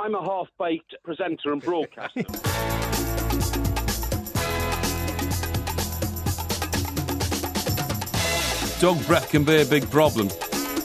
I'm a half-baked presenter and broadcaster. Dog breath can be a big problem.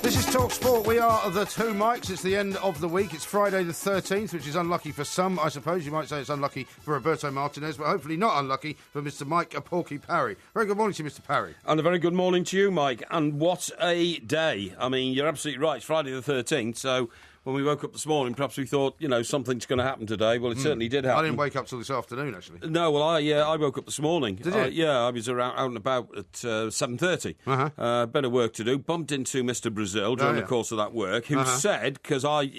This is Talk Sport. We are the two Mikes. It's the end of the week. It's Friday the 13th, which is unlucky for some, I suppose. You might say it's unlucky for Roberto Martinez, but hopefully not unlucky for Mr. Mike Porky Parry. Very good morning to you, Mr. Parry. And a very good morning to you, Mike. And what a day. I mean, you're absolutely right. It's Friday the 13th, so when we woke up this morning, perhaps we thought, something's going to happen today. Well, it certainly did happen. I didn't wake up till this afternoon, actually. No, well, I woke up this morning. Did you? I was out and about at 7:30. Uh-huh. Bit of work to do. Bumped into Mr. Brazil during the course of that work, who said, because I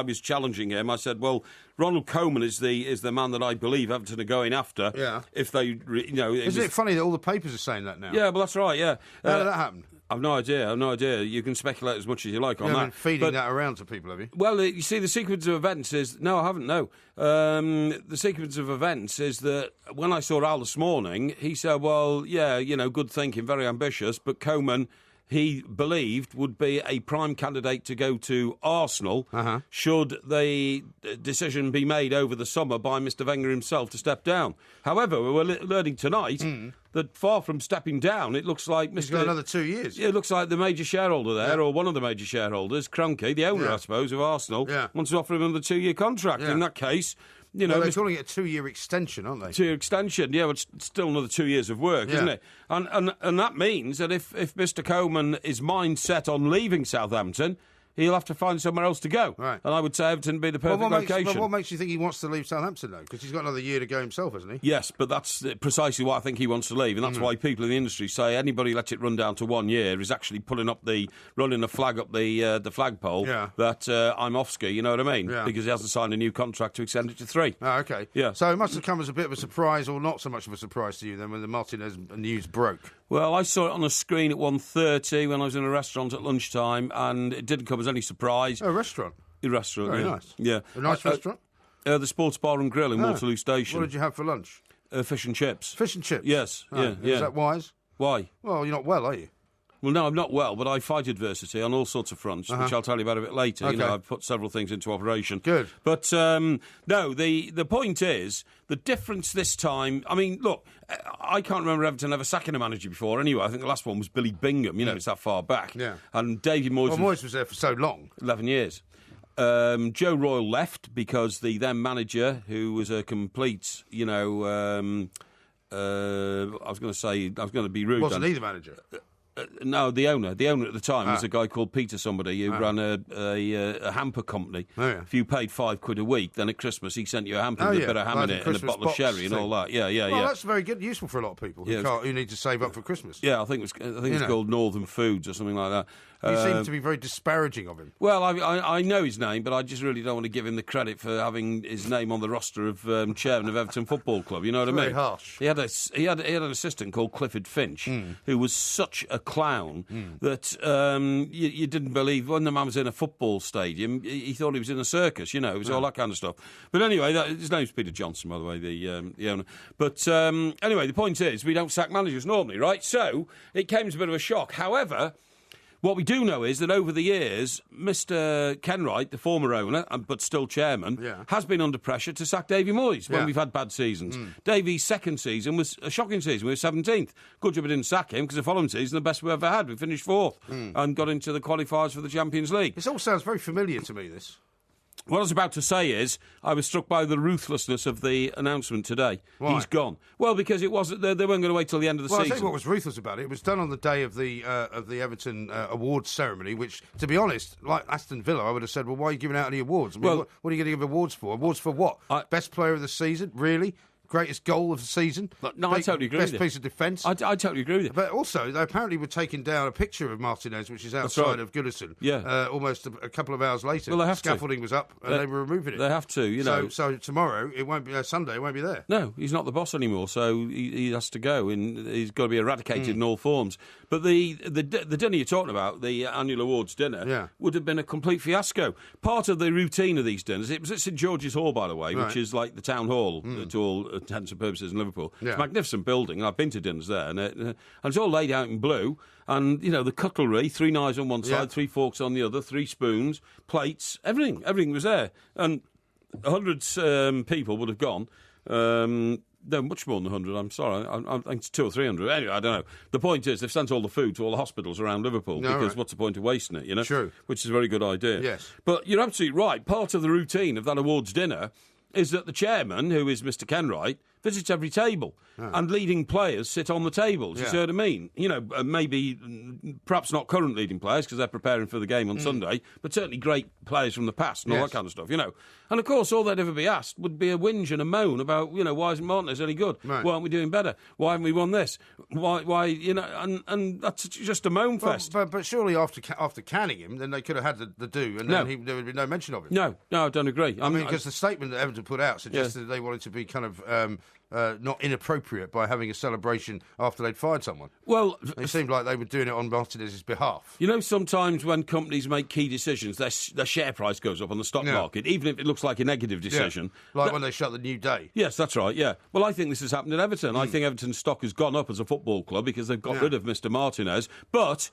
was challenging him, I said, well, Ronald Koeman is the man that I believe Everton are going after. Yeah. If they, Isn't it funny that all the papers are saying that now? Yeah, well, that's right, yeah. How did that happen? I've no idea. You can speculate as much as you like on that. You haven't been feeding that around to people, have you? Well, you see, the sequence of events is... No, I haven't, no. The sequence of events is that when I saw Al this morning, he said, well, yeah, good thinking, very ambitious, but Koeman, he believed, would be a prime candidate to go to Arsenal should the decision be made over the summer by Mr. Wenger himself to step down. However, we were learning tonight that far from stepping down, it looks like He's got another 2 years. It looks like the major shareholder there, or one of the major shareholders, Kroenke, the owner, I suppose, of Arsenal, wants to offer him another 2-year contract. In that case... they're calling it a 2-year extension, aren't they? 2-year extension, yeah, but it's still another 2 years of work, isn't it? And that means that if Mr. Koeman is mind set on leaving Southampton, he'll have to find somewhere else to go. Right. And I would say Everton would be the perfect location. But what makes you think he wants to leave Southampton, though? Because he's got another year to go himself, hasn't he? Yes, but that's precisely why I think he wants to leave, and that's why people in the industry say anybody lets it run down to 1 year is actually running the flag up the flagpole that I'm off ski, you know what I mean? Yeah. Because he hasn't signed a new contract to extend it to 3. Oh, okay. Yeah. So it must have come as a bit of a surprise, or not so much of a surprise to you then, when the Martinez news broke. Well, I saw it on a screen at 1:30 when I was in a restaurant at lunchtime, and it didn't come as any surprise. Oh, a restaurant? A restaurant, Very yeah. nice. Yeah. A nice restaurant? The Sports Bar and Grill in Waterloo Station. What did you have for lunch? Fish and chips. Fish and chips? Yes, Oh, yeah. Is that wise? Why? Well, you're not well, are you? Well, no, I'm not well, but I fight adversity on all sorts of fronts, which I'll tell you about a bit later. Okay. I've put several things into operation. Good. But, no, the point is, the difference this time... I mean, look, I can't remember Everton ever sacking a manager before anyway. I think the last one was Billy Bingham, it's that far back. Yeah. And David Moyes... Well, Moyes was there for so long. 11 years. Joe Royle left because the then manager, who was a complete, I was going to be rude. Wasn't he the manager? No, the owner. The owner at the time was a guy called Peter somebody who ran a hamper company. Oh, yeah. If you paid £5 a week, then at Christmas he sent you a hamper with a bit of ham in it and a bottle of sherry and all that. Yeah. Well, that's very good, useful for a lot of people who need to save up for Christmas. Yeah, I think it's called Northern Foods or something like that. You seem to be very disparaging of him. Well, I know his name, but I just really don't want to give him the credit for having his name on the roster of chairman of Everton Football Club. You know what I mean? Very harsh. He had an assistant called Clifford Finch, who was such a clown that you didn't believe when the man was in a football stadium. He thought he was in a circus. It was all that kind of stuff. But anyway, his name's Peter Johnson, by the way, the owner. But anyway, the point is, we don't sack managers normally, right? So it came as a bit of a shock. However, what we do know is that over the years, Mr. Kenwright, the former owner, but still chairman, has been under pressure to sack Davy Moyes when we've had bad seasons. Davy's second season was a shocking season. We were 17th. Good job we didn't sack him, because the following season, the best we ever had. We finished 4th and got into the qualifiers for the Champions League. This all sounds very familiar to me, this. What I was about to say is, I was struck by the ruthlessness of the announcement today. Why? He's gone. Well, because it wasn't. They weren't going to wait till the end of the season. I'll tell you what was ruthless about it. It was done on the day of the Everton awards ceremony, which, to be honest, like Aston Villa, I would have said, well, why are you giving out any awards? I mean, what are you going to give awards for? Awards for what? Best player of the season? Really? Greatest goal of the season? No, I totally agree with you. Best piece of defence? I totally agree with you. But also, they apparently were taking down a picture of Martinez, which is outside of Goodison. Yeah. Almost a couple of hours later. Well, they have Scaffolding was up, and they were removing it. They have to, So tomorrow, it won't be Sunday, it won't be there. No, he's not the boss anymore, so he has to go, and he's got to be eradicated in all forms. But the dinner you're talking about, the annual awards dinner, would have been a complete fiasco. Part of the routine of these dinners, it was at St George's Hall, by the way, which is like the town hall to all intents and purposes in Liverpool. It's a magnificent building. I've been to dinners there, and it's all laid out in blue. And, the cutlery, 3 knives on one side, 3 forks on the other, 3 spoons, plates, everything was there. And 100 people would have gone. No, much more than 100, I'm sorry. I think it's 200 or 300. Anyway, I don't know. The point is, they've sent all the food to all the hospitals around Liverpool because what's the point of wasting it, you know? True. Which is a very good idea. Yes. But you're absolutely right. Part of the routine of that awards dinner is that the chairman, who is Mr. Kenwright, visits every table and leading players sit on the tables. You see what I mean? You know, maybe, perhaps not current leading players because they're preparing for the game on Sunday, but certainly great players from the past and all that kind of stuff, you know. And, of course, all they'd ever be asked would be a whinge and a moan about, you know, why isn't Martinez any good? Right. Why aren't we doing better? Why haven't we won this? Why you know, and that's just a moan fest. But surely after canning him, then they could have had the do, and then there would be no mention of him. No, I don't agree. I mean, because the statement that Everton put out suggested that they wanted to be kind of not inappropriate by having a celebration after they'd fired someone. Well, it seemed like they were doing it on Martinez's behalf. You know, sometimes when companies make key decisions, their share price goes up on the stock market, even if it looks like a negative decision. Yeah. Like when they shut the New Day. Yes, that's right, yeah. Well, I think this has happened at Everton. I think Everton's stock has gone up as a football club because they've got rid of Mr. Martinez. But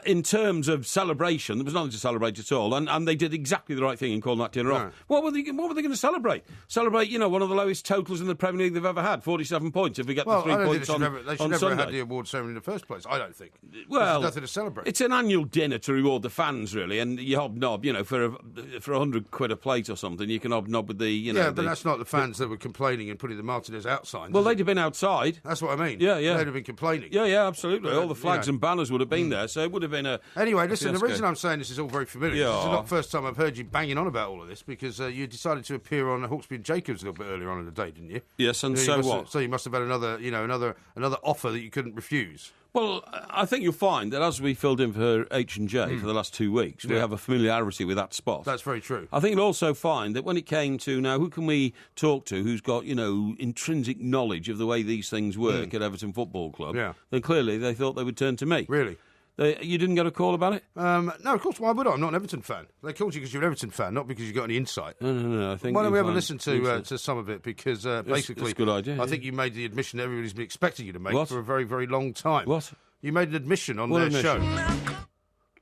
in terms of celebration, there was nothing to celebrate at all, and they did exactly the right thing in calling that dinner off. What were they going to celebrate? Celebrate, you know, one of the lowest totals in the Premier League they've ever had, 47 points. If we get the 3 points on Sunday, they should never have had the award ceremony in the first place. I don't think. Well, there's nothing to celebrate. It's an annual dinner to reward the fans, really, and you hobnob, you know, for £100 a plate or something, you can hobnob with the, you know. Yeah, but that's not the fans that were complaining and putting the Martinez out signs. Well, they'd have been outside. That's what I mean. Yeah. They'd have been complaining. Yeah, absolutely. All the flags and banners would have been there, so it would have been a. Anyway, listen, the reason I'm saying this is all very familiar. This is not the first time I've heard you banging on about all of this because you decided to appear on Hawksby and Jacobs a little bit earlier on in the day, didn't you? Yes, and so what? So you must have had another offer that you couldn't refuse. Well, I think you'll find that as we filled in for H&J for the last 2 weeks, we have a familiarity with that spot. That's very true. I think you'll also find that when it came to now, who can we talk to who's got, you know, intrinsic knowledge of the way these things work at Everton Football Club, then clearly they thought they would turn to me. Really? You didn't get a call about it? No, of course. Why would I? I'm not an Everton fan. They called you because you're an Everton fan, not because you got any insight. No. I think. Why don't we have a listen to some of it? Because basically, it's a good idea. I think you made the admission that everybody's been expecting you to make for a very, very long time. What? You made an admission on their show.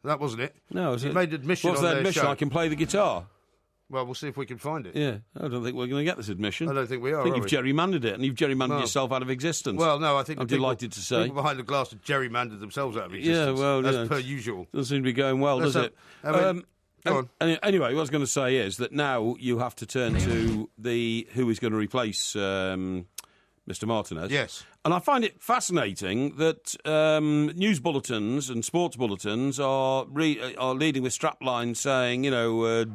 That wasn't it. No, you made an admission on their show. What's that admission? I can play the guitar. Well, we'll see if we can find it. Yeah, I don't think we're going to get this admission. I don't think we are. I think you've gerrymandered it, and you've gerrymandered yourself out of existence. Well, no, I think I'm delighted to say people behind the glass have gerrymandered themselves out of existence. Yeah, well, as per usual. Doesn't seem to be going well, does it? Go on. Anyway, what I was going to say is that now you have to turn to who is going to replace Mr. Martinez. Yes. And I find it fascinating that news bulletins and sports bulletins are leading with straplines saying, you know,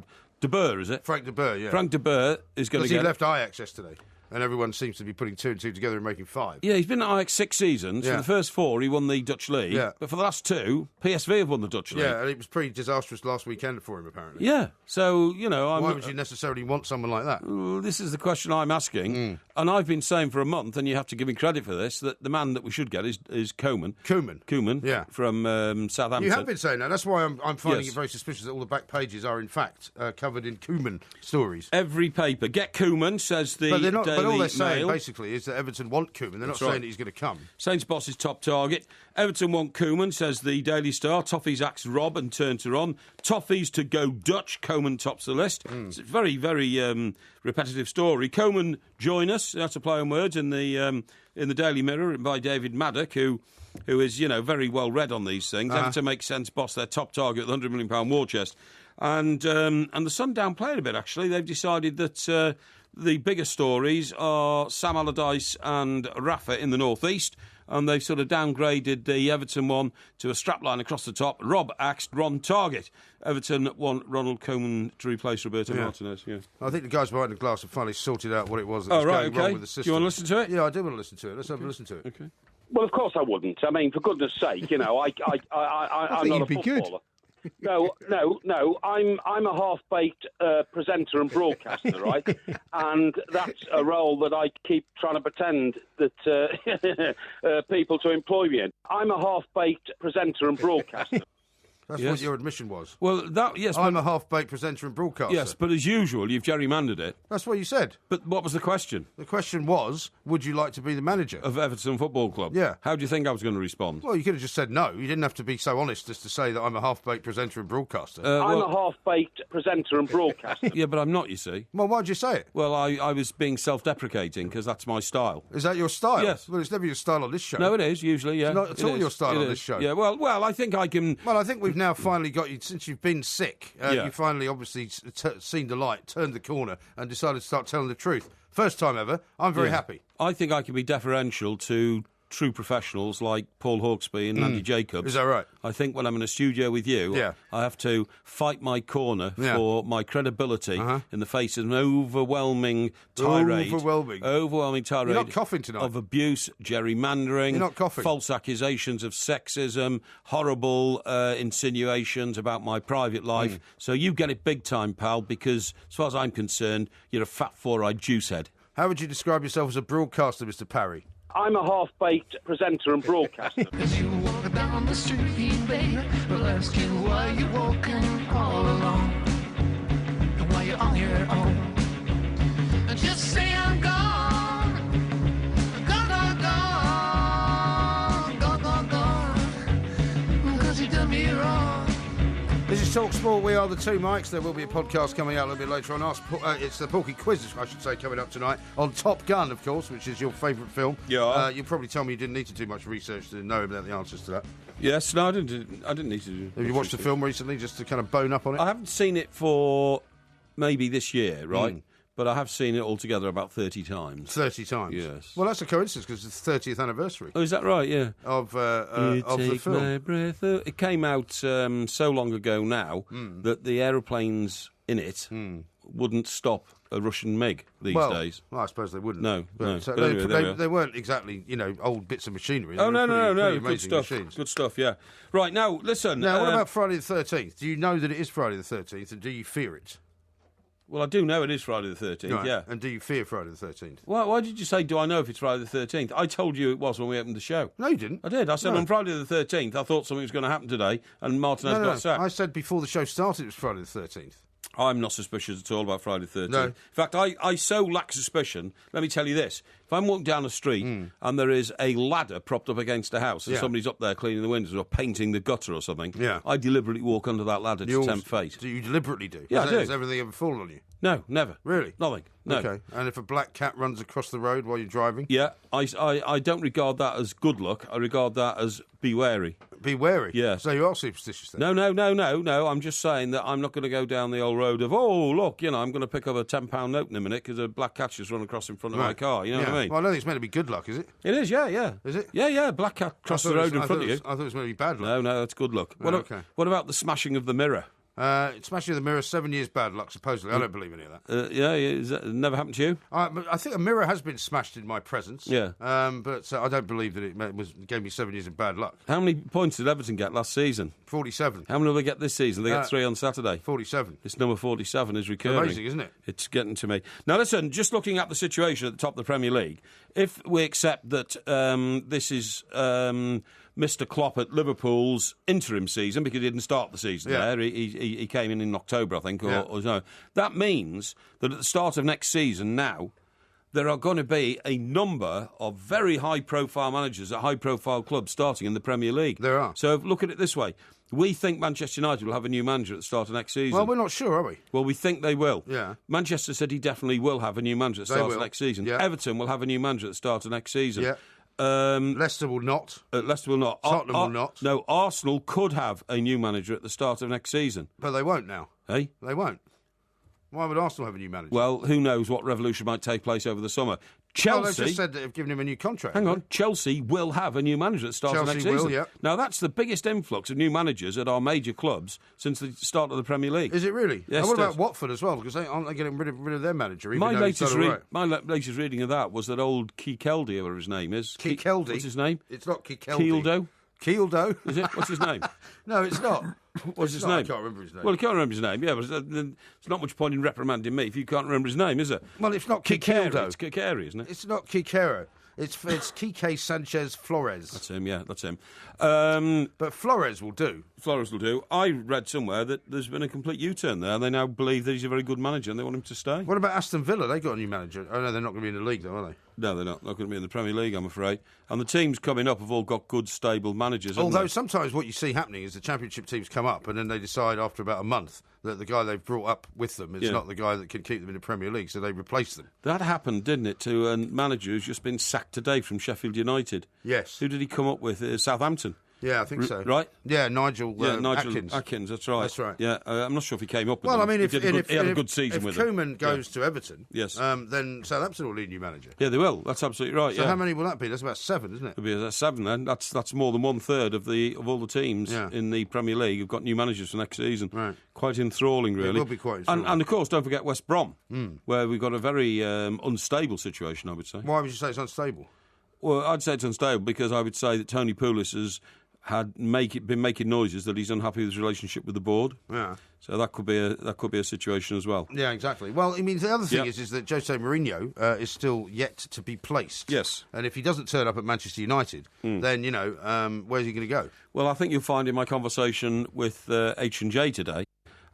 De Boer, is it? Frank De Boer, yeah. Frank De Boer is going to get. He left Ajax yesterday. And everyone seems to be putting 2 and 2 together and making 5. Yeah, he's been at Ajax 6 seasons. For the first 4, he won the Dutch League. Yeah. But for the last 2, PSV have won the Dutch League. Yeah, and it was pretty disastrous last weekend for him, apparently. Yeah. So, you know... Why would you necessarily want someone like that? This is the question I'm asking. And I've been saying for a month, and you have to give me credit for this, that the man that we should get is Koeman. Koeman, yeah. From Southampton. You have been saying that. That's why I'm finding it very suspicious that all the back pages are, in fact, covered in Koeman stories. Every paper. Get Koeman, says the Daily Mail. But all they're saying, basically, is that Everton want Koeman. They're not saying that he's going to come. Saints boss is top target. Everton want Koeman, says the Daily Star. Toffees axed Rob and turned her on. Toffees to go Dutch. Koeman tops the list. It's a very, very repetitive story. Koeman join us. That's a play on words in the Daily Mirror, written by David Maddock, who is, you know, very well read on these things. Everton make sense boss their top target, the £100 million war chest. And the Sun downplayed a bit, actually. They've decided that the bigger stories are Sam Allardyce and Rafa in the North East, and they've sort of downgraded the Everton one to a strapline across the top. Rob axed Ron Target. Everton want Ronald Koeman to replace Roberto Martinez. Yeah. I think the guys behind the glass have finally sorted out what it was that was going wrong with the system. Do you want to listen to it? Yeah, I do want to listen to it. Let's have a listen to it. Okay. Well, of course I wouldn't. I mean, for goodness sake, you know, I'm not a footballer. No. I'm a half-baked presenter and broadcaster, right? And that's a role that I keep trying to pretend that people to employ me in. I'm a half-baked presenter and broadcaster. That's what your admission was. Well, yes. I'm a half-baked presenter and broadcaster. Yes, but as usual, you've gerrymandered it. That's what you said. But what was the question? The question was, would you like to be the manager of Everton Football Club? Yeah. How do you think I was going to respond? Well, you could have just said no. You didn't have to be so honest as to say that I'm a half-baked presenter and broadcaster. I'm a half-baked presenter and broadcaster. Yeah, but I'm not, you see. Well, why'd you say it? Well, I was being self-deprecating because that's my style. Is that your style? Yes. Well, it's never your style on this show. No, it is, usually, yeah. It's not at all your style on this show. Yeah, well, I think I can... Well, I think we've now finally got you, since you've been sick, you finally obviously seen the light, turned the corner and decided to start telling the truth. First time ever. I'm very happy. I think I can be deferential to true professionals like Paul Hawksby and Andy Jacobs. Is that right? I think when I'm in a studio with you, I have to fight my corner for my credibility in the face of an overwhelming tirade. Overwhelming tirade. You're not coughing tonight. Of abuse, gerrymandering. You're not coughing. False accusations of sexism, horrible insinuations about my private life. So you get it big time, pal, because as far as I'm concerned, you're a fat four-eyed juicehead. How would you describe yourself as a broadcaster, Mr. Parry? I'm a half-baked presenter and broadcaster. As you walk down the street, babe, we'll ask you why you're walking all alone and why you're on your own. And just say I'm gone, gone, gone, gone, gone, gone, 'cause you done me wrong. This is TalkSport. We are the two Mikes. There will be a podcast coming out a little bit later on. It's the Porky Quiz, I should say, coming up tonight on Top Gun, of course, which is your favourite film. Yeah. You'll probably tell me you didn't need to do much research to know about the answers to that. Yes, no, I didn't need to do. Have you watched the film recently just to kind of bone up on it? I haven't seen it for maybe this year, right? But I have seen it altogether about 30 times. 30 times? Yes. Well, that's a coincidence because it's the 30th anniversary. Oh, is that right? Yeah. Of the film. My breath away. It came out so long ago now that the aeroplanes in it wouldn't stop a Russian MiG these days. Well, I suppose they wouldn't. No. So But anyway, they weren't exactly, old bits of machinery. Oh, no. Good amazing stuff. machines. Good stuff, yeah. Right, now, listen. Now, what about Friday the 13th? Do you know that it is Friday the 13th, and do you fear it? Well, I do know it is Friday the 13th, right. yeah. And do you fear Friday the 13th? Why did you say, do I know if it's Friday the 13th? I told you it was when we opened the show. No, you didn't. I did. I said on Friday the 13th, I thought something was going to happen today, and Martinez got sacked. I said before the show started it was Friday the 13th. I'm not suspicious at all about Friday the 13th. No. In fact, I so lack suspicion, let me tell you this. If I'm walking down the street and there is a ladder propped up against a house and somebody's up there cleaning the windows or painting the gutter or something, I deliberately walk under that ladder to tempt fate. Do you deliberately do? Yeah, I do. Has everything ever fallen on you? No, never. Really? Nothing. No. Okay. And if a black cat runs across the road while you're driving? Yeah, I don't regard that as good luck. I regard that as be wary. Be wary? Yeah. So you are superstitious then? No. I'm just saying that I'm not going to go down the old road of, look, I'm going to pick up a £10 note in a minute because a black cat's just run across in front of my car. You know what I mean? Well, I don't think it's meant to be good luck, is it? It is, yeah. Is it? Yeah. Black cat crossed the road in front of you. I thought it was meant to be bad luck. No, that's good luck. What about the smashing of the mirror? Smashing the mirror, 7 years bad luck, supposedly. I don't believe any of that. That never happened to you? I think a mirror has been smashed in my presence. Yeah. But I don't believe that it gave me 7 years of bad luck. How many points did Everton get last season? 47. How many will they get this season? They get 3 on Saturday. 47. This number 47 is recurring. Amazing, isn't it? It's getting to me. Now, listen, just looking at the situation at the top of the Premier League, if we accept that this is Mr. Klopp at Liverpool's interim season, because he didn't start the season there, he came in October, I think, or no. That means that at the start of next season now, there are going to be a number of very high-profile managers at high-profile clubs starting in the Premier League. There are. So look at it this way. We think Manchester United will have a new manager at the start of next season. Well, we're not sure, are we? Well, we think they will. Yeah. Manchester said he definitely will have a new manager at the start of next season. Yeah. Everton will have a new manager at the start of next season. Yeah. Leicester will not. Leicester will not. Tottenham will not. No, Arsenal could have a new manager at the start of next season. But they won't now. Hey? They won't. Why would Arsenal have a new manager? Well, who knows what revolution might take place over the summer. Chelsea... Well, they've just said that they've given him a new contract. Hang on. Chelsea will have a new manager at the start of next season. Chelsea will, yeah. Now, that's the biggest influx of new managers at our major clubs since the start of the Premier League. Is it really? Yes, and what about Watford as well? Because aren't they getting rid of their manager? My latest reading of that was that old Kekeldy, whatever his name is. Kekeldy? What's his name? It's not Kekeldy. Keeldo? Is it? What's his name? No, it's not. What's his name? I can't remember his name. Well, I can't remember his name, yeah, but it's not much point in reprimanding me if you can't remember his name, is it? Well, it's not Kekeldo. It's Kikeri, isn't it? It's not Kikero. It's Kike Sanchez Flores. That's him, yeah, that's him. But Flores will do. Flores will do. I read somewhere that there's been a complete U-turn there, and they now believe that he's a very good manager, and they want him to stay. What about Aston Villa? They got a new manager. Oh, no, they're not going to be in the league, though, are they? No, they're not. They're going to be in the Premier League, I'm afraid. And the teams coming up have all got good, stable managers. Although sometimes what you see happening is the Championship teams come up and then they decide after about a month that the guy they've brought up with them is not the guy that can keep them in the Premier League, so they replace them. That happened, didn't it, to a manager who's just been sacked today from Sheffield United? Yes. Who did he come up with? Southampton. Yeah, I think so. Right? Yeah, Nigel Atkins. Atkins, that's right. That's right. Yeah, I'm not sure if he came up with Well, them. I mean, he had a good season with them. If Koeman goes to Everton, yes. Then Southampton will need a new manager. Yeah, they will. That's absolutely right. So how many will that be? That's about 7, isn't it? It'll be 7 then. That's more than 1/3 of all the teams in the Premier League have got new managers for next season. Right. Quite enthralling, really. It will be quite enthralling. And of course, don't forget West Brom, where we've got a very unstable situation, I would say. Why would you say it's unstable? Well, I'd say it's unstable because I would say that Tony Pulis has been making noises that he's unhappy with his relationship with the board. Yeah. So that could be a situation as well. Yeah, exactly. Well, I mean, the other thing is that Jose Mourinho is still yet to be placed. Yes. And if he doesn't turn up at Manchester United, then, where's he going to go? Well, I think you'll find in my conversation with H&J today,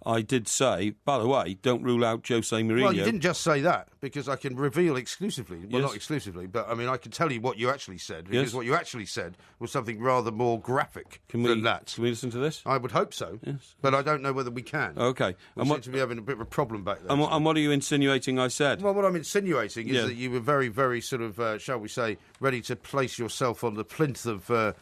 I did say, by the way, don't rule out Jose Mourinho. Well, you didn't just say that, because I can reveal exclusively. Well, not exclusively, but I mean, I can tell you what you actually said, because what you actually said was something rather more graphic than that. Can we listen to this? I would hope so, but I don't know whether we can. Okay. We seem to be having a bit of a problem back there. And what are you insinuating I said? Well, what I'm insinuating is that you were very, very sort of, shall we say, ready to place yourself on the plinth of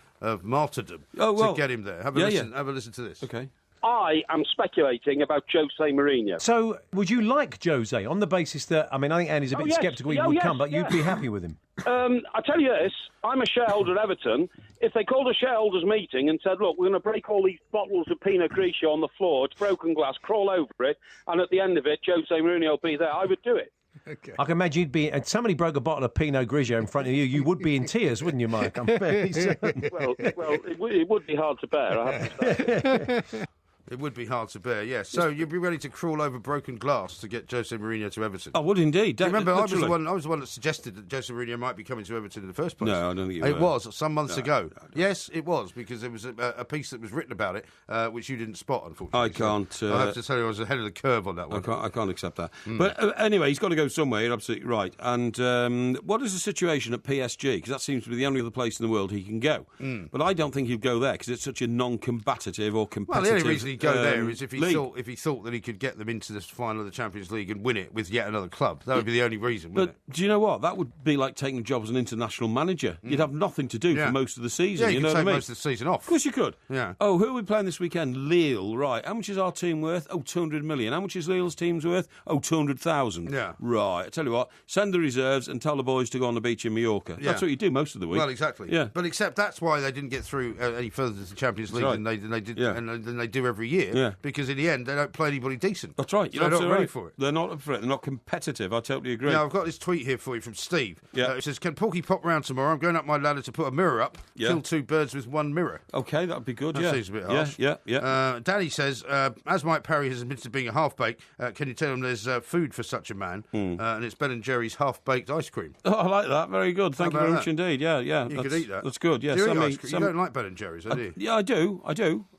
martyrdom to get him there. Have a listen to this. Okay. I am speculating about Jose Mourinho. So, would you like Jose on the basis that, I mean, I think Andy's a bit sceptical he would come, but you'd be happy with him? I tell you this, I'm a shareholder at Everton. If they called a shareholders meeting and said, look, we're going to break all these bottles of Pinot Grigio on the floor, it's broken glass, crawl over it, and at the end of it, Jose Mourinho will be there, I would do it. Okay. I can imagine you'd be. If somebody broke a bottle of Pinot Grigio in front of you, you would be in tears, wouldn't you, Mike? I'm fairly certain. Well, it would be hard to bear, I have to say. It would be hard to bear, yes. So you'd be ready to crawl over broken glass to get Jose Mourinho to Everton? I would indeed. Remember, I was the one that suggested that Jose Mourinho might be coming to Everton in the first place. No, I don't think it was some months ago. No. Yes, it was, because there was a piece that was written about it, which you didn't spot, unfortunately. I can't. I have to tell you, I was ahead of the curve on that one. I can't accept that. But anyway, he's got to go somewhere. You're absolutely right. And what is the situation at PSG? Because that seems to be the only other place in the world he can go. But I don't think he'd go there because it's such a non-combative or competitive. Well, the only reason he'd go there is if he thought that he could get them into the final of the Champions League and win it with yet another club. That would be the only reason, wouldn't it? Do you know what? That would be like taking a job as an international manager. You'd have nothing to do for most of the season. Yeah, you know could what take I mean? most of the season off. Of course you could. Yeah. Oh, who are we playing this weekend? Lille, right. How much is our team worth? Oh, 200 million. How much is Lille's team's worth? Oh, 200,000. Yeah. Right. I tell you what, send the reserves and tell the boys to go on the beach in Mallorca. Yeah. That's what you do most of the week. Well, exactly. Yeah. But except that's why they didn't get through any further to the Champions League than they do every year. Yeah. Because in the end, they don't play anybody decent. That's right. They're not ready for it. They're not up for it. They're not competitive. I totally agree. Now, I've got this tweet here for you from Steve. Yeah. It says, can Porky pop round tomorrow? I'm going up my ladder to put a mirror up. Yeah. Kill 2 birds with 1 mirror. Okay, that'd be good, That seems a bit harsh. Yeah. Danny says, as Mike Parry has admitted to being a half-baked, can you tell him there's food for such a man? And it's Ben & Jerry's half-baked ice cream. Oh, I like that. Very good. Thank you very much indeed. Yeah. You could eat that. That's good, yes. Do you eat ice cream? You don't like Ben & Jerry's, do you? Yeah, I do.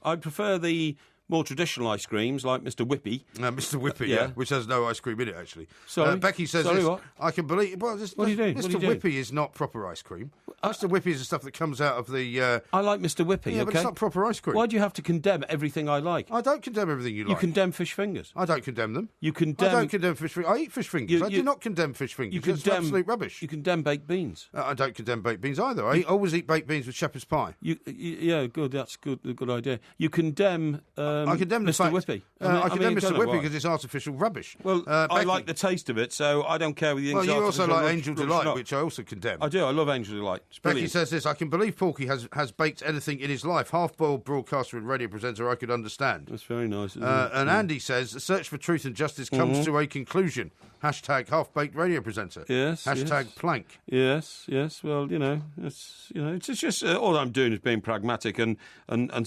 I prefer the more traditional ice creams like Mr. Whippy. Mr. Whippy, which has no ice cream in it, actually. Sorry? Becky says Sorry, this, what? I can believe... Well, what do you do? Mr. Whippy is not proper ice cream. Mr. Whippy is the stuff that comes out of the... I like Mr. Whippy, but it's not proper ice cream. Why do you have to condemn everything I like? I don't condemn everything you like. You condemn fish fingers. I don't condemn them. You condemn... I don't condemn fish fingers. I eat fish fingers. I do not condemn fish fingers. That's absolute rubbish. You condemn baked beans. I don't condemn baked beans either. I always eat baked beans with shepherd's pie. Yeah, good. That's good. A good idea. You condemn... I condemn Mr. Whippy. I condemn Mr. Whippy because it's artificial rubbish. Well, I like the taste of it, so I don't care whether you think you also like Angel Delight, which I also condemn. I do. I love Angel Delight. Becky says this, I can believe Porky has baked anything in his life. Half-boiled broadcaster and radio presenter I could understand. That's very nice. And Andy says, the search for truth and justice comes to a conclusion. Hashtag half-baked radio presenter. Yes. Hashtag plank. Yes. Well, it's just all I'm doing is being pragmatic and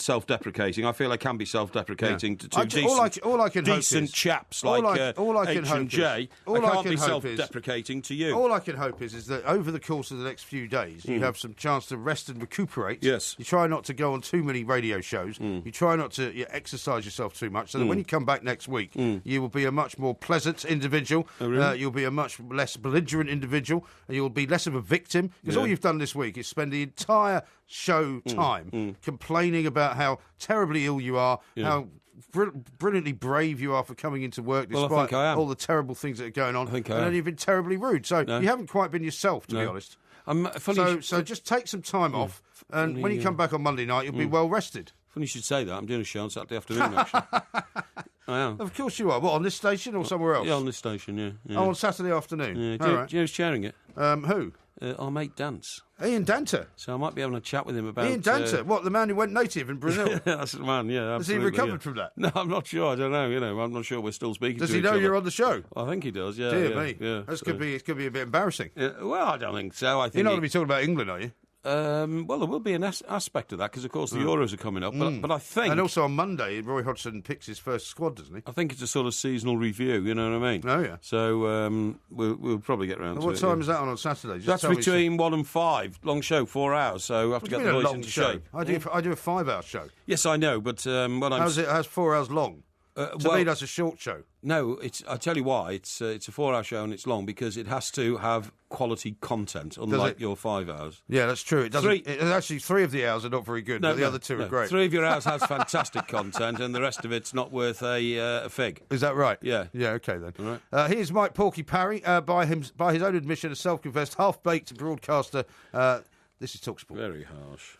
self-deprecating. I feel I can be self-deprecating. self-deprecating to two decent chaps like H&J. I can't be self-deprecating to you. All I can hope is that over the course of the next few days, you have some chance to rest and recuperate. Yes. You try not to go on too many radio shows. You try not to exercise yourself too much, so that when you come back next week, you will be a much more pleasant individual. Oh, really? You'll be a much less belligerent individual, and you'll be less of a victim. Because all you've done this week is spend the entire show time complaining about how terribly ill you are, how brilliantly brave you are for coming into work despite all the terrible things that are going on. And then you've been terribly rude. So you haven't quite been yourself, to be honest. So just take some time off, and when you come back on Monday night, you'll be well rested. Funny you should say that. I'm doing a show on Saturday afternoon, actually. I am. Of course you are. What, on this station or somewhere else? Yeah, on this station, yeah. Oh, on Saturday afternoon? Yeah. Do you know who's chairing it? Who? Our mate Dance. Ian Danter. So I might be having a chat with him about... Ian Danter? What, the man who went native in Brazil? That's the man, yeah, absolutely. Has he recovered from that? No, I'm not sure. I don't know. I'm not sure we're still speaking to each other. Does he know you're on the show? I think he does, yeah. Dear me. Yeah. It could be a bit embarrassing. Yeah, well, I don't think so. I think you're not going to be talking about England, are you? Well, there will be an aspect of that because, of course, the Euros are coming up. But I think... And also on Monday, Roy Hodgson picks his first squad, doesn't he? I think it's a sort of seasonal review, you know what I mean? Oh, yeah. So we'll probably get around to it. What time is that on Saturday? That's between 1 and 5. Long show, 4 hours, so I have to get the voice into shape. I do a 5-hour show. Yes, I know, but when I'm... How's 4 hours long? To me, that's a short show. No, I tell you why. It's a 4-hour show and it's long because it has to have quality content, unlike your 5 hours. Yeah, that's true. It doesn't. Actually, 3 of the hours are not very good, but the other 2 are great. 3 of your hours has fantastic content, and the rest of it's not worth a fig. Is that right? Yeah. Yeah. Okay then. All right. Here's Mike Porky Parry, by his own admission, a self-confessed half-baked broadcaster. This is TalkSport. Very harsh.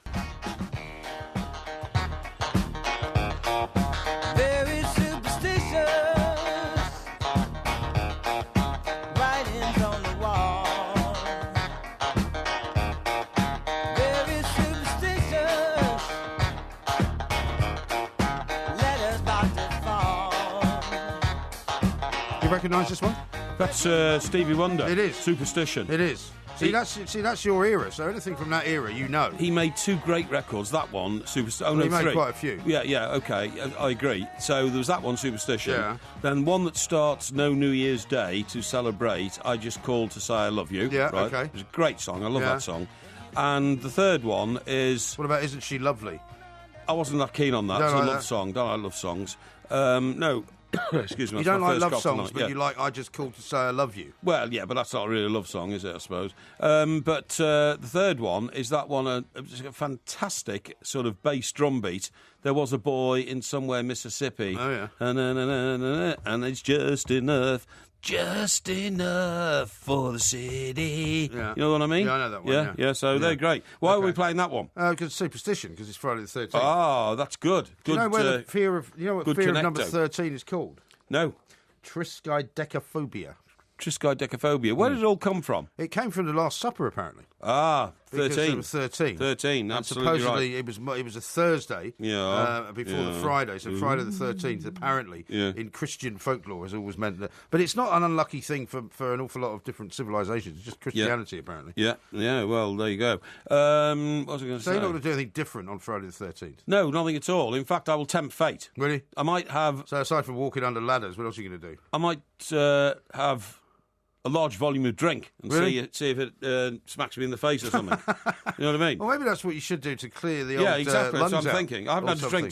You recognise this one? That's Stevie Wonder. It is. Superstition. It is. See, that's your era. So anything from that era, you know. He made 2 great records. That one, Superstition. Oh, no, he made 3. quite a few. Yeah, okay. I agree. So there was that one, Superstition. Yeah. Then one that starts No New Year's Day to celebrate. I Just Called to Say I Love You. Yeah, right? okay. It was a great song. I love that song. And the third one is... What about Isn't She Lovely? I wasn't that keen on that. It's a love song. Don't I love songs? No. Excuse me. You don't like love songs, but you like I Just Called to Say I Love You. Well, yeah, but that's not really a love song, is it, I suppose? But the third one is that one, a fantastic sort of bass drum beat. There was a boy in somewhere Mississippi. Oh, yeah. And it's just enough for the city. Yeah. You know what I mean? Yeah, I know that one. Yeah, so they're great. Why are we playing that one? Because Superstition, because it's Friday the 13th. Oh, that's good. Do you know where the fear of number 13 is called? No. Triskaidekaphobia. Triskaidekaphobia. Where did it all come from? It came from the Last Supper, apparently. 13. Because it was 13. 13, and absolutely supposedly right. it was a Thursday before the Friday, so Friday the 13th, apparently, in Christian folklore, has always meant that. But it's not an unlucky thing for an awful lot of different civilisations. It's just Christianity, apparently. Yeah, well, there you go. What was I going to say? So you're not going to do anything different on Friday the 13th? No, nothing at all. In fact, I will tempt fate. Really? I might have... So aside from walking under ladders, what else are you going to do? I might have... a large volume of drink and see if it smacks me in the face or something. You know what I mean? Well, maybe that's what you should do to clear the old exactly. lungs That's what I'm out thinking. I haven't had a drink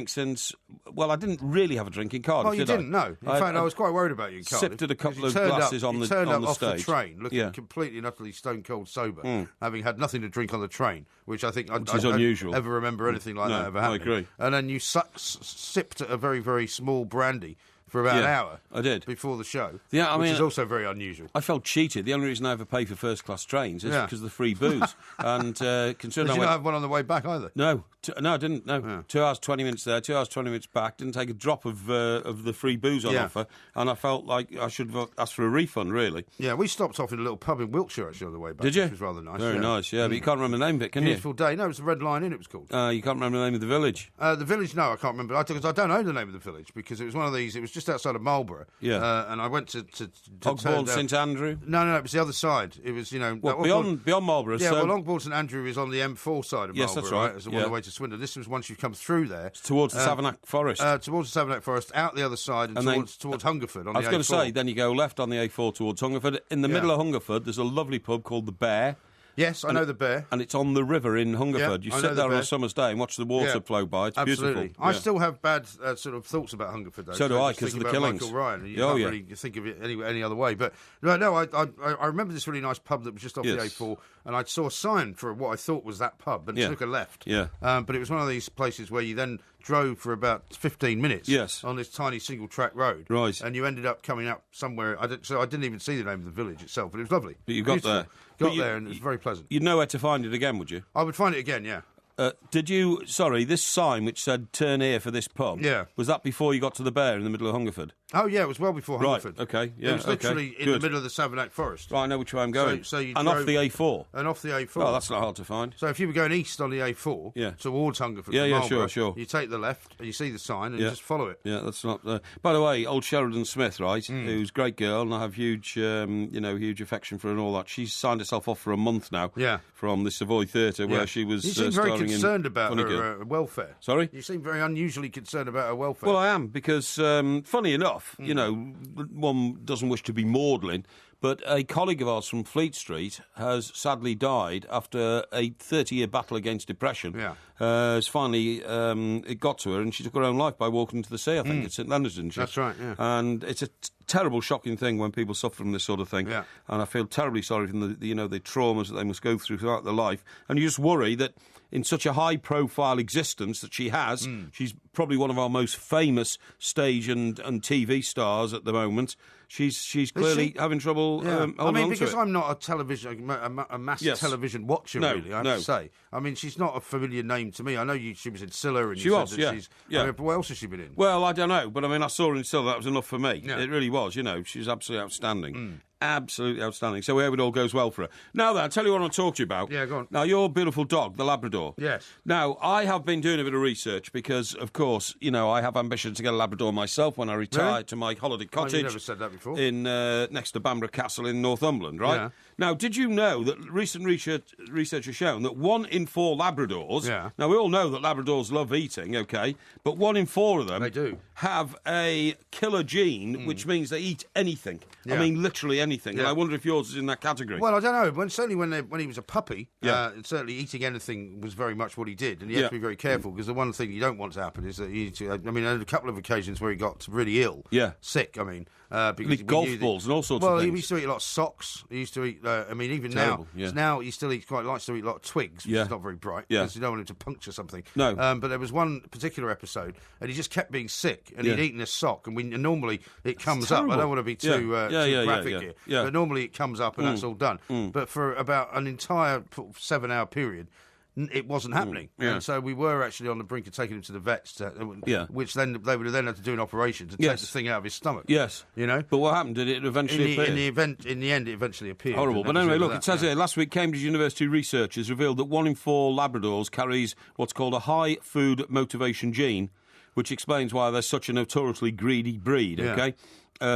since. Well, I didn't really have a drink in Cardiff. Oh, you didn't? No. In fact, I was quite worried about you in Cardiff. Sipped at a couple of glasses on the stage. You turned up off the train, looking completely and utterly stone cold sober, having had nothing to drink on the train, which I think I unusual. Don't ever remember anything like that ever happening. I agree. And then you sipped a very, very small brandy for about an hour. I did. Before the show. Yeah, which is also very unusual. I felt cheated. The only reason I ever pay for first-class trains is because of the free booze. And considering Did you not have one on the way back either? No, I didn't. No, 2 hours 20 minutes there, 2 hours 20 minutes back. Didn't take a drop of the free booze on offer, and I felt like I should have asked for a refund. Really. Yeah, we stopped off in a little pub in Wiltshire actually on the way back. Did you? Which was rather nice. Very nice. Yeah, but you can't remember the name of it, can Beautiful day. No, it was the Red Lion Inn. It was called. You can't remember the name of the village. The village? No, I can't remember. Because I don't know the name of the village because it was one of these. It was just outside of Marlborough. Yeah. And I went to Ogbourne St Andrew? No, it was the other side. It was, beyond Marlborough. Yeah, well, Ogbourne St Andrew is on the M4 side of Marlborough. Yes, that's right. As on the way to Swindon. This was once you come through there. It's towards the Savernake Forest. Towards the Savernake Forest, out the other side, and towards Hungerford on the A4. I was going to say, then you go left on the A4 towards Hungerford. In the middle of Hungerford, there's a lovely pub called The Bear. Yes, I know the Bear. And it's on the river in Hungerford. Yeah, you sit there on a summer's day and watch the water flow by. It's absolutely beautiful. I still have bad sort of thoughts about Hungerford, though. So do I, because of the killings. Michael Ryan. You can't really think of it any other way. But no, I remember this really nice pub that was just off the A4, and I saw a sign for what I thought was that pub, and took a left. Yeah. But it was one of these places where you then drove for about 15 minutes on this tiny single-track road. Right. And you ended up coming up somewhere. So I didn't even see the name of the village itself, but it was lovely. But you got there. Got there, and it was very pleasant. You'd know where to find it again, would you? I would find it again, yeah. This sign which said "Turn here for this pub." Yeah. Was that before you got to the Bear in the middle of Hungerford? Oh yeah, it was well before Hungerford. Right. Okay. Yeah. It was literally in the middle of the Savernake Forest. Right, I know which way I'm going. So you and drove, off the A4. And off the A4. Oh, that's not hard to find. So if you were going east on the A4 towards Hungerford, from Marlborough, sure. You take the left, and you see the sign, and you just follow it. Yeah, that's not. By the way, old Sheridan Smith, right, who's a great girl, and I have huge affection for her and all that. She's signed herself off for a month now. Yeah. From the Savoy Theatre, where she was. You seem very concerned about her welfare. Sorry? You seem very unusually concerned about her welfare. Well, I am, because, funny enough, one doesn't wish to be maudlin, but a colleague of ours from Fleet Street has sadly died after a 30-year battle against depression. Yeah. It's finally, it got to her, and she took her own life by walking into the sea, I think, at St Leonard's, didn't she? That's right, yeah. And it's a terrible, shocking thing when people suffer from this sort of thing. Yeah. And I feel terribly sorry for the traumas that they must go through throughout their life. And you just worry that in such a high-profile existence that she has, she's probably one of our most famous stage and TV stars at the moment. She's clearly having trouble holding on to because it. I'm not a mass television watcher, really, I have to say. I mean, she's not a familiar name to me. I know she was in Scylla, and you said that she's... I mean, what else has she been in? Well, I don't know, but I mean, I saw her in Scylla, that was enough for me. Yeah. It really was, she's absolutely outstanding. Absolutely outstanding. So we hope it all goes well for her. Now then, I'll tell you what I want to talk to you about. Yeah, go on. Now, your beautiful dog, the Labrador. Yes. Now, I have been doing a bit of research because, of course, I have ambitions to get a Labrador myself when I retire to my holiday cottage. You never said that before. In next to Bamborough Castle in Northumberland, right? Yeah. Now, did you know that recent research has shown that 1 in 4 Labradors... Yeah. Now, we all know that Labradors love eating, OK? But 1 in 4 of them... They do. ...have a killer gene, which means they eat anything. Yeah. I mean, literally anything. Yeah. And I wonder if yours is in that category. Well, I don't know. Certainly when he was a puppy, certainly eating anything was very much what he did. And you have to be very careful, because the one thing you don't want to happen is that on a couple of occasions where he got really ill, sick, because golf balls and all sorts of things. Well, he used to eat a lot of socks. He used to eat, even Terrible, now he still likes to eat a lot of twigs, which is not very bright, because you don't want him to puncture something. No. But there was one particular episode, and he just kept being sick, and he'd eaten a sock, and normally it comes up. I don't want to be too graphic here, but normally it comes up, and that's all done. But for about an entire 7-hour period, it wasn't happening. And so we were actually on the brink of taking him to the vets, which then they would have then had to do an operation to take the thing out of his stomach. Yes. But what happened? Did it eventually appear? In the end, it eventually appeared. Horrible. But anyway, look, it says here, last week Cambridge University researchers revealed that 1 in 4 Labradors carries what's called a high food motivation gene, which explains why they're such a notoriously greedy breed, OK?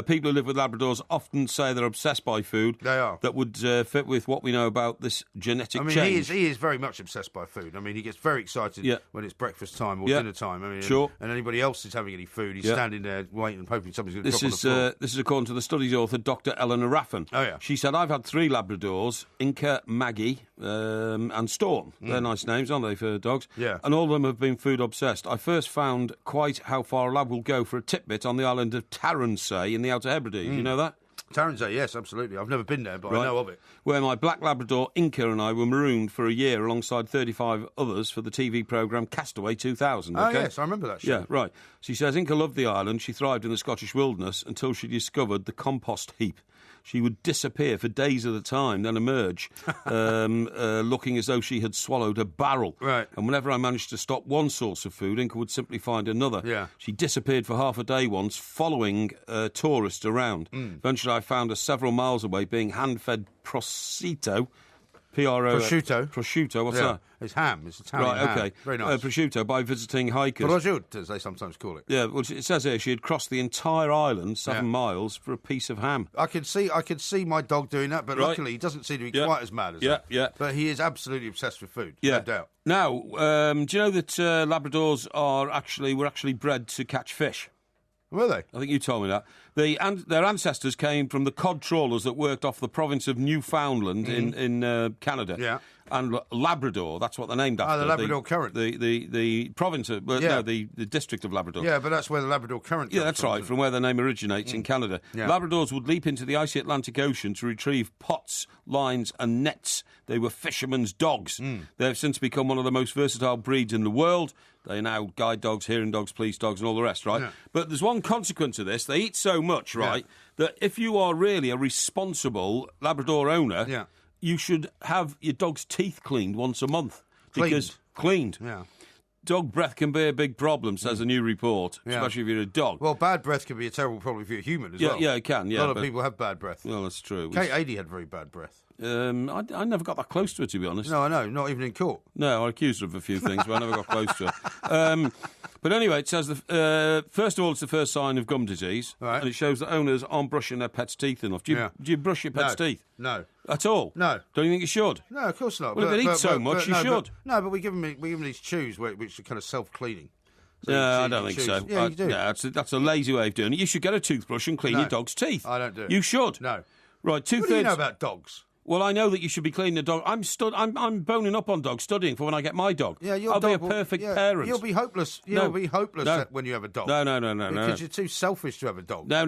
People who live with Labradors often say they're obsessed by food. They are. That would fit with what we know about this genetic change. He is very much obsessed by food. I mean, he gets very excited when it's breakfast time or dinner time. I mean, and anybody else is having any food, he's standing there waiting and hoping somebody's going to drop on the floor. This is according to the study's author, Dr. Eleanor Raffan. Oh, yeah. She said, I've had 3 Labradors, Inca, Maggie and Storm. They're nice names, aren't they, for dogs? Yeah. And all of them have been food obsessed. I first found quite how far a lab will go for a titbit on the island of Tarrantay in the Outer Hebrides. You know that? Tarrantay, yes, absolutely. I've never been there, but I know of it. Where my black Labrador Inca and I were marooned for a year alongside 35 others for the TV programme Castaway 2000. Oh, yes, I remember that show. Yeah, right. She says Inca loved the island. She thrived in the Scottish wilderness until she discovered the compost heap. She would disappear for days at a time, then emerge, looking as though she had swallowed a barrel. Right. And whenever I managed to stop one source of food, Inca would simply find another. Yeah. She disappeared for half a day once, following tourists around. Eventually, I found her several miles away, being hand-fed prosciutto P-R-O... Prosciutto. Prosciutto, what's that? It's ham. It's Italian ham. Okay. Very nice. Prosciutto, by visiting hikers. Prosciutto, as they sometimes call it. Yeah, well, it says here she had crossed the entire island, 7 miles, for a piece of ham. I could see my dog doing that, but luckily he doesn't seem to be quite as mad as that. Yeah. But he is absolutely obsessed with food, no doubt. Now, do you know that Labradors were actually bred to catch fish? Were they? I think you told me that. Their ancestors came from the cod trawlers that worked off the province of Newfoundland in Canada. Yeah. And Labrador, that's what they're named after. The Labrador Current. The province of... no, the district of Labrador. Yeah, but that's where the Labrador Current comes that's right, from where their name originates in Canada. Yeah. Labradors would leap into the icy Atlantic Ocean to retrieve pots, lines and nets. They were fishermen's dogs. They have since become one of the most versatile breeds in the world. They are now guide dogs, hearing dogs, police dogs and all the rest, right? Yeah. But there's one consequence of this. They eat so much, right, that if you are really a responsible Labrador owner, you should have your dog's teeth cleaned once a month. Cleaned. Yeah. Dog breath can be a big problem, says a new report, especially if you're a dog. Well, bad breath can be a terrible problem if you're a human as well. Yeah, it can, A lot of people have bad breath. Well, that's true. Kate Adie had very bad breath. I never got that close to her, to be honest. No, I know, not even in court. No, I accused her of a few things, but I never got close to her. But anyway, it says, first of all, it's the first sign of gum disease, and it shows that owners aren't brushing their pets' teeth enough. Do you brush your pet's teeth? No. At all? No. Don't you think you should? No, of course not. Well, if they eat so much, you should. But we give them these chews which are kind of self-cleaning. So no, I don't think so. Yeah, you do. Yeah, that's a lazy way of doing it. You should get a toothbrush and clean your dog's teeth. I don't do it. You should. No. Right, 2/3. What do you know about dogs? Well, I know that you should be cleaning the dog. I'm boning up on dogs, studying for when I get my dog. Yeah, I'll be a perfect parent. You'll be hopeless. You'll be hopeless when you have a dog. No. Because you're too selfish to have a dog. No.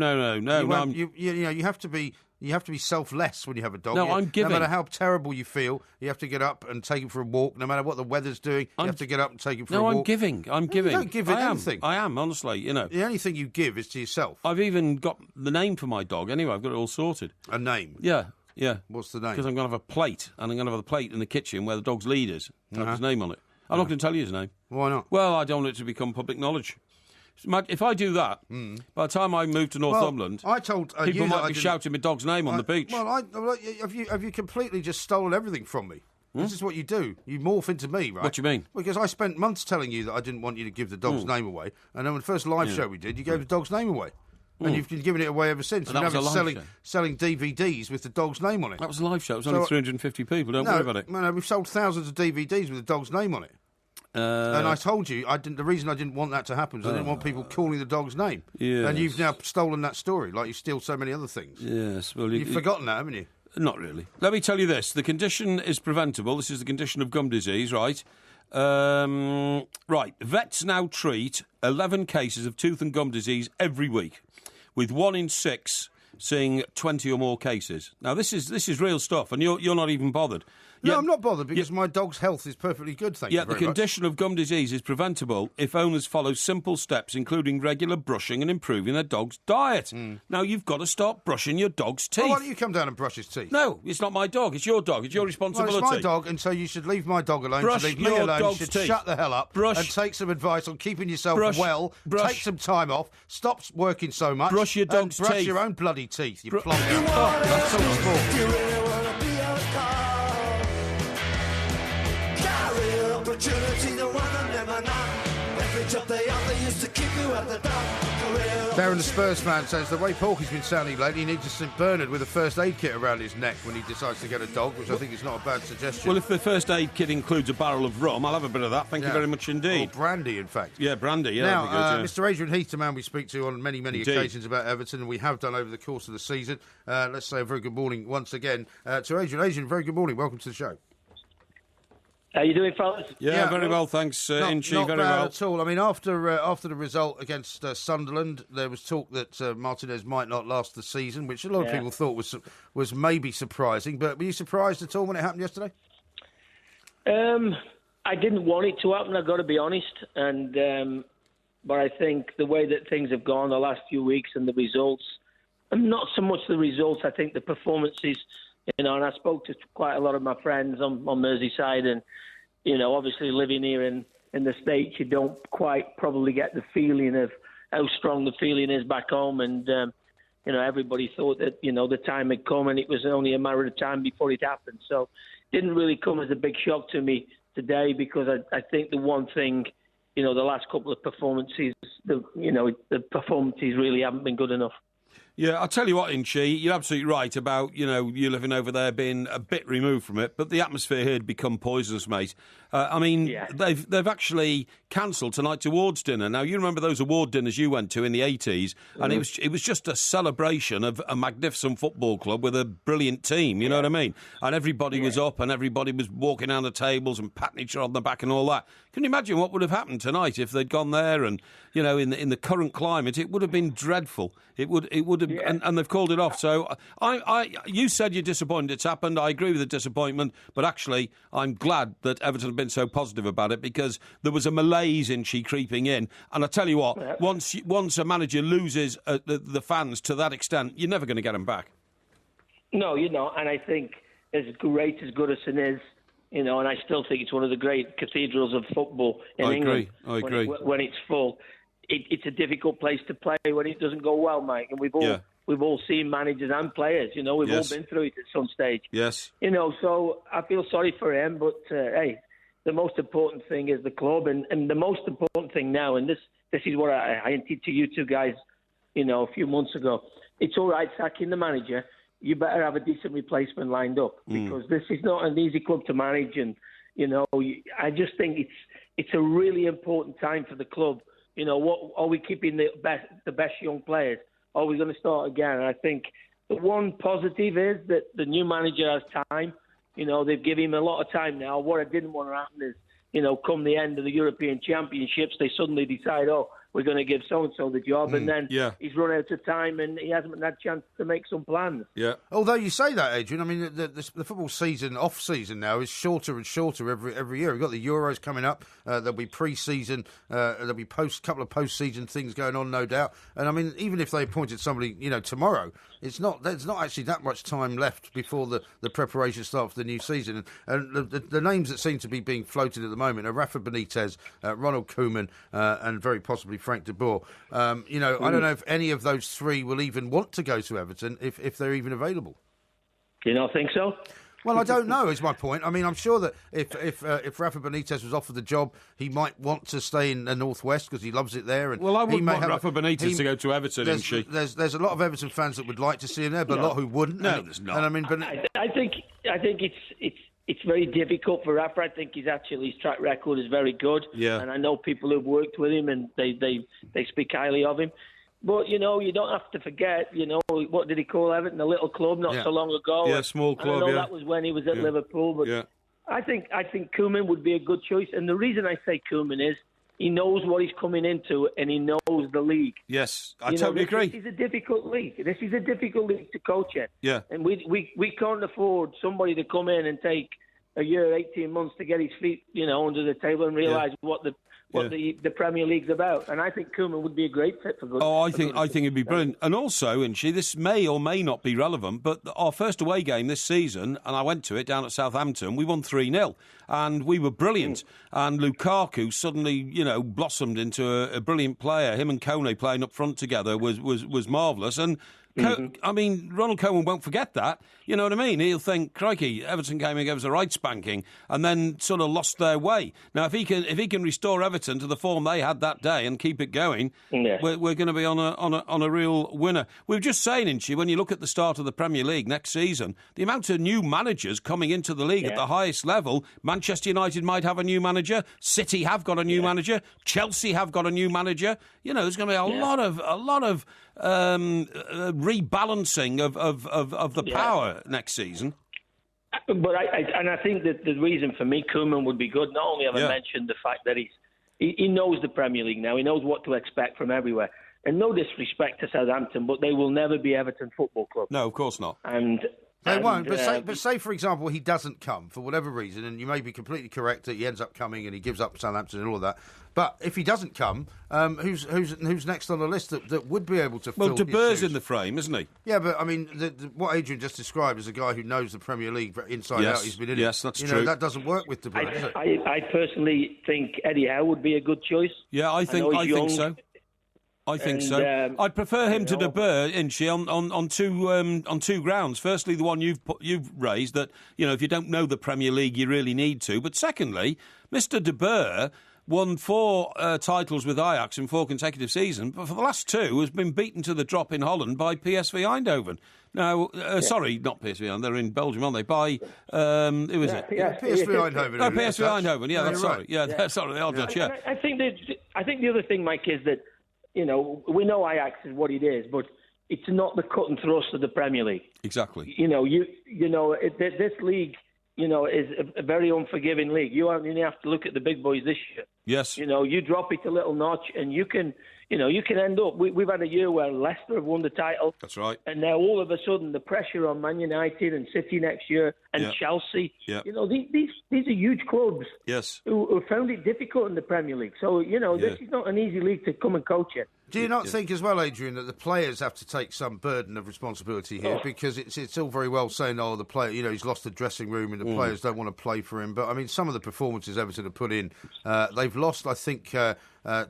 You have to be. You have to be selfless when you have a dog. No, I'm giving. No matter how terrible you feel, you have to get up and take him for a walk. No matter what the weather's doing, you have to get up and take him for a walk. No, I'm giving. You don't give it anything. I am, honestly, The only thing you give is to yourself. I've even got the name for my dog. Anyway, I've got it all sorted. A name? Yeah. What's the name? Because I'm going to have a plate, and I'm going to have the plate in the kitchen where the dog's lead is. Have his name on it. I'm not going to tell you his name. Why not? Well, I don't want it to become public knowledge. If I do that, by the time I move to Northumberland, I told people might be shouting my dog's name on the beach. Well, have you completely just stolen everything from me? This is what you do. You morph into me, right? What do you mean? Because I spent months telling you that I didn't want you to give the dog's name away, and then when the first live show we did, you gave the dog's name away. And you've been giving it away ever since. That was a live show. Selling DVDs with the dog's name on it. That was a live show. It was only 350 people. Don't worry about it. No, we've sold thousands of DVDs with the dog's name on it. And I told you, the reason I didn't want that to happen is I didn't want people calling the dog's name. Yes. And you've now stolen that story, like you steal so many other things. Yes. Well, you've forgotten that, haven't you? Not really. Let me tell you this. The condition is preventable. This is the condition of gum disease, right? Right. Vets now treat 11 cases of tooth and gum disease every week, with 1 in 6 seeing 20 or more cases. Now, this is real stuff, and you're not even bothered. No, I'm not bothered because my dog's health is perfectly good, thank you very much. The condition of gum disease is preventable if owners follow simple steps, including regular brushing and improving their dog's diet. Now, you've got to start brushing your dog's teeth. Well, why don't you come down and brush his teeth? No, it's not my dog. It's your dog. It's your responsibility. Well, it's my dog, and so you should leave my dog alone. Brush leave me your alone. dog's You should teeth. shut the hell up and take some advice on keeping yourself well. Take some time off. Stop working so much. Brush your dog's teeth. Brush your own bloody teeth, you plonker. That's all it's for. Darren, the Spurs fan, says the way Porky's been sounding lately, he needs a St Bernard with a first aid kit around his neck when he decides to get a dog, which I think is not a bad suggestion. Well, if the first aid kit includes a barrel of rum, I'll have a bit of that. Thank you very much indeed. Or brandy, in fact. Yeah, brandy. Yeah, now, that'd be good, Mr. Adrian Heath, the man we speak to on many occasions about Everton, and we have done over the course of the season. Let's say a very good morning once again to Adrian. Adrian, very good morning. Welcome to the show. How you doing, fellas? Yeah, very well, thanks, Inchi. Not very bad well at all. I mean, after the result against Sunderland, there was talk that Martinez might not last the season, which a lot of people thought was maybe surprising. But were you surprised at all when it happened yesterday? I didn't want it to happen. I've got to be honest, but I think the way that things have gone the last few weeks and the results, and not so much the results. I think the performances. And I spoke to quite a lot of my friends on Merseyside, and obviously living here in the States, you don't quite probably get the feeling of how strong the feeling is back home. And everybody thought that, the time had come and it was only a matter of time before it happened. So it didn't really come as a big shock to me today, because I think the one thing, the last couple of performances, the performances really haven't been good enough. Yeah, I'll tell you what, Inchi, you're absolutely right about, you living over there being a bit removed from it, but the atmosphere here had become poisonous, mate. They've actually cancelled tonight's awards dinner. Now, you remember those award dinners you went to in the 80s, and it was just a celebration of a magnificent football club with a brilliant team, you know what I mean? And everybody was up and everybody was walking down the tables and patting each other on the back and all that. Can you imagine what would have happened tonight if they'd gone there and, in the current climate, it would have been dreadful. It would have, and they've called it off. So you said you're disappointed it's happened. I agree with the disappointment, but actually I'm glad that Everton have been so positive about it, because there was a malaise creeping in. And I tell you what, once a manager loses the fans to that extent, you're never going to get them back. No, and I think as great as Goodison is, and I still think it's one of the great cathedrals of football in England. I agree. When it's full, it's a difficult place to play when it doesn't go well, Mike. And we've all seen managers and players. We've all been through it at some stage. Yes. So I feel sorry for him, but hey, the most important thing is the club, and the most important thing now, and this is what I hinted to you two guys, a few months ago. It's all right sacking the manager. You better have a decent replacement lined up, because this is not an easy club to manage. And, I just think it's a really important time for the club. What are we keeping the best young players? Are we going to start again? And I think the one positive is that the new manager has time. They've given him a lot of time now. What I didn't want to happen is, come the end of the European Championships, they suddenly decide, we're going to give so-and-so the job, and then he's run out of time and he hasn't had a chance to make some plans. Yeah. Although you say that, Adrian, I mean, the football season, off-season now, is shorter and shorter every year. We've got the Euros coming up. There'll be pre-season. There'll be couple of post-season things going on, no doubt. And, I mean, even if they appointed somebody, tomorrow, there's not actually that much time left before the preparation starts for the new season. And the names that seem to be being floated at the moment are Rafa Benitez, Ronald Koeman, and very possibly Frank de Boer. I don't know if any of those three will even want to go to Everton if they're even available. Do you not think so? Well, I don't know, is my point. I mean, I'm sure that if Rafa Benitez was offered the job, he might want to stay in the Northwest because he loves it there. And I wouldn't want Rafa Benitez to go to Everton, There's a lot of Everton fans that would like to see him there, but a lot who wouldn't. No, there's not. And I mean, I think it's very difficult for Rafa. I think his track record is very good. Yeah. And I know people who've worked with him and they speak highly of him. But, you don't have to forget, what did he call Everton? A little club not so long ago. Yeah, small club, I know that was when he was at Liverpool. But I think Koeman would be a good choice. And the reason I say Koeman is he knows what he's coming into and he knows the league. Yes, I totally agree. This is a difficult league. This is a difficult league to coach in. Yeah. And we can't afford somebody to come in and take a year, 18 months to get his feet, under the table and realise what the Premier League's about. And I think Koeman would be a great fit for good. I think it'd be brilliant. And also, this may or may not be relevant, but our first away game this season, and I went to it down at Southampton, we won 3-0. And we were brilliant. And Lukaku suddenly, blossomed into a brilliant player. Him and Kone playing up front together was marvellous. And Ronald Koeman won't forget that. You know what I mean? He'll think, crikey, Everton came and gave us a right spanking and then sort of lost their way. Now, if he can restore Everton to the form they had that day and keep it going, we're going to be on a real winner. We were just saying, Inchi, when you look at the start of the Premier League next season, the amount of new managers coming into the league at the highest level, Manchester United might have a new manager, City have got a new manager, Chelsea have got a new manager. There's going to be a lot of rebalancing of the power next season. But I think that the reason for me Koeman would be good. Not only have I mentioned the fact that he knows the Premier League now, he knows what to expect from everywhere. And no disrespect to Southampton, but they will never be Everton Football Club. No, of course not. They won't, but say, for example, he doesn't come for whatever reason, and you may be completely correct that he ends up coming and he gives up Southampton and all of that. But if he doesn't come, who's next on the list that would be able to fill his shoes? Well, De Boer's in the frame, isn't he? Yeah, but I mean, what Adrian just described is a guy who knows the Premier League inside out. He's been in it. Yes, that's true. That doesn't work with De Boer, does it? I personally think Eddie Howe would be a good choice. Yeah, I think so. I think so. I'd prefer him to De Boer, Inchy, on two grounds. Firstly, the one you've raised, that if you don't know the Premier League, you really need to. But secondly, Mr. De Boer won 4 titles with Ajax in 4 consecutive seasons, but for the last 2 has been beaten to the drop in Holland by PSV Eindhoven. Now, sorry, not PSV Eindhoven, they're in Belgium, aren't they? By, who is it? PSV Eindhoven. No, PSV Eindhoven, yeah, that's sorry. Right. Yeah, sorry, they are Dutch, yeah. I think the other thing, Mike, is that, we know Ajax is what it is, but it's not the cut and thrust of the Premier League. Exactly. This league, is a very unforgiving league. You only have to look at the big boys this year. Yes. You drop it a little notch and you can end up... We've had a year where Leicester have won the title. That's right. And now all of a sudden the pressure on Man United and City next year and Chelsea. Yeah. These are huge clubs. Yes. Who found it difficult in the Premier League. So, this is not an easy league to come and coach it. Do you not think as well, Adrian, that the players have to take some burden of responsibility here? Because it's all very well saying, the player, he's lost the dressing room and the players don't want to play for him. But, I mean, some of the performances Everton have put in, they've lost, I think,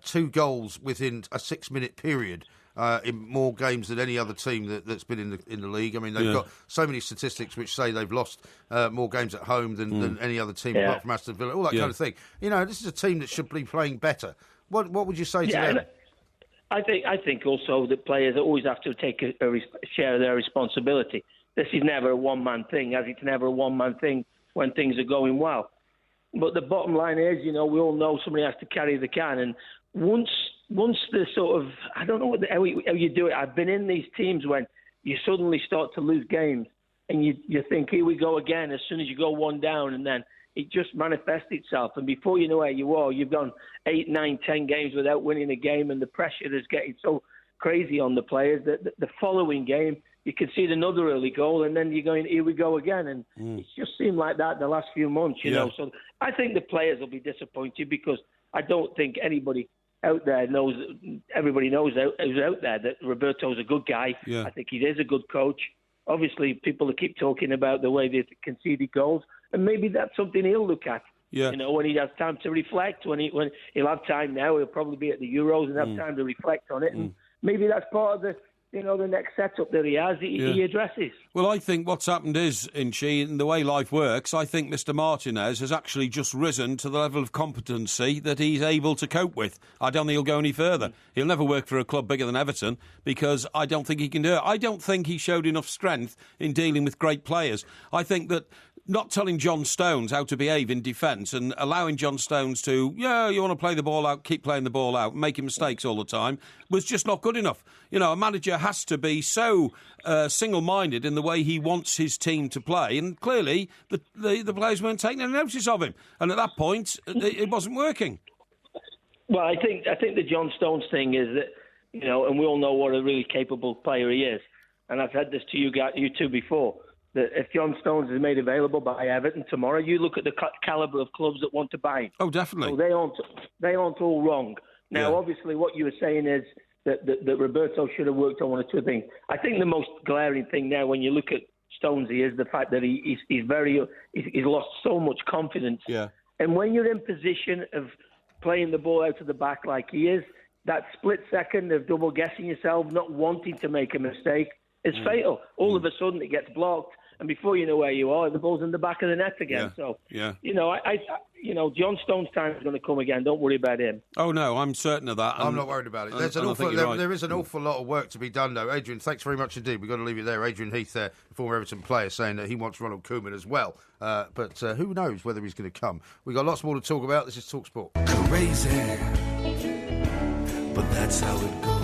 2 goals within a 6-minute period. In more games than any other team that's been in the league. I mean, they've got so many statistics which say they've lost more games at home than any other team apart from Aston Villa, all that kind of thing. This is a team that should be playing better. What would you say to them? I think also that players always have to take a share of their responsibility. This is never a one-man thing, as it's never a one-man thing when things are going well. But the bottom line is, we all know somebody has to carry the can. And once the sort of, I don't know how you do it. I've been in these teams when you suddenly start to lose games and you think, here we go again, as soon as you go 1 down, and then it just manifests itself. And before you know where you are, you've gone 8, 9, 10 games without winning a game, and the pressure is getting so crazy on the players that the following game, you concede another early goal, and then you're going, here we go again. And it's just seemed like that the last few months, you know. So I think the players will be disappointed because I don't think anybody out there knows, everybody knows who's out there that Roberto's a good guy. Yeah. I think he is a good coach. Obviously, people keep talking about the way they conceded goals, and maybe that's something he'll look at. Yeah. When he has time to reflect, when he'll have time now, he'll probably be at the Euros and have time to reflect on it, and maybe that's part of the next setup that he has, he addresses. Well, I think what's happened is, Inchy, in the way life works, I think Mr. Martinez has actually just risen to the level of competency that he's able to cope with. I don't think he'll go any further. He'll never work for a club bigger than Everton because I don't think he can do it. I don't think he showed enough strength in dealing with great players. I think that not telling John Stones how to behave in defence and allowing John Stones to, you want to play the ball out, keep playing the ball out, making mistakes all the time, was just not good enough. A manager has to be so single-minded in the way he wants his team to play, and clearly the players weren't taking any notice of him. And at that point, it wasn't working. Well, I think the John Stones thing is that, and we all know what a really capable player he is. And I've said this to you two before, that if John Stones is made available by Everton tomorrow, you look at the calibre of clubs that want to buy him. Oh, definitely. So they aren't all wrong. Now, obviously, what you were saying is that Roberto should have worked on 1 or 2 things. I think the most glaring thing now, when you look at Stonesy, is the fact that he's lost so much confidence. Yeah. And when you're in position of playing the ball out of the back like he is, that split second of double guessing yourself, not wanting to make a mistake, is fatal. All of a sudden, it gets blocked. And before you know where you are, the ball's in the back of the net again. Yeah. So, John Stone's time is going to come again. Don't worry about him. Oh, no, I'm certain of that. I'm not worried about it. There is an awful lot of work to be done, though. Adrian, thanks very much indeed. We've got to leave it there. Adrian Heath there, former Everton player, saying that he wants Ronald Koeman as well. But who knows whether he's going to come. We've got lots more to talk about. This is TalkSport. Crazy, but that's how it goes.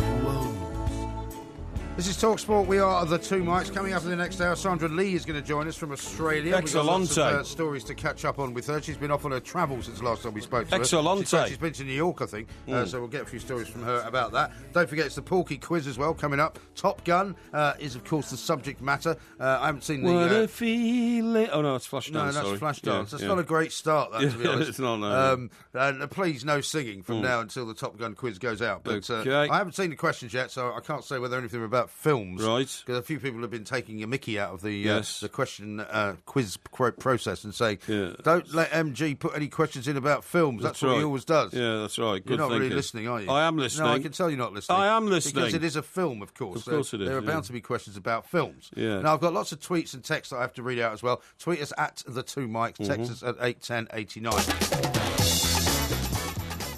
This is TalkSport. We are the two mics. Coming up in the next hour, Sandra Lee is going to join us from Australia. Excellente. We've got lots of stories to catch up on with her. She's been off on her travels since last time we spoke to her. Excellente. She's been to New York, I think. So we'll get a few stories from her about that. Don't forget, it's the Porky Quiz as well coming up. Top Gun is, of course, the subject matter. I haven't seen what a feeling. Oh, no, it's Flashdance. No, that's Flashdance. That's not a great start, that, to be honest. It's not, no. And please, no singing from now until the Top Gun quiz goes out. But I haven't seen the questions yet, so I can't say whether anything about about films. Right. Because a few people have been taking a mickey out of the question quiz process and saying, don't let MG put any questions in about films. That's what he always does. Yeah, that's right. Good You're not thinking. really listening, are you? I am listening. No, I can tell you're not listening. I am listening. Because it is a film, of course. Of course it is. There are bound to be questions about films. Yeah. Now, I've got lots of tweets and texts that I have to read out as well. Tweet us at the 2 Mics. Text us at 81089.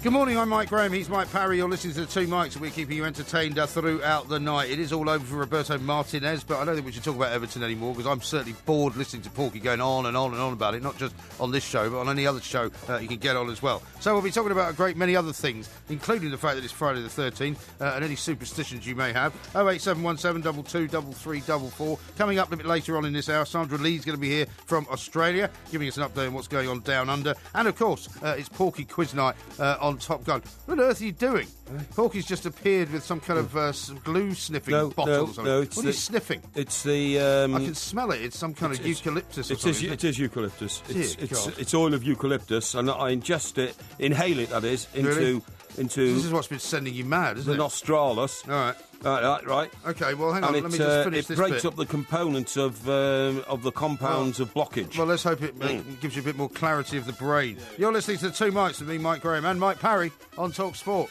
Good morning, I'm Mike Graham, he's Mike Parry, you're listening to the 2 Mics and we're keeping you entertained throughout the night. It is all over for Roberto Martinez, but I don't think we should talk about Everton anymore because I'm certainly bored listening to Porky going on and on and on about it, not just on this show, but on any other show you can get on as well. So we'll be talking about a great many other things, including the fact that it's Friday the 13th and any superstitions you may have. 08717 223344. Coming up a bit later on in this hour, Sandra Lee's going to be here from Australia, giving us an update on what's going on down under. And of course, it's Porky Quiz night on Top Gun. What on earth are you doing? Porky's just appeared with some kind of some glue sniffing bottle or something. No, what are you sniffing? It's the... I can smell it. It's some kind of eucalyptus or something. It is eucalyptus. God. It's oil of eucalyptus, and I ingest it, inhale it, that is, into This is what's been sending you mad, isn't the it? nostralis. All right. Right. Okay, well, hang on. And Let me just finish this bit. It breaks bit. up the components of the compounds of blockage. Well, let's hope it gives you a bit more clarity of the brain. You're listening to the 2 Mics with me, Mike Graham, and Mike Parry on Talk Sport.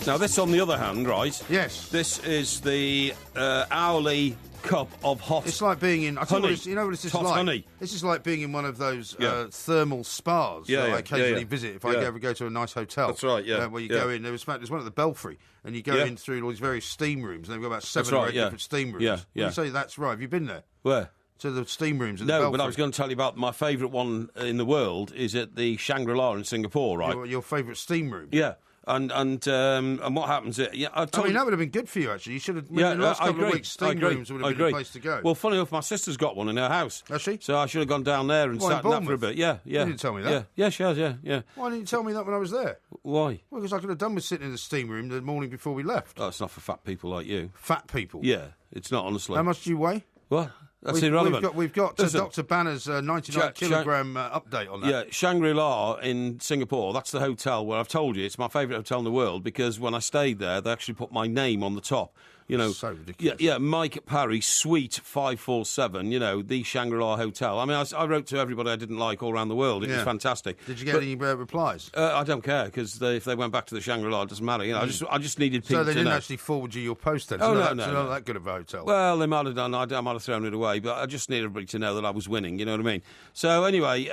Now, this, on the other hand, right? Yes. This is the hourly cup of hot. It's like being in. honey. You know what this is Hot like? honey. This is like being in one of those thermal spas that I occasionally visit if I ever go to a nice hotel. That's right, yeah. Where you go in. There's one at the Belfry, and you go in through all these various steam rooms, and they've got about 7 or 8 different steam rooms. Yeah, yeah. You say that's right. Have you been there? Where? To the steam rooms at the No, Belfry. but I was going to tell you about my favourite one in the world is at the Shangri-La in Singapore, right? Your favourite steam room? Yeah. And what happens? I mean, that would have been good for you, actually. You should have. In the last couple of weeks, steam rooms would have been the place to go. Well, funny enough, my sister's got one in her house. Has she? So I should have gone down there and sat in that for a bit. Yeah. You didn't tell me that. Yeah, she has, yeah. Why didn't you tell me that when I was there? Why? Well, because I could have done with sitting in the steam room the morning before we left. Oh, it's not for fat people like you. Fat people? Yeah, it's not, honestly. How much do you weigh? What? That's irrelevant. We've got Dr. Banner's 99-kilogram update on that. Yeah, Shangri-La in Singapore, that's the hotel where I've told you it's my favourite hotel in the world because when I stayed there, they actually put my name on the top. You know, so ridiculous. Yeah, Mike Parry, Suite 547, the Shangri-La Hotel. I mean, I wrote to everybody I didn't like all around the world. It was fantastic. Did you get any replies? I don't care, because if they went back to the Shangri-La, it doesn't matter. I just needed people to know. So they didn't actually forward you your post then? Oh, no. Not that good of a hotel. Well, they might have done. I might have thrown it away, but I just needed everybody to know that I was winning, you know what I mean? So anyway,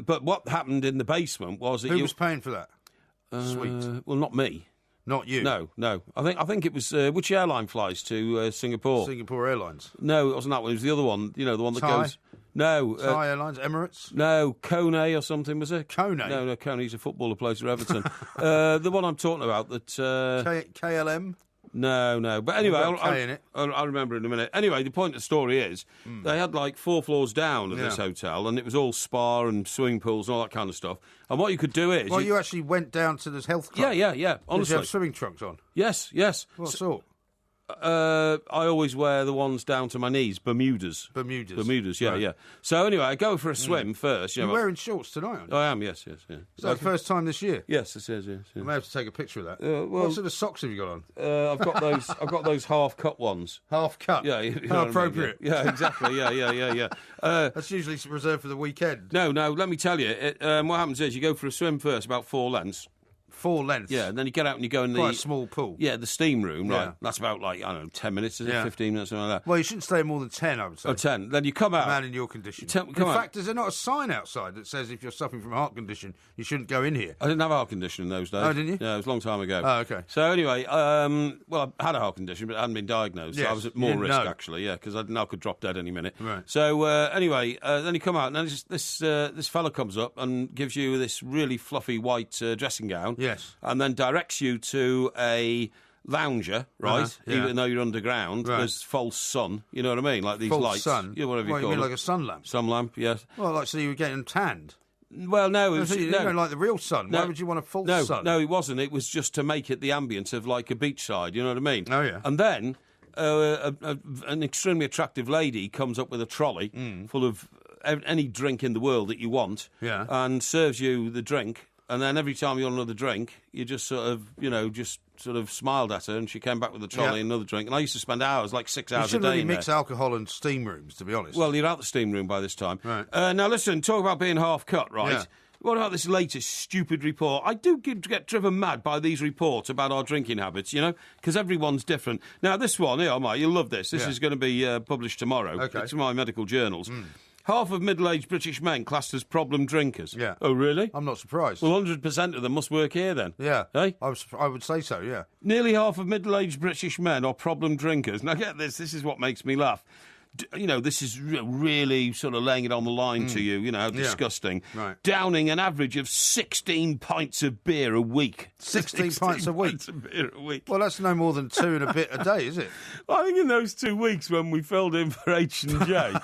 but what happened in the basement was that Who was paying for that? Suite? Well, not me. Not you? No. I think it was which airline flies to Singapore? Singapore Airlines. No, it wasn't that one. It was the other one. The one that goes. No. Thai Airlines, Emirates. No, Kone or something was it? Kone. No, Kone. He's a footballer, plays for Everton. The one I'm talking about that. KLM. No. But anyway, I'll remember in a minute. Anyway, the point of the story is they had like 4 floors down at this hotel, and it was all spa and swimming pools and all that kind of stuff. And what you could do is... Well, you actually went down to this health club? Yeah, honestly. Did you have swimming trunks on? Yes. What sort? I always wear the ones down to my knees, Bermudas, yeah, right. yeah. So anyway, I go for a swim first. You're wearing shorts tonight, aren't you? I am, yes. Is that the first time this year? Yes, it is, yes. I may have to take a picture of that. What sort of socks have you got on? I've got those half-cut ones. Half-cut? Yeah. How appropriate. I mean? Yeah, exactly, yeah. That's usually reserved for the weekend. No, let me tell you. What happens is you go for a swim first, about 4 lengths. 4 lengths? Yeah, and then you get out and you go in quite a small pool. Yeah, the steam room, right? Yeah. That's about, 10 minutes, is it? 15 minutes, something like that. Well, you shouldn't stay more than 10, I would say. 10. Then you come out. A man in your condition. In fact, is there not a sign outside that says if you're suffering from a heart condition, you shouldn't go in here? I didn't have a heart condition in those days. Oh, didn't you? Yeah, it was a long time ago. Oh, okay. So anyway, I had a heart condition, but it hadn't been diagnosed. Yes. So I was at more risk, actually, because I could drop dead any minute. Right. So anyway, then you come out, and then this fella comes up and gives you this really fluffy white dressing gown. Yes. And then directs you to a lounger, right? Even though you're underground, right. There's false sun. You know what I mean? Like these false lights. sun? Yeah, whatever you call you mean it. like a sun lamp? Sun lamp, yes. Well, so you were getting tanned? Well, no. You don't like the real sun. Why would you want a false sun? No, it wasn't. It was just to make it the ambience of like a beachside. You know what I mean? Oh, yeah. And then an extremely attractive lady comes up with a trolley full of any drink in the world that you want, and serves you the drink, and then every time you want another drink, you just sort of smiled at her, and she came back with a trolley and another drink. And I used to spend hours, like 6 hours a day. You shouldn't really mix alcohol and steam rooms, to be honest. Well, you're out the steam room by this time. Right. Now, listen, talk about being half cut, right? Yeah. What about this latest stupid report? I do get driven mad by these reports about our drinking habits, because everyone's different. Now, this one, Mike, you'll love this. This is going to be published tomorrow. Okay. It's my medical journals. Half of middle-aged British men classed as problem drinkers. Yeah. Oh, really? I'm not surprised. Well, 100% of them must work here, then. Yeah. Hey? I would say so, yeah. Nearly half of middle-aged British men are problem drinkers. Now, get this. This is what makes me laugh. This is really sort of laying it on the line to you, how disgusting. Right. Downing an average of 16 pints of beer a week. 16 pints a week? Pints of beer a week. Well, that's no more than 2 and a bit a day, is it? I think in those 2 weeks when we filled in for H&J,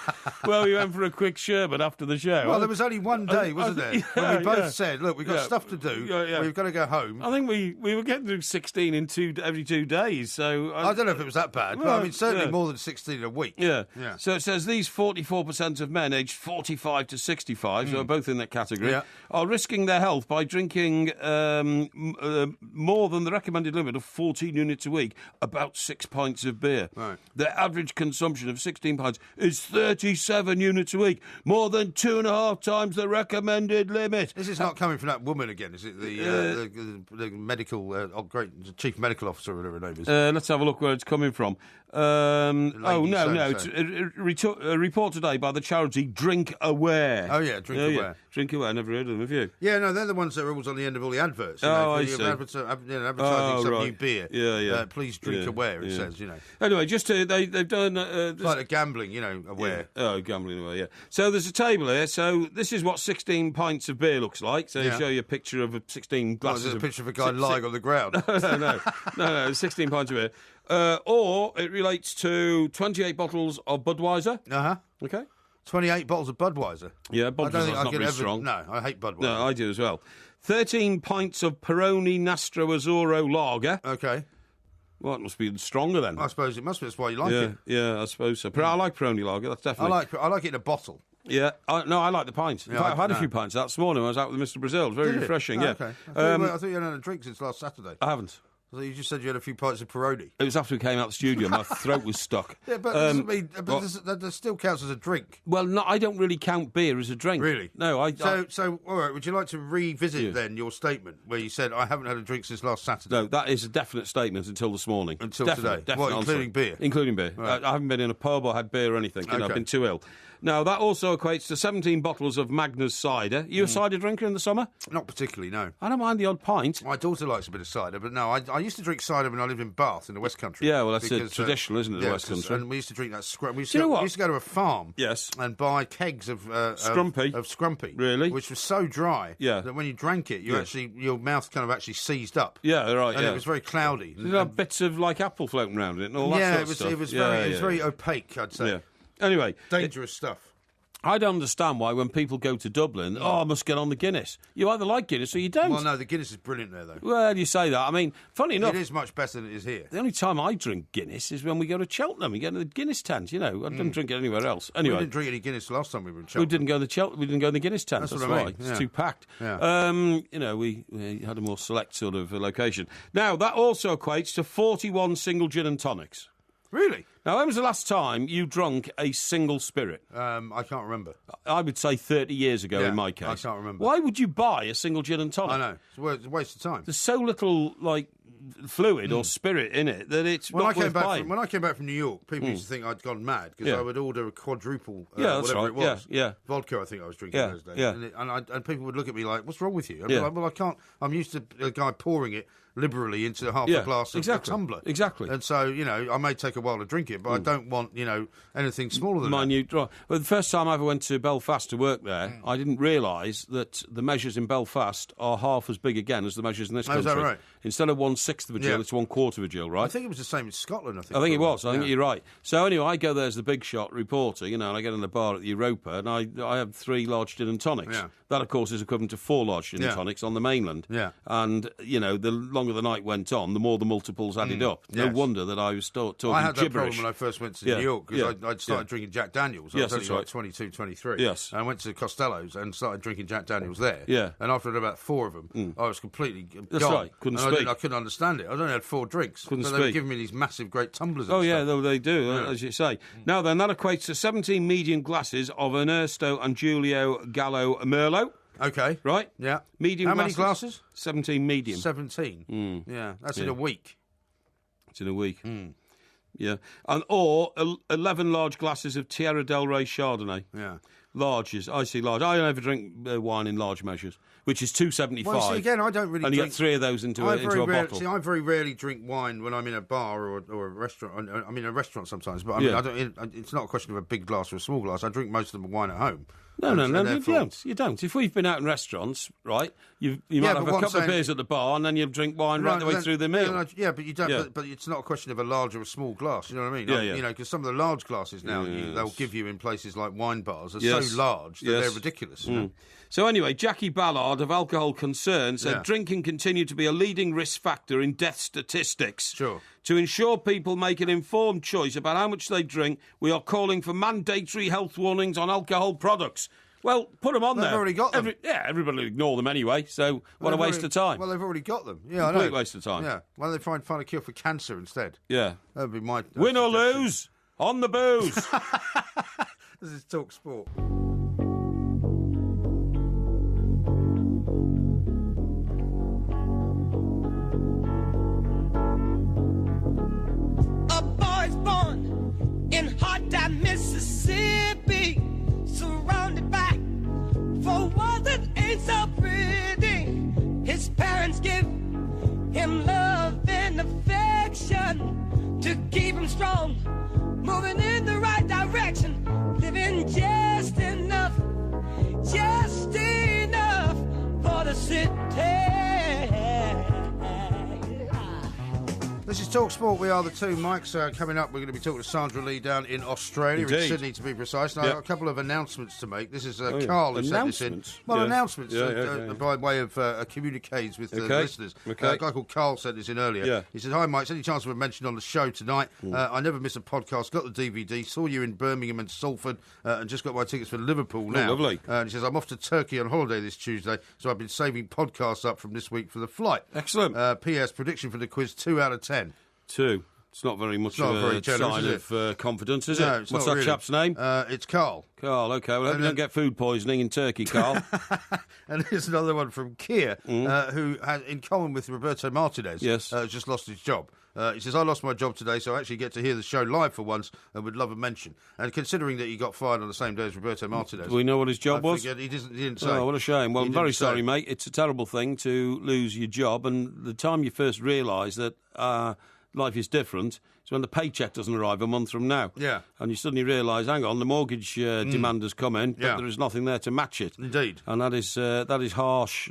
well, we went for a quick sherbet after the show. Well, there was only one day, wasn't there? When we both said, look, we've got stuff to do. Yeah. We've got to go home. I think we were getting through 16 every 2 days. So I don't know if it was that bad, but I mean, certainly more than 16 a week. Yeah. So it says these 44% of men aged 45 to 65, so both in that category, are risking their health by drinking more than the recommended limit of 14 units a week, about 6 pints of beer. Right. Their average consumption of 16 pints is 37 units a week, more than 2.5 times the recommended limit. This is not coming from that woman again, is it? The medical, the chief medical officer, or whatever her name is. Let's have a look where it's coming from. It's a report today by the charity Drink Aware. Oh, yeah, Drink Aware. Yeah. Drink Aware, never heard of them, have you? Yeah, no, they're the ones that are always on the end of all the adverts. I see. Advertising some new beer. Yeah. Please drink aware, it says, Anyway, they've done... like a gambling, aware. Yeah. Oh, gambling aware, yeah. So there's a table here. So this is what 16 pints of beer looks like. So they show you a picture of 16 glasses of... a picture of a guy lying on the ground. No, 16 pints of beer. Or it relates to 28 bottles of Budweiser. Uh-huh. Okay. 28 bottles of Budweiser. Yeah, Budweiser's not very strong. No, I hate Budweiser. No, I do as well. 13 pints of Peroni Nastro Azzurro Lager. Okay. Well, it must be stronger then. I suppose it must be. That's why you like it. Yeah, I suppose so. But I like Peroni Lager, that's definitely... I like it in a bottle. Yeah, I like the pints. In fact, I've had a few pints this morning. I was out with Mr. Brazil. It was very refreshing, yeah. Okay. I thought you hadn't had a drink since last Saturday. I haven't. So you just said you had a few pints of Peroni. It was after we came out of the studio. My throat was stuck. Yeah, but doesn't mean that still counts as a drink. Well, no, I don't really count beer as a drink. Really? No, So, all right, would you like to revisit then your statement where you said, I haven't had a drink since last Saturday? No, that is a definite statement until this morning. Until definite, today? What, including beer? Including beer. Right. I haven't been in a pub or had beer or anything. I've been too ill. Now, that also equates to 17 bottles of Magners cider. You a cider drinker in the summer? Not particularly, no. I don't mind the odd pint. My daughter likes a bit of cider, but no, I used to drink cider when I lived in Bath in the West Country. Yeah, well, that's traditional, isn't it, the West Country? And we used to drink that scrumpy. We used to go to a farm and buy kegs of Scrumpy. Of Scrumpy. Really? Which was so dry that when you drank it, your mouth kind of actually seized up. Yeah, right, and it was very cloudy. Did it have bits of, like, apple floating around it and all that sort of stuff? It was very opaque, I'd say. Yeah. Anyway. Dangerous stuff. I don't understand why when people go to Dublin, I must get on the Guinness. You either like Guinness or you don't. Well, no, the Guinness is brilliant there, though. Well, you say that. I mean, funny enough... It is much better than it is here. The only time I drink Guinness is when we go to Cheltenham. We go to the Guinness tent, I don't drink it anywhere else. Anyway, we didn't drink any Guinness last time we were in Cheltenham. We didn't go to the Guinness tent, that's what I mean. why. It's too packed. Yeah. We had a more select sort of location. Now, that also equates to 41 single gin and tonics. Really? Now, when was the last time you drunk a single spirit? I can't remember. I would say 30 years ago in my case. I can't remember. Why would you buy a single gin and tonic? I know. It's a waste of time. There's so little, fluid or spirit in it that it's not worth buying. When I came back from New York, people used to think I'd gone mad because I would order a quadruple, that's whatever right. it was. Yeah. Vodka, I think I was drinking those days. Yeah. And people would look at me like, what's wrong with you? I'd be like, well, I can't. I'm used to a guy pouring it liberally into half a glass of a tumbler. Exactly. And so, I may take a while to drink it, but I don't want, anything smaller than minute drop. Well, the first time I ever went to Belfast to work there, I didn't realise that the measures in Belfast are half as big again as the measures in this country. Is that right? Instead of 1 1/6 of a gill, it's 1/4 of a gill, right? I think it was the same in Scotland, I think it was. I think you're right. So anyway, I go there as the big shot reporter, and I get in the bar at the Europa, and I have 3 large gin and tonics. Yeah. That, of course, is equivalent to 4 large gin and tonics on the mainland. Yeah. And, the longer the night went on, the more the multiples added up. No wonder that I was talking I had that gibberish. problem when I first went to New York, because I'd started drinking Jack Daniels. I was only like 22, 23. Yes. And I went to Costello's and started drinking Jack Daniels there. Yeah. And after about 4 of them, I was completely That's gone. right. Couldn't and speak. I couldn't understand it. I only had 4 drinks. Couldn't so speak. they were giving me these massive, great tumblers. Oh, yeah, stuff. though they do, as you say. Now then, that equates to 17 medium glasses of Ernesto and Giulio Gallo Merlot. Okay. Right? Yeah. Medium How many glasses? 17 medium. 17. Yeah, that's in a week. It's in a week. Yeah. Or 11 large glasses of Tierra del Rey Chardonnay. Yeah. Larges. I see large. I never drink wine in large measures, which is 2.75. Well, see, again, I don't really and you drink... get 3 of those into a bottle. See, I very rarely drink wine when I'm in a bar or a restaurant. I'm in a restaurant sometimes, but I mean, I don't, it's not a question of a big glass or a small glass. I drink most of the wine at home. No, you don't. If we've been out in restaurants, right, you might have a couple of beers at the bar and then you drink wine right the way through the meal. But you don't. But it's not a question of a large or a small glass. You know what I mean? Because some of the large glasses now they'll give you in places like wine bars are so large that they're ridiculous. You know? So anyway, Jackie Ballard of Alcohol Concern said drinking continued to be a leading risk factor in death statistics. Sure. To ensure people make an informed choice about how much they drink, we are calling for mandatory health warnings on alcohol products. Well, put them on there. They've already got them. Everybody will ignore them anyway, so what a waste of time. Well, they've already got them. Yeah, Complete I know. waste of time. Yeah. Why don't they find a cure for cancer instead? Yeah. That would be my... Win or lose, on the booze. This is Talk Sport. In hot time, Mississippi, surrounded by 4 walls that ain't so pretty. His parents give him love and affection to keep him strong, moving in the right direction, living just enough for the city. This is Talk Sport. We are the 2 mics. Coming up, we're going to be talking to Sandra Lee down in Australia, in Sydney to be precise. Now, I've got a couple of announcements to make. This is Carl who sent this in. Well, announcements by way of communiques with the listeners. A guy called Carl sent this in earlier. Yeah. He said, "Hi, Mike. Any chance of a mention on the show tonight? I never miss a podcast. Got the DVD. Saw you in Birmingham and Salford, and just got my tickets for Liverpool now. Lovely. And he says, I'm off to Turkey on holiday this Tuesday, so I've been saving podcasts up from this week for the flight. Excellent. P.S. Prediction for the quiz, 2 out of 10. 2. It's not very much not very generous, sign of confidence, is No, it? it's What's not that really. chap's name? It's Carl. Carl, OK. Well, I hope you don't get food poisoning in Turkey, Carl. And here's another one from Keir, who has, in common with Roberto Martinez, just lost his job. He says, I lost my job today, so I actually get to hear the show live for once and would love a mention. And considering that he got fired on the same day as Roberto Martinez... Do we know what his job was? He didn't say. Oh, what a shame. Well, I'm very sorry, mate. It's a terrible thing to lose your job, and the time you first realise that life is different is when the paycheck doesn't arrive a month from now. Yeah. And you suddenly realise, hang on, the mortgage demand has come in, but there is nothing there to match it. Indeed. And that is harsh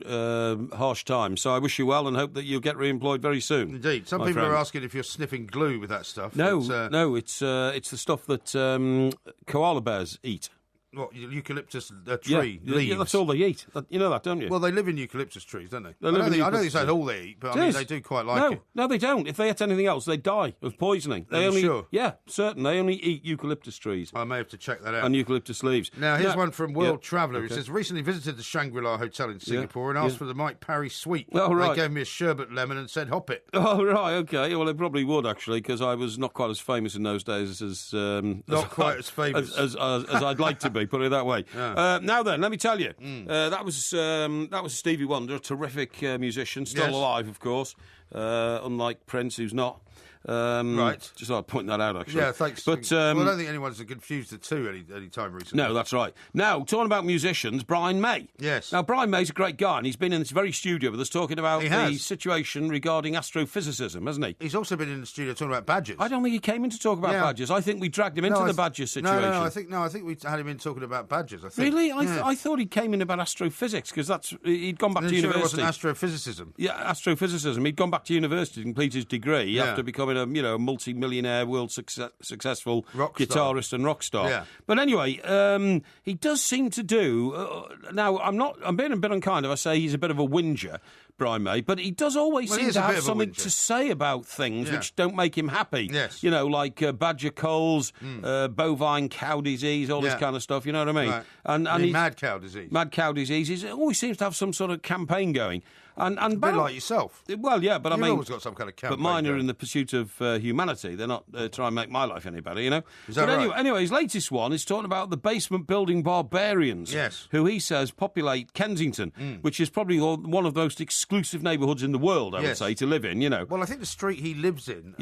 time. So I wish you well and hope that you'll get re-employed very soon. Indeed. Some people are asking if you're sniffing glue with that stuff. No, it's the stuff that koala bears eat. What, eucalyptus tree leaves? Yeah, that's all they eat. You know that, don't you? Well, they live in eucalyptus trees, don't they? I don't think that's all they eat, but I mean, they do quite like it. No, they don't. If they ate anything else, they'd die of poisoning. Sure? Yeah, certain. They only eat eucalyptus trees. I may have to check that out. And eucalyptus leaves. Now, here's one from World Traveller. It says, recently visited the Shangri-La Hotel in Singapore and asked for the Mike Parry suite. Oh, right. They gave me a sherbet lemon and said, hop it. Oh, right, OK. Well, they probably would, actually, because I was not quite as famous in those days as... Not quite as famous. As I'd like to be, put it that way. Yeah. Now then, let me tell you, that was Stevie Wonder, a terrific musician, still alive, of course, unlike Prince, who's not. Right. Just thought I'd point that out, actually. Yeah, thanks. But I don't think anyone's confused the two any time recently. No, that's right. Now, talking about musicians, Brian May. Yes. Now, Brian May's a great guy, and he's been in this very studio with us talking about the situation regarding astrophysicism, hasn't he? He's also been in the studio talking about badgers. I don't think he came in to talk about badgers. I think we dragged him into the badger situation. No, I think we had him in talking about badgers. I think. Really? I thought he came in about astrophysics because he'd gone back to university. It wasn't astrophysicism. Yeah, astrophysicism. He'd gone back to university to complete his degree after becoming a multi-millionaire, world successful guitarist and rock star. Yeah. But anyway, he does seem to do. Now, I'm being a bit unkind if I say he's a bit of a whinger, Brian May, but he does always seem to have something to say about things which don't make him happy. Yes. You know, like badger culls, bovine cow disease, all this kind of stuff. You know what I mean? Right. And mad cow disease. Mad cow disease. He always seems to have some sort of campaign going. And a bit like yourself. Well, yeah, but You've I mean, always got some kind of campaign. But mine are going. in the pursuit of humanity. They're not trying to make my life any better, you know. Is that right? Anyway, his latest one is talking about the basement building barbarians. Yes. Who he says populate Kensington, which is probably one of the most exclusive neighbourhoods in the world, I would say, to live in. You know. Well, I think the street he lives in.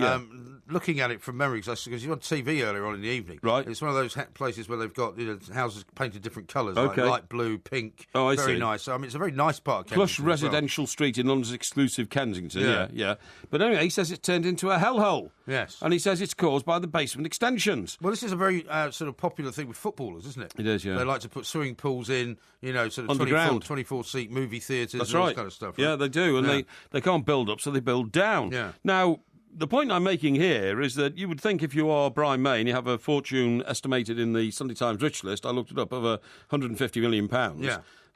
Looking at it from memory, because you're on TV earlier on in the evening. Right. It's one of those places where they've got houses painted different colours, like light blue, pink. Oh, I very see. nice. I mean, it's a very nice part of Plush Kensington. residential street in London's exclusive Kensington. Yeah. But anyway, he says it's turned into a hellhole. Yes. And he says it's caused by the basement extensions. Well, this is a very sort of popular thing with footballers, isn't it? It is, yeah. They like to put swimming pools in, sort of Underground. 24-seat movie theatres That's and all right. this kind of stuff. Yeah, they do. And they can't build up, so they build down. Yeah. Now, the point I'm making here is that you would think if you are Brian May and you have a fortune estimated in the Sunday Times rich list, I looked it up, of £150 million,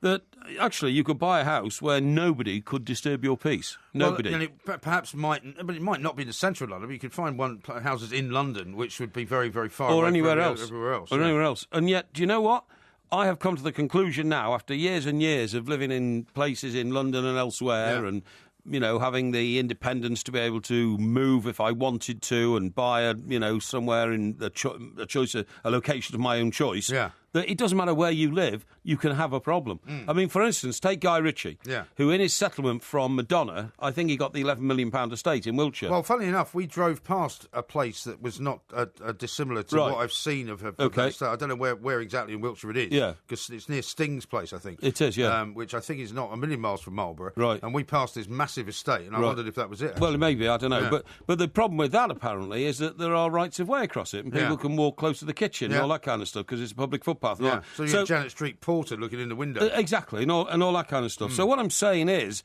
that actually you could buy a house where nobody could disturb your peace. Nobody. Well, and it perhaps might, but it might not be in the centre of London. But you could find houses in London which would be very, very far or away anywhere from else. everywhere else. Or anywhere else. And yet, do you know what? I have come to the conclusion now, after years and years of living in places in London and elsewhere and having the independence to be able to move if I wanted to and buy somewhere in a location of my own choice. Yeah. That it doesn't matter where you live, you can have a problem. I mean, for instance, take Guy Ritchie, who in his settlement from Madonna, I think he got the £11 million estate in Wiltshire. Well, funnily enough, we drove past a place that was not dissimilar to what I've seen of that estate. I don't know where exactly in Wiltshire it is. Yeah. Because it's near Sting's place, I think. It is, yeah. Which I think is not a million miles from Marlborough. Right. And we passed this massive estate, and I wondered if that was it. Well, maybe, I don't know. Yeah. But the problem with that, apparently, is that there are rights of way across it, and people can walk close to the kitchen and all that kind of stuff, because it's a public footpath. Yeah. So Janet Street Porter looking in the window. Exactly, and all that kind of stuff. So what I'm saying is,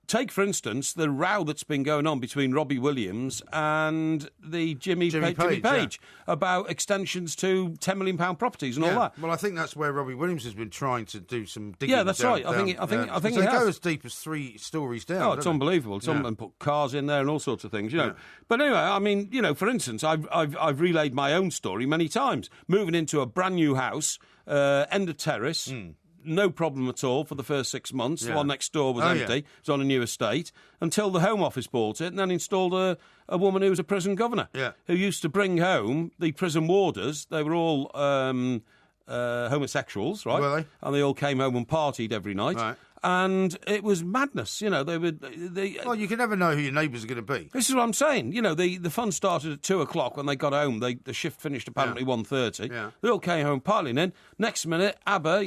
take, for instance, the row that's been going on between Robbie Williams and the Jimmy Page about extensions to £10 million properties and all that. Well, I think that's where Robbie Williams has been trying to do some digging. Yeah, that's right. I think he they has. go as deep as 3 stories down. Oh, it's unbelievable. And put cars in there and all sorts of things, you know. But anyway, I mean, for instance, I've relayed my own story many times. Moving into a brand new house, end of terrace. No problem at all for the first 6 months. The one next door was empty. It was on a new estate until the Home Office bought it and then installed a woman who was a prison governor who used to bring home the prison warders. They were all homosexuals, right? Were they? And they all came home and partied every night. Right. And it was madness, Well, you can never know who your neighbours are going to be. This is what I'm saying. The fun started at 2:00 when they got home. The shift finished apparently 1:30. Yeah. They all came home piling in. Next minute, ABBA,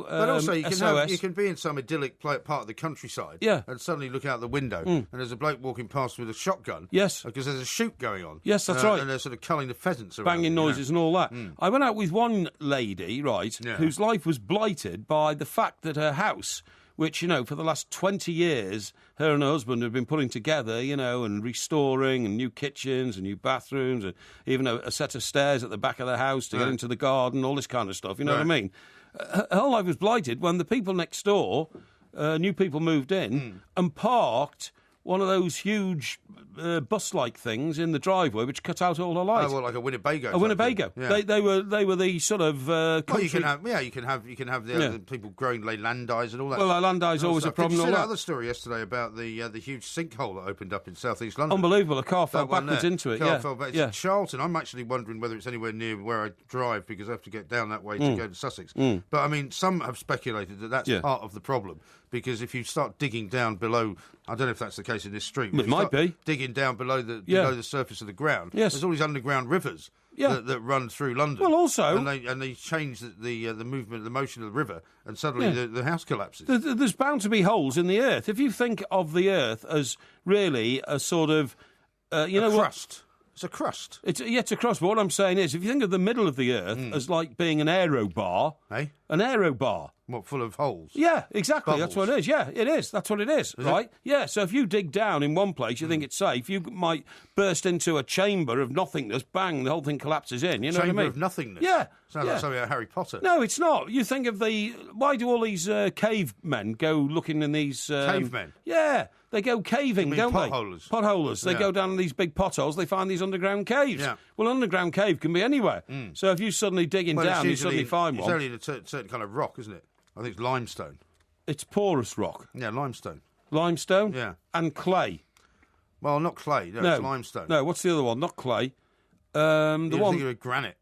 But also, SOS. you can be in some idyllic part of the countryside and suddenly look out the window and there's a bloke walking past with a shotgun. Yes. Because there's a shoot going on. Yes, that's right. And they're sort of culling the pheasants around. Banging noises and all that. I went out with one lady, right, whose life was blighted by the fact that her house, which, for the last 20 years, her and her husband have been putting together, and restoring, and new kitchens and new bathrooms, and even a set of stairs at the back of the house to get into the garden, all this kind of stuff, you know what I mean? Her whole life was blighted when the people next door, new people moved in and parked one of those huge bus-like things in the driveway, which cut out all the light. Oh, well, like a Winnebago. A Winnebago. Yeah. They were the sort of. Well, you can have the people growing landeyes and all that. Well, landeyes always a problem. Did you see that other story yesterday about the huge sinkhole that opened up in South East London? Unbelievable. A car fell backwards into it. Car fell back. It's in Charlton. I'm actually wondering whether it's anywhere near where I drive because I have to get down that way to go to Sussex. But I mean, some have speculated that that's part of the problem because if you start digging down below, I don't know if that's the case case in this street. It might be. Digging down below the surface of the ground. Yes. There's all these underground rivers that run through London. Well, also... And they change the movement, the motion of the river, and suddenly the house collapses. There's bound to be holes in the earth. If you think of the earth as really a sort of... crust. It's a crust. It's a crust. But what I'm saying is, if you think of the middle of the earth as like being an aero bar... An aero bar. What, full of holes? Yeah, exactly. Bubbles. That's what it is. Yeah, it is. That's what it is, right? It? Yeah, so if you dig down in one place, you think it's safe, you might burst into a chamber of nothingness, bang, the whole thing collapses in. You know what I mean? Chamber of nothingness? Yeah. Sounds like something out of Harry Potter. No, it's not. You think of why do all these cavemen go looking in these... Cavemen? Yeah. They go caving, don't potholers? They? Potholers. They go down in these big potholes, they find these underground caves. Yeah. Well, an underground cave can be anywhere. So if you suddenly digging down, you suddenly find one. It's only a certain kind of rock, isn't it? I think it's limestone. It's porous rock. Yeah, limestone. Limestone? Yeah. And clay. Well, not clay. No, it's limestone. No, what's the other one? Not clay. You're thinking of granite.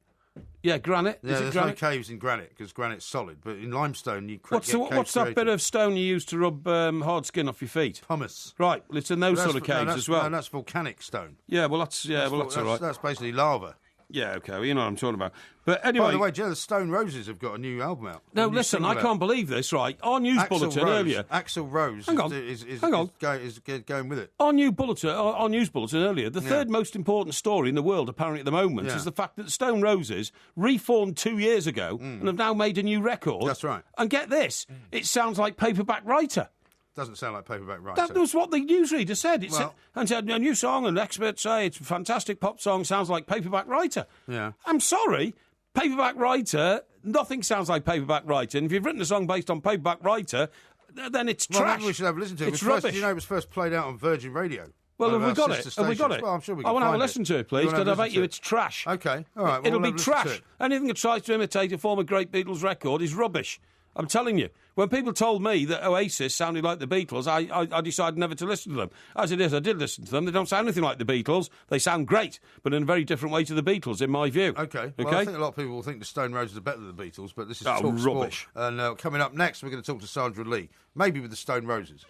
Yeah, granite. Yeah, Is it there's granite? no caves in granite because granite's solid. But in limestone, you What's that bit of stone you use to rub hard skin off your feet? Pumice. Right. Well, it's in those sort of caves as well. No, that's volcanic stone. Yeah, well, that's all right. That's basically lava. Yeah, okay, well, you know what I'm talking about. But anyway... By the way, the Stone Roses have got a new album out. No, listen, I can't believe this, right? Our news bulletin earlier... Axl Rose Hang on. is going with it. Our news bulletin earlier, the third most important story in the world, apparently at the moment, is the fact that the Stone Roses reformed 2 years ago and have now made a new record. That's right. And get this, it sounds like Paperback Writer. Doesn't sound like Paperback Writer. That was what the newsreader said. It said a new song, and experts say it's a fantastic pop song, sounds like Paperback Writer. Yeah. I'm sorry, Paperback Writer, nothing sounds like Paperback Writer. And if you've written a song based on Paperback Writer, then it's trash. Maybe we should have a listen to it. It's rubbish. It was first played out on Virgin Radio. Well, have we got it? Have we got it? Well, I'm sure we can I want to have a find listen to it, please, because I bet you it's trash. Okay, all right. It'll be trash. Anything that tries to imitate a former great Beatles record is rubbish. I'm telling you. When people told me that Oasis sounded like the Beatles, I decided never to listen to them. As it is, I did listen to them. They don't sound anything like the Beatles. They sound great, but in a very different way to the Beatles, in my view. Okay. Well, I think a lot of people will think the Stone Roses are better than the Beatles, but this is Talk rubbish. Sport. And coming up next, we're going to talk to Sandra Lee, maybe with the Stone Roses.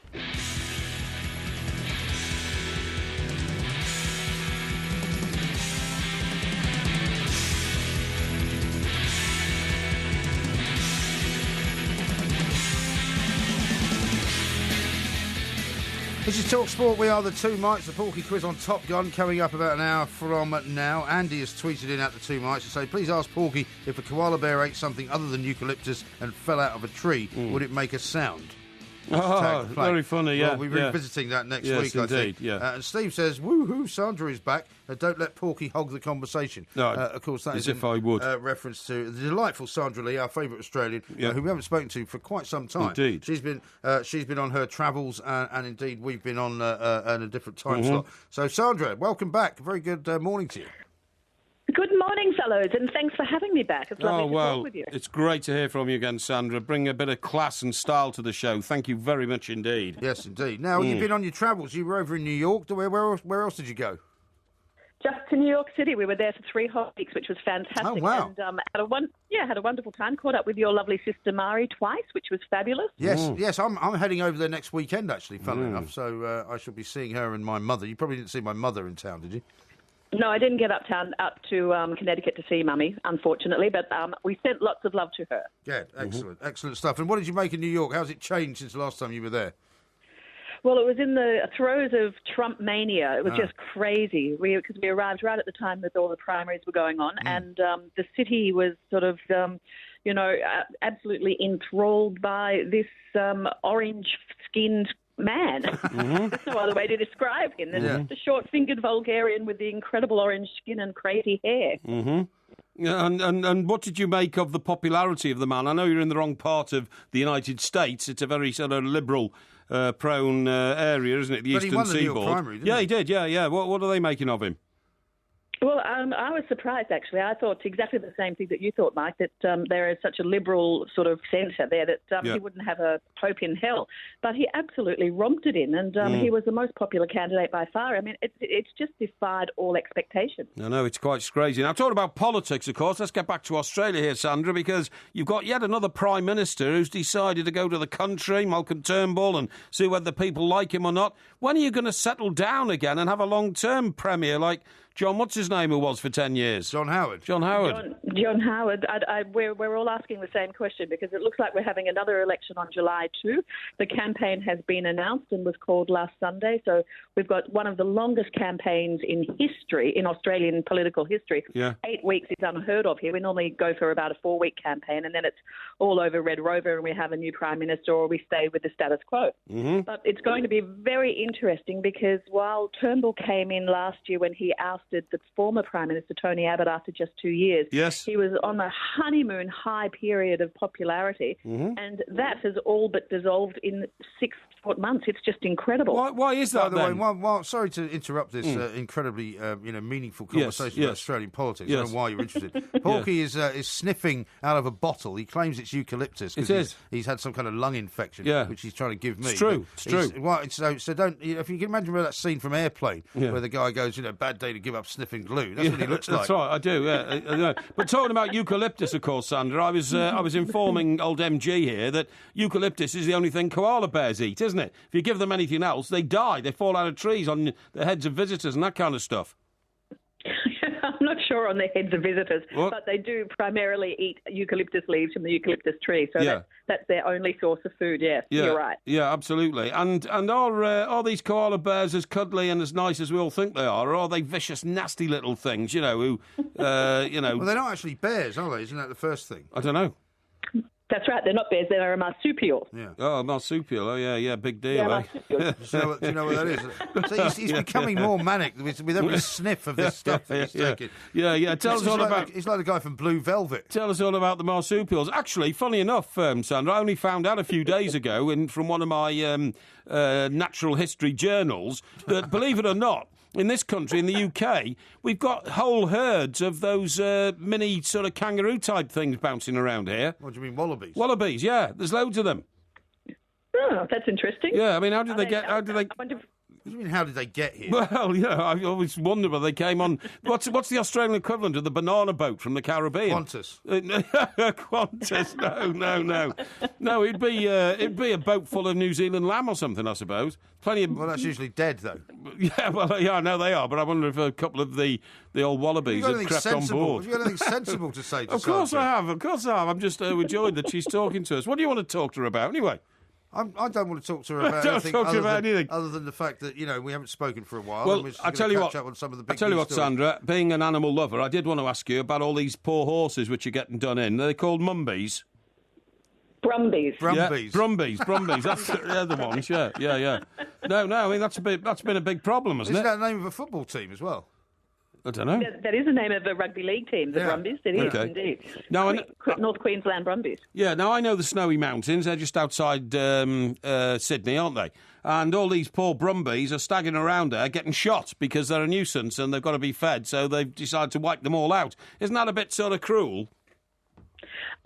This is Talk Sport. We are the Two Mics. The Porky Quiz on Top Gun coming up about an hour from now. Andy has tweeted in at the Two Mics to say, please ask Porky if a koala bear ate something other than eucalyptus and fell out of a tree, would it make a sound? Oh, very funny, yeah. Well, we'll be revisiting that next week, indeed, I think. Yeah. And Steve says, woohoo, Sandra is back. Don't let Porky hog the conversation. No, of course, that as is if I would. Reference to the delightful Sandra Lee, our favourite Australian, who we haven't spoken to for quite some time. Indeed. She's been on her travels, and indeed we've been on a different time slot. So, Sandra, welcome back. Very good morning to you. Good morning, fellows, and thanks for having me back. It's lovely to talk with you. It's great to hear from you again, Sandra. Bring a bit of class and style to the show. Thank you very much indeed. Yes, indeed. Now, you've been on your travels. You were over in New York. Where else did you go? Just to New York City. We were there for 3 whole weeks, which was fantastic. Oh, wow. And had a wonderful time. Caught up with your lovely sister Mari twice, which was fabulous. Yes. I'm heading over there next weekend, actually, funnily enough. So I shall be seeing her and my mother. You probably didn't see my mother in town, did you? No, I didn't get up to Connecticut to see Mummy, unfortunately, but we sent lots of love to her. Yeah, excellent stuff. And what did you make in New York? How's it changed since the last time you were there? Well, it was in the throes of Trump mania. It was just crazy because we arrived right at the time that all the primaries were going on, and the city was sort of, absolutely enthralled by this orange-skinned man. There's no other way to describe him. There's the short-fingered Bulgarian with the incredible orange skin and crazy hair. Yeah, and what did you make of the popularity of the man? I know you're in the wrong part of the United States. It's a very sort of liberal prone area, isn't it? The but Eastern he won the Seaboard. New York primary, didn't he? He did. Yeah. What are they making of him? Well, I was surprised, actually. I thought exactly the same thing that you thought, Mike, that there is such a liberal sort of centre there that he wouldn't have a hope in hell. But he absolutely romped it in, and he was the most popular candidate by far. I mean, it's just defied all expectations. I know, it's quite crazy. Now, talking about politics, of course, let's get back to Australia here, Sandra, because you've got yet another Prime Minister who's decided to go to the country, Malcolm Turnbull, and see whether people like him or not. When are you going to settle down again and have a long-term Premier like John, what's his name, who was for 10 years? John Howard. John Howard. We're all asking the same question because it looks like we're having another election on July 2. The campaign has been announced and was called last Sunday. So we've got one of the longest campaigns in history, in Australian political history. Yeah. 8 weeks is unheard of here. We normally go for about a 4-week campaign and then it's all over Red Rover and we have a new Prime Minister or we stay with the status quo. Mm-hmm. But it's going to be very interesting because while Turnbull came in last year when he ousted the former Prime Minister Tony Abbott after just 2 years. Yes. He was on the honeymoon high period of popularity, and that has all but dissolved in 6 months. It's just incredible. Why is that, By the then? way, sorry to interrupt this incredibly meaningful conversation about Australian politics. I don't know why you're interested. Porky is sniffing out of a bottle. He claims it's eucalyptus because he's had some kind of lung infection, which he's trying to give me. It's true. It's true. Well, so don't. If you can imagine that scene from Airplane where the guy goes, bad day to give up sniffing glue. That's what he looks like. That's right, I do. Yeah. But talking about eucalyptus, of course, Sandra, I was informing old MG here that eucalyptus is the only thing koala bears eat, isn't it? If you give them anything else, they die. They fall out of trees on the heads of visitors and that kind of stuff. I'm not sure on the heads of visitors, but they do primarily eat eucalyptus leaves from the eucalyptus tree. So that's their only source of food, yes. You're right. Yeah, absolutely. And are these koala bears as cuddly and as nice as we all think they are, or are they vicious, nasty little things, who, Well, they're not actually bears, are they? Isn't that the first thing? I don't know. That's right, they're not bears, they're a marsupial. Yeah. Oh, marsupial, big deal, eh? Do you know what that is? So he's becoming more manic with every sniff of this stuff that he's taking. Yeah. Tell us all about... He's like the guy from Blue Velvet. Tell us all about the marsupials. Actually, funny enough, Sandra, I only found out a few days ago from one of my natural history journals that, believe it or not, in this country, in the UK, we've got whole herds of those mini sort of kangaroo-type things bouncing around here. What do you mean, wallabies? Wallabies, yeah. There's loads of them. Oh, that's interesting. Yeah, I mean, how did they get... What do you mean, how did they get here? Well, I always wonder whether they came on... What's the Australian equivalent of the banana boat from the Caribbean? Qantas. Qantas, no. No, it'd be a boat full of New Zealand lamb or something, I suppose. Plenty of... Well, that's usually dead, though. Yeah, I know they are, but I wonder if a couple of the old wallabies have crept on board. Have you got anything sensible to say to Of course I have. I'm just overjoyed that she's talking to us. What do you want to talk to her about, anyway? I don't want to talk to her about anything other than the fact that, we haven't spoken for a while. Well, I tell you what, Sandra, being an animal lover, I did want to ask you about all these poor horses which are getting done in. They're called mumbies. Brumbies. Yeah, Brumbies. That's the other ones, yeah. No, I mean, that's been a big problem, hasn't it? Isn't that the name of a football team as well? I don't know. That is the name of a rugby league team, the Brumbies. It is, indeed. Now, North Queensland Brumbies. Yeah, now I know the Snowy Mountains. They're just outside Sydney, aren't they? And all these poor Brumbies are staggering around there getting shot because they're a nuisance and they've got to be fed, so they've decided to wipe them all out. Isn't that a bit sort of cruel?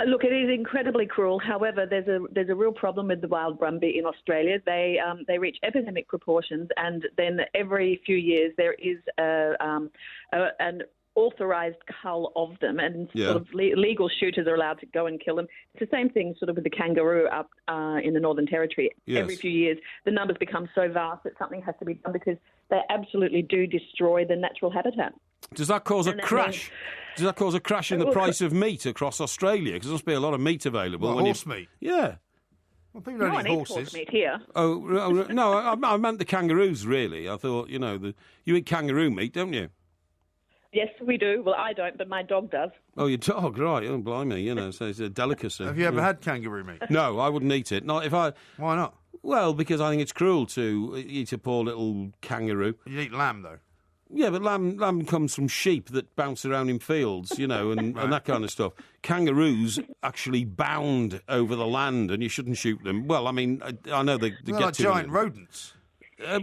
Look, it is incredibly cruel. However, there's a real problem with the wild brumby in Australia. They reach epidemic proportions, and then every few years there is an authorised cull of them, and sort of legal shooters are allowed to go and kill them. It's the same thing sort of with the kangaroo up in the Northern Territory. Yes. Every few years, the numbers become so vast that something has to be done because they absolutely do destroy the natural habitat. Does that cause a crash? Does that cause a crash in the price of meat across Australia? Because there must be a lot of meat available. Horse meat? Yeah. Well, people don't eat horses. Horse meat here. Oh, no, I meant the kangaroos, really. I thought, you eat kangaroo meat, don't you? Yes, we do. Well, I don't, but my dog does. Oh, your dog, right. Oh, blimey, so it's a delicacy. Have you ever had kangaroo meat? No, I wouldn't eat it. Not if I... Why not? Well, because I think it's cruel to eat a poor little kangaroo. You eat lamb, though? Yeah, but lamb comes from sheep that bounce around in fields, and that kind of stuff. Kangaroos actually bound over the land, and you shouldn't shoot them. Well, I mean, I know they get like giant rodents.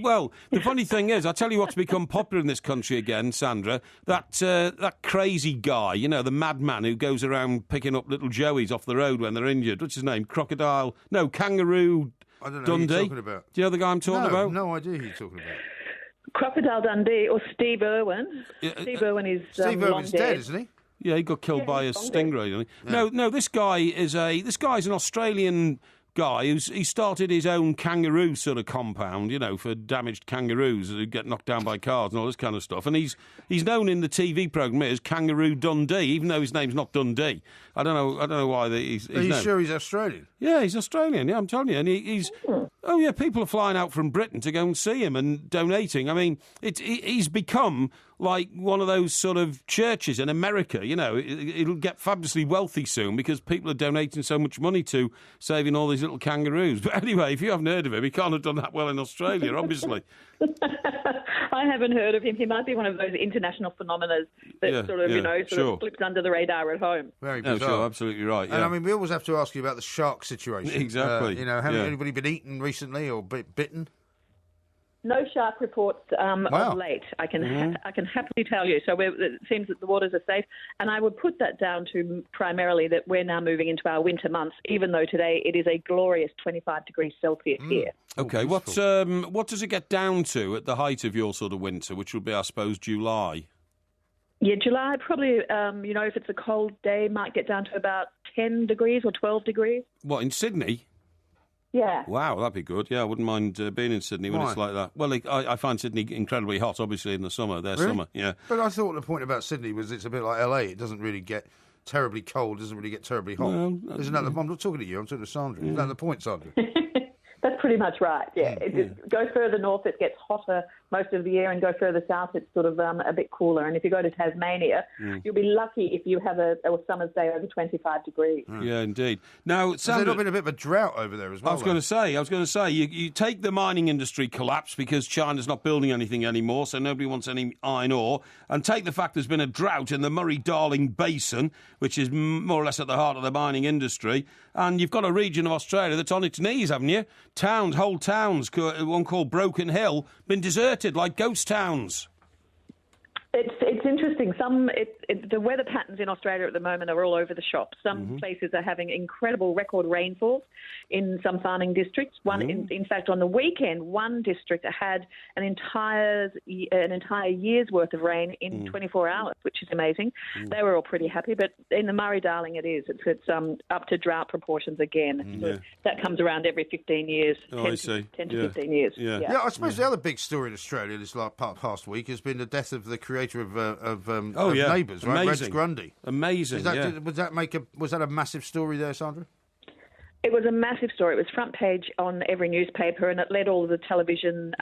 Well, the funny thing is, I'll tell you what's become popular in this country again, Sandra, that crazy guy, you know, the madman who goes around picking up little joeys off the road when they're injured. What's his name? Kangaroo I don't know Dundee? who you're talking about. Do you know the guy I'm talking about? No idea who you're talking about. Crocodile Dundee or Steve Irwin. Steve Irwin is Steve Irwin's dead, isn't he? Yeah, he got killed by a stingray, didn't he? Yeah. No, this guy's an Australian guy he started his own kangaroo sort of compound, you know, for damaged kangaroos who get knocked down by cars and all this kind of stuff. And he's known in the TV programme as Kangaroo Dundee, even though his name's not Dundee. I don't know why he's Are you sure he's Australian? Yeah, he's Australian. Yeah, I'm telling you. And he's people are flying out from Britain to go and see him and donating. I mean, he's become like one of those sort of churches in America. You know, it'll get fabulously wealthy soon because people are donating so much money to saving all these little kangaroos. But anyway, if you haven't heard of him, he can't have done that well in Australia, obviously. I haven't heard of him. He might be one of those international phenomena that sort of slips under the radar at home. Very bizarre. Sure, absolutely right. Yeah. And I mean, we always have to ask you about the shark situation. Exactly. Have anybody been eaten recently or bitten? No shark reports of late. I can happily tell you. So it seems that the waters are safe, and I would put that down to primarily that we're now moving into our winter months. Even though today it is a glorious 25 degrees Celsius here. Okay, what does it get down to at the height of your sort of winter, which will be, I suppose, July? Yeah, July probably. If it's a cold day, might get down to about 10 degrees or 12 degrees. What, in Sydney? Yeah. Wow, that'd be good. Yeah, I wouldn't mind being in Sydney when it's like that. Well, I find Sydney incredibly hot, obviously, in the summer. Summer, yeah. But I thought the point about Sydney was it's a bit like LA. It doesn't really get terribly cold, doesn't really get terribly hot. Well, Isn't that I'm not talking to you, I'm talking to Sandra. Isn't that the point, Sandra? That's pretty much right, yeah. Go further north, it gets hotter most of the year, and go further south, it's sort of a bit cooler. And if you go to Tasmania, you'll be lucky if you have a summer's day over 25 degrees. Yeah, indeed. Now, Sandra, there's not been a bit of a drought over there as well? I was going to say, you take the mining industry collapse because China's not building anything anymore, so nobody wants any iron ore, and take the fact there's been a drought in the Murray-Darling Basin, which is more or less at the heart of the mining industry, and you've got a region of Australia that's on its knees, haven't you? Whole towns, one called Broken Hill, been deserted like ghost towns. It's interesting. The weather patterns in Australia at the moment are all over the shop. Some places are having incredible record rainfalls in some farming districts. In fact, on the weekend, one district had an entire year's worth of rain in 24 hours, which is amazing. They were all pretty happy. But in the Murray-Darling, it's up to drought proportions again. So that comes around every 15 years. Oh, I see. 10 to 15 years. Yeah, I suppose the other big story in Australia this past week has been the death of the creator of Neighbours, right? Amazing. Reg Grundy. Amazing. Was that a massive story there, Sandra? It was a massive story. It was front page on every newspaper, and it led all of the television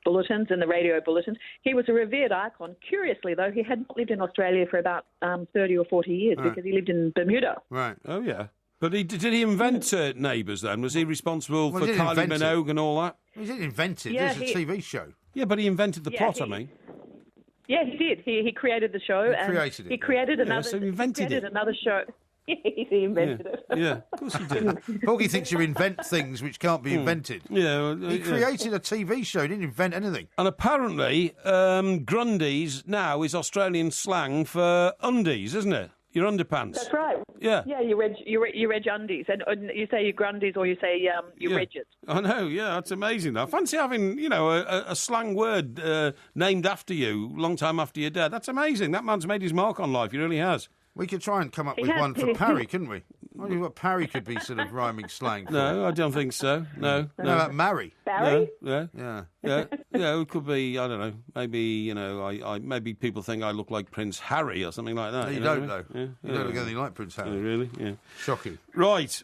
bulletins and the radio bulletins. He was a revered icon. Curiously, though, he had not lived in Australia for about 30 or 40 years because he lived in Bermuda. Right. Oh, yeah. But did he invent Neighbours, then? Was he responsible for Kylie Minogue and all that? He didn't invent it. There's a TV show. Yeah, but he invented the plot, I mean. Yeah, he did. He created the show. He created another. So he invented it. Another show. He invented it. Yeah, of course he did. Porky thinks you invent things which can't be invented. Yeah, he created a TV show. He didn't invent anything. And apparently, Grundies now is Australian slang for undies, isn't it? Your underpants. That's right. Yeah. Yeah, you reg undies, and you say your grundies or you say you reg it. I know. Yeah, that's amazing. I fancy having a slang word named after you, long time after you're dead. That's amazing. That man's made his mark on life. He really has. We could try and come up with one for Parry, couldn't we? I wonder what Parry could be sort of rhyming slang for. No, I don't think so. No. How about Marry? Barry? Yeah. It could be. I don't know. Maybe maybe people think I look like Prince Harry or something like that. No, you don't, though. Yeah. You don't look anything like Prince Harry. Oh, really? Yeah. Shocking. Right.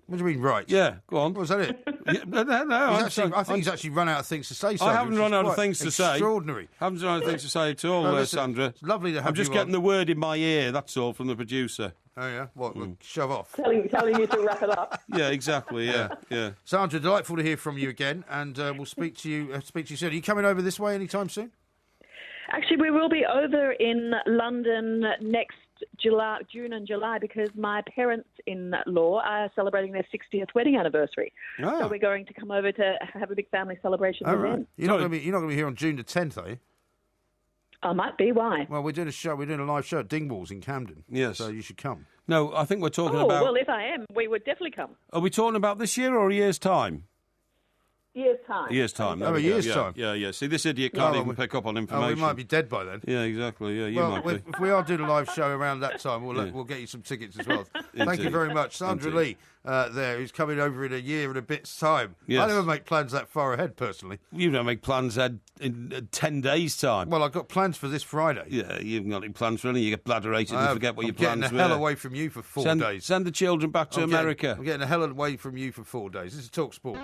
What do you mean, right? Yeah, go on. Was that it? No. I think he's actually run out of things to say. I haven't run out of things to say. Extraordinary. Haven't run out of things to say at all, Sandra. It's lovely to have I'm just getting the word in my ear, that's all, from the producer. Oh, yeah? What? Shove off? Telling you to wrap it up. Yeah, exactly, yeah. Sandra, delightful to hear from you again, and we'll speak to you soon. Are you coming over this way anytime soon? Actually, we will be over in London next June and July because my parents-in-law are celebrating their 60th wedding anniversary. So we're going to come over to have a big family celebration with them. You're not going to be here on June the 10th, are you? I might be. Why? Well, we're doing a live show at Dingwalls in Camden. Yes. So you should come. No, I think we're talking about... well, if I am, we would definitely come. Are we talking about this year or a year's time? Year's time. Year's time. Oh, a year's time. Yeah. See, this idiot can't even pick up on information. We might be dead by then. Yeah, exactly. Yeah, you might be. If we are doing a live show around that time, we'll get you some tickets as well. Thank you very much. Sandra Lee there, who's coming over in a year and a bit's time. Yes. I never make plans that far ahead, personally. You don't make plans in 10 days' time. Well, I've got plans for this Friday. Yeah, you haven't got any plans for anything. You get bladderated and forget what your plans were. I'm getting the hell away from you for 4 days. Send the children back to America. I'm getting the hell away from you for 4 days. This is Talk Sport.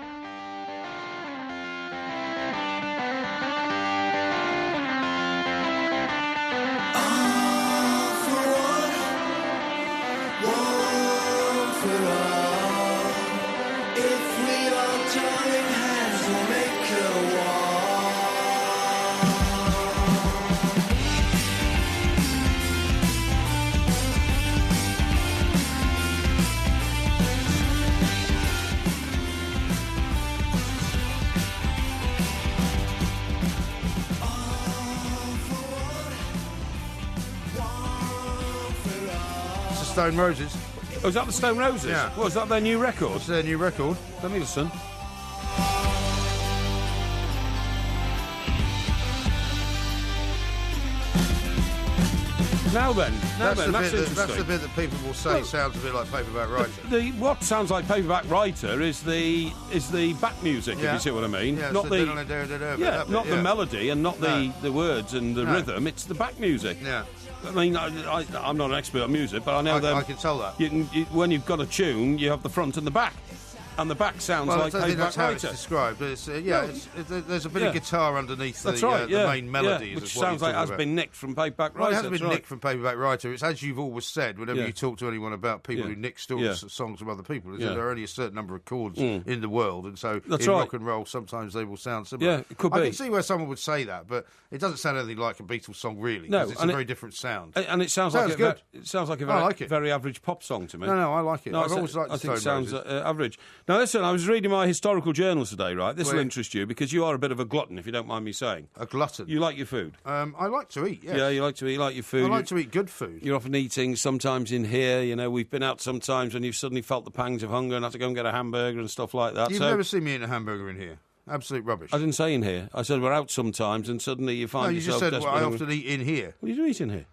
Stone Roses. Oh, is that the Stone Roses? Yeah. What, is that their new record? It's their new record. Let me listen. Now then, that's interesting. That's the bit that people will say sounds a bit like Paperback Writer. What sounds like Paperback Writer is the back music, if you see what I mean. Yeah, not the melody and not the words and the rhythm. It's the back music. Yeah. I mean, I'm not an expert on music, but I know that I can tell that. When you've got a tune, you have the front and the back. And the back sounds like I think that's Paperback how Writer. it's described. But there's a bit of guitar underneath the main melody. Which sounds like it has been nicked from Paperback Writer. Well, it hasn't been nicked from Paperback Writer. It's as you've always said, whenever you talk to anyone about people who nick songs from other people, is that there are only a certain number of chords in the world, and so in rock and roll, sometimes they will sound similar. Yeah, it could be. I can see where someone would say that, but it doesn't sound anything like a Beatles song, really, because it's a very different sound. And it sounds like good. It sounds like a very average pop song to me. No, I like it. I've always liked the Stone Roses. I think it sounds average. Now, listen, I was reading my historical journals today, right? This will interest you because you are a bit of a glutton, if you don't mind me saying. A glutton? You like your food? I like to eat, yes. Yeah, you like your food. I like to eat good food. You're often eating, sometimes in here. You know, we've been out sometimes when you've suddenly felt the pangs of hunger and had to go and get a hamburger and stuff like that. You've never seen me eat a hamburger in here. Absolute rubbish. I didn't say in here. I said we're out sometimes and suddenly you find yourself desperate. No, you just said I often eat in here. What do you eat in here?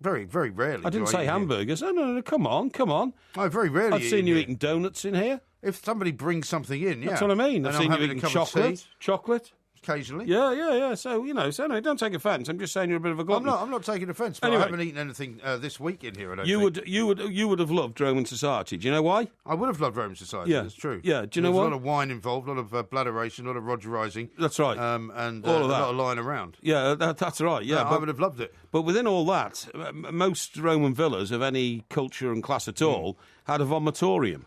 Very, very rarely. I didn't say hamburgers. No, come on. I very rarely I've seen you eating donuts in here. If somebody brings something in, That's what I mean. I've seen you eating chocolate. Occasionally. Yeah. So, no, don't take offence. I'm just saying you're a bit of a glutton. I'm not taking offence, but anyway, I haven't eaten anything this week in here, I don't think. You would have loved Roman Society. Do you know why? I would have loved Roman Society, that's true. Yeah, do you know what? There's a lot of wine involved, a lot of bladderation, a lot of Rogerising. That's right. And all of that. a lot of lying around. Yeah, that's right, yeah. I would have loved it. But within all that, most Roman villas of any culture and class at all had a vomitorium.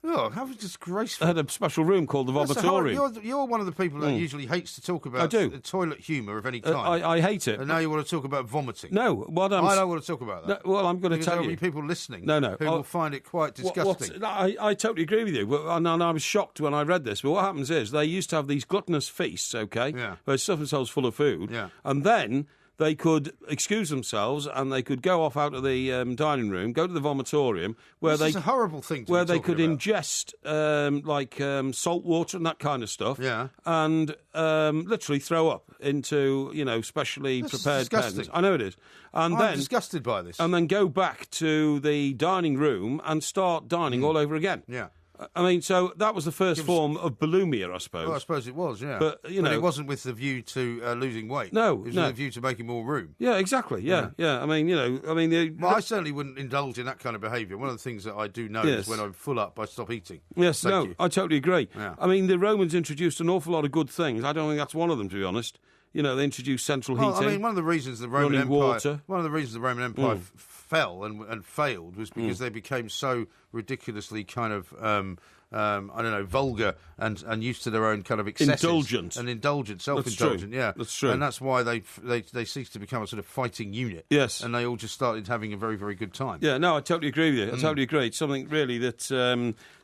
Oh, how disgraceful. I had a special room called the vomitorium. You're one of the people that usually hates to talk about toilet humour of any kind. I hate it. And now you want to talk about vomiting. No, I don't want to talk about that. No, well, I'm going to tell you. There will be people listening who will find it quite disgusting. I totally agree with you. And I was shocked when I read this. But what happens is they used to have these gluttonous feasts, where stuff themselves full of food. Yeah. And then they could excuse themselves and they could go off out of the dining room, go to the vomitorium, where it's a horrible thing to where they could about. Ingest salt water and that kind of stuff, and literally throw up into specially prepared pens. I know it is. And I'm disgusted by this. And then go back to the dining room and start dining all over again. Yeah. I mean, so that was the first form of bulimia, I suppose. Well, I suppose it was, yeah. But it wasn't with the view to losing weight. No, it was with the view to making more room. Yeah, exactly. Yeah. I mean, I certainly wouldn't indulge in that kind of behaviour. One of the things that I do know is when I'm full up, I stop eating. Yes, I totally agree. Yeah. I mean, the Romans introduced an awful lot of good things. I don't think that's one of them, to be honest. They introduced central heating. I mean, one of the reasons the Roman Empire fell and failed was because they became so ridiculously kind of I don't know, vulgar and used to their own kind of excesses. Indulgent. Self-indulgent, yeah. That's true. And that's why they ceased to become a sort of fighting unit. Yes. And they all just started having a very, very good time. Yeah, no, I totally agree with you. I totally agree. It's something really that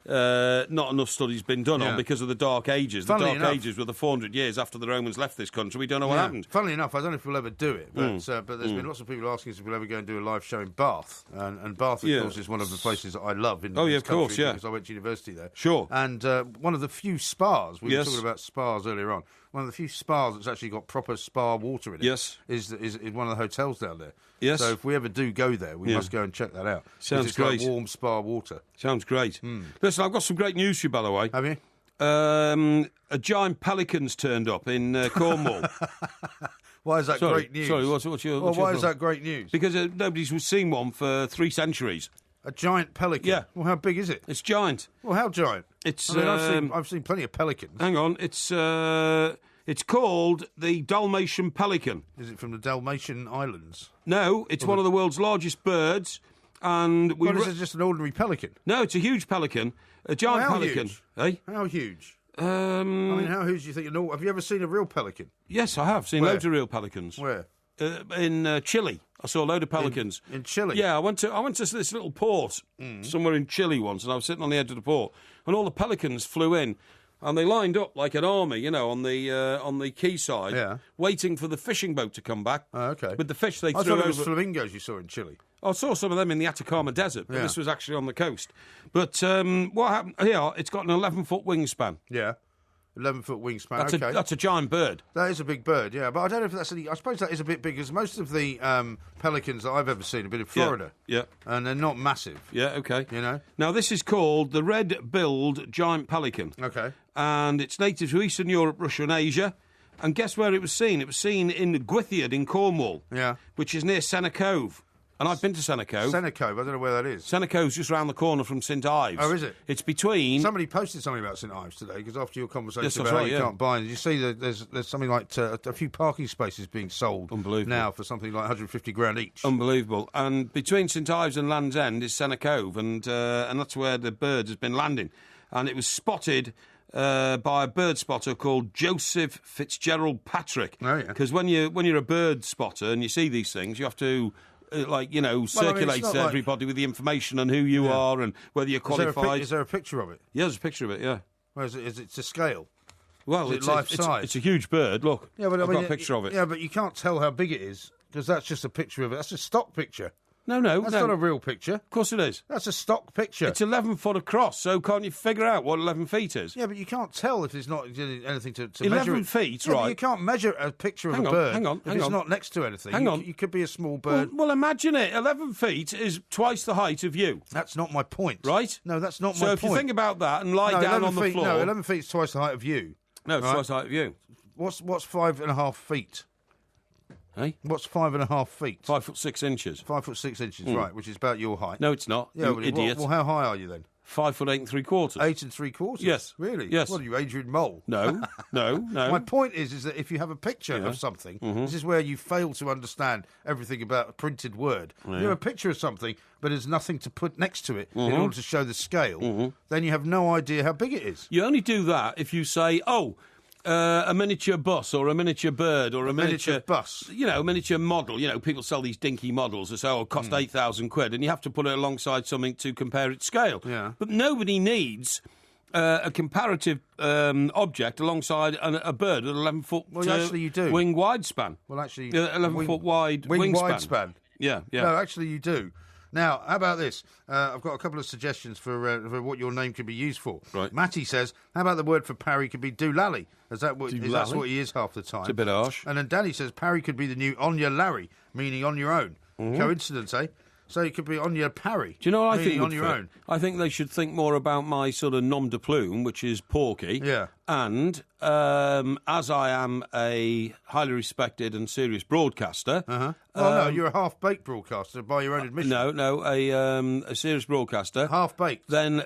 not enough study's been done on because of the Dark Ages. Funnily the Dark Ages were the 400 years after the Romans left this country. We don't know what happened. Funnily enough, I don't know if we'll ever do it, but there's been lots of people asking us if we'll ever go and do a live show in Bath. And Bath, of course, is one of the places that I love in this country because I went to university there. Sure. And one of the few spas, we were talking about spas earlier on, one of the few spas that's actually got proper spa water in it is one of the hotels down there. Yes. So if we ever do go there, we must go and check that out. Sounds great. Like warm spa water. Sounds great. Listen, I've got some great news for you, by the way. Have you? A giant pelican's turned up in Cornwall. Why is that great news? Sorry, what's your why is that great news? Because nobody's seen one for 3 centuries. A giant pelican? Yeah. Well, how big is it? It's giant. Well, how giant? I've seen plenty of pelicans. Hang on, it's called the Dalmatian pelican. Is it from the Dalmatian Islands? No, it's one of the world's largest birds, and is it just an ordinary pelican? No, it's a huge pelican, a giant pelican. Huge? Eh? How huge? I mean, how huge do you think? Have you ever seen a real pelican? Yes, I have seen loads of real pelicans. Where? In Chile. I saw a load of pelicans. In Chile? Yeah, I went to this little port somewhere in Chile once, and I was sitting on the edge of the port, and all the pelicans flew in, and they lined up like an army, on the quayside, waiting for the fishing boat to come back. Oh, okay. With the fish they threw threw over. I thought it was over. flamingos you saw in Chile. I saw some of them in the Atacama Desert, but this was actually on the coast. But what happened here? It's got an 11-foot wingspan. Yeah. 11-foot wingspan. That's a giant bird. That is a big bird, yeah. But I don't know if that's I suppose that is a bit big, because most of the pelicans that I've ever seen have been in Florida. Yeah. And they're not massive. Yeah, okay. Now, this is called the red-billed giant pelican. Okay. And it's native to Eastern Europe, Russia and Asia. And guess where it was seen? It was seen in Gwythiad in Cornwall. Yeah. Which is near Senna Cove. And I've been to Senna Cove. Senna Cove, I don't know where that is. Senna Cove's just round the corner from St Ives. Oh, is it? It's between... Somebody posted something about St Ives today, because after your conversation about how you can't buy... You see that there's something like a few parking spaces being sold now for something like 150 grand each. Unbelievable. And between St Ives and Land's End is Senna Cove, and that's where the bird has been landing. And it was spotted... by a bird spotter called Joseph Fitzgerald Patrick. Oh, yeah. Because when you're a bird spotter and you see these things, you have to... circulate to everybody with the information on who you are and whether you're qualified. Is there a picture of it? Yeah, there's a picture of it, yeah. Well, is it to scale? Well, it's life size? It's a huge bird, look. Yeah, but I've got a picture of it. Yeah, but you can't tell how big it is, because that's just a picture of it. That's a stock picture. No. That's not a real picture. Of course it is. That's a stock picture. It's 11 foot across, so can't you figure out what 11 feet is? Yeah, but you can't tell if there's not anything to 11 measure. 11 feet, yeah, right. You can't measure a picture of a bird if it's not next to anything. Hang on. You could be a small bird. Well, imagine it. 11 feet is twice the height of you. That's not my point. Right? No, that's not my point. So if you think about that and lie down on the floor... No, 11 feet is twice the height of you. No, it's twice the height of you. What's 5.5 feet? Hey? What's 5.5 feet? 5 foot 6 inches. 5 foot 6 inches, right, which is about your height. No, it's not. Yeah, you idiot. Well, how high are you then? 5 foot 8 3/4. 8 3/4? Yes. Really? Yes. What are you, Adrian Mole? No. My point is that if you have a picture of something, this is where you fail to understand everything about a printed word. You have a picture of something, but there's nothing to put next to it in order to show the scale, then you have no idea how big it is. You only do that if you say, a miniature bus or a miniature bird or a miniature bus. A miniature model. People sell these dinky models that say, cost 8,000 quid, and you have to put it alongside something to compare its scale. Yeah. But nobody needs a comparative object alongside a bird with 11 foot actually you do. wing wide span. Well, actually... 11 foot wide wing wingspan. wide span. Yeah. No, actually you do. Now, how about this? I've got a couple of suggestions for what your name could be used for. Right. Matty says, how about the word for Parry could be doolally? That's what he is half the time. It's a bit harsh. And then Danny says Parry could be the new on your Larry, meaning on your own. Coincidence, eh? So it could be on your Parry. Do you know what I think? On your own. I think they should think more about my sort of nom de plume, which is Porky. Yeah. And as I am a highly respected and serious broadcaster... no, you're a half-baked broadcaster by your own admission. No, a serious broadcaster. Half-baked. Then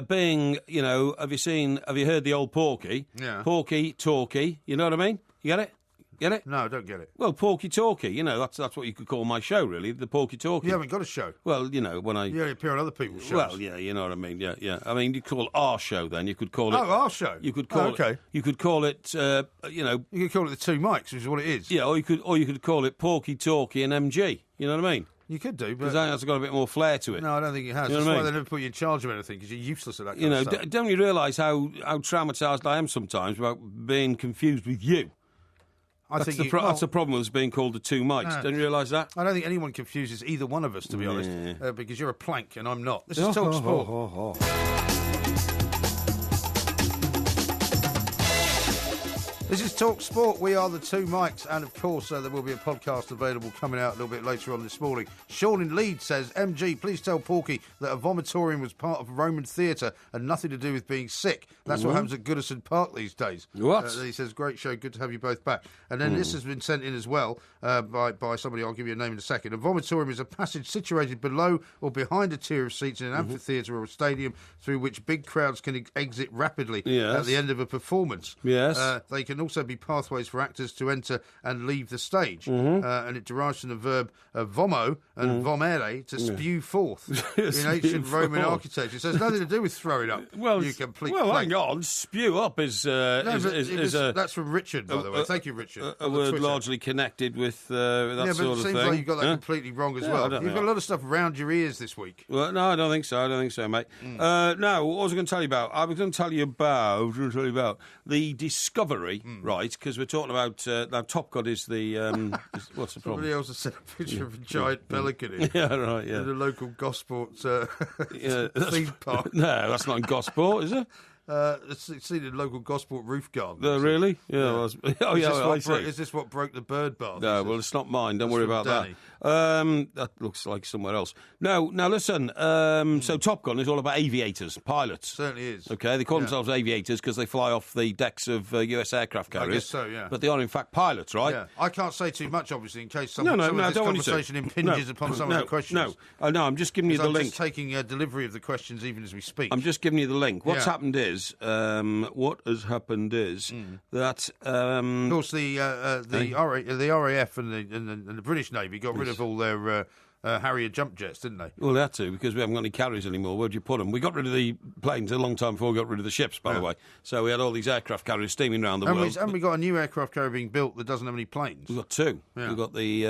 being, have you heard the old Porky? Yeah. Porky, talky, you know what I mean? You get it? Get it? No, I don't get it. Well, Porky Talky, you know, that's what you could call my show, really, the Porky Talky. You haven't got a show. Well, you know, when I... You only appear on other people's shows. Well, yeah, you know what I mean, yeah. I mean, you call it our show, then. You could call it... Oh, our show? You could call it... You could call it, you know... You could call it the Two Mics, which is what it is. Yeah, or you could call it Porky Talky and MG, you know what I mean? You could do, but... Because that's got a bit more flair to it. No, I don't think it has. You know That's what I why mean? they never put you in charge of anything, because you're useless at that kind of stuff. Don't you realise how traumatised I am sometimes about being confused with you? That's the problem with being called the Two Mics. No. Don't you realise that? I don't think anyone confuses either one of us, to be honest, because you're a plank and I'm not. This is Talk Sport. This is Talk Sport. We are the Two Mics, and of course there will be a podcast available coming out a little bit later on this morning. Sean in Leeds says, MG, please tell Porky that a vomitorium was part of Roman theatre and nothing to do with being sick. That's what happens at Goodison Park these days. What? He says, great show, good to have you both back. And then this has been sent in as well by somebody, I'll give you a name in a second. A vomitorium is a passage situated below or behind a tier of seats in an amphitheatre or a stadium through which big crowds can exit rapidly at the end of a performance. Yes. They can also be pathways for actors to enter and leave the stage. And it derives from the verb vomo and vomere, to spew forth in ancient Roman architecture. So it's nothing to do with throwing up. Well, you complete hang on. Spew up is that's from Richard, by the way. Thank you, Richard. A word largely connected with that sort of thing. It seems like you've got that completely wrong as well. You've got a lot of stuff round your ears this week. Well, no, I don't think so, mate. No, what was I going to tell you about? I was going to tell you about the Discovery, right? Because we're talking about now. Top Gun is the what's the problem? Somebody else has sent a picture of a giant pelican in. Yeah, right. Yeah, in a local Gosport theme park. No, that's not in Gosport, is it? It's seen in local Gosport roof garden. Really? Yeah. Is this what broke the bird bath? No, well, it's not mine. Don't worry about that. That looks like somewhere else. No, now listen. So Top Gun is all about aviators, pilots. Certainly is. Okay, they call themselves aviators because they fly off the decks of US aircraft carriers. I guess so, yeah. But they are in fact pilots, right? Yeah. I can't say too much, obviously, in case some of this conversation impinges upon some of the questions. No, I'm just giving you the link. I'm just taking delivery of the questions even as we speak. I'm just giving you the link. What's happened is that of course the RAF and the British Navy got rid of all their Harrier jump jets, didn't they? Well, they had to, because we haven't got any carriers anymore. Where'd you put them? We got rid of the planes a long time before we got rid of the ships, by the way. So we had all these aircraft carriers steaming around the world. Haven't we got a new aircraft carrier being built that doesn't have any planes? We've got two. Yeah. We've got the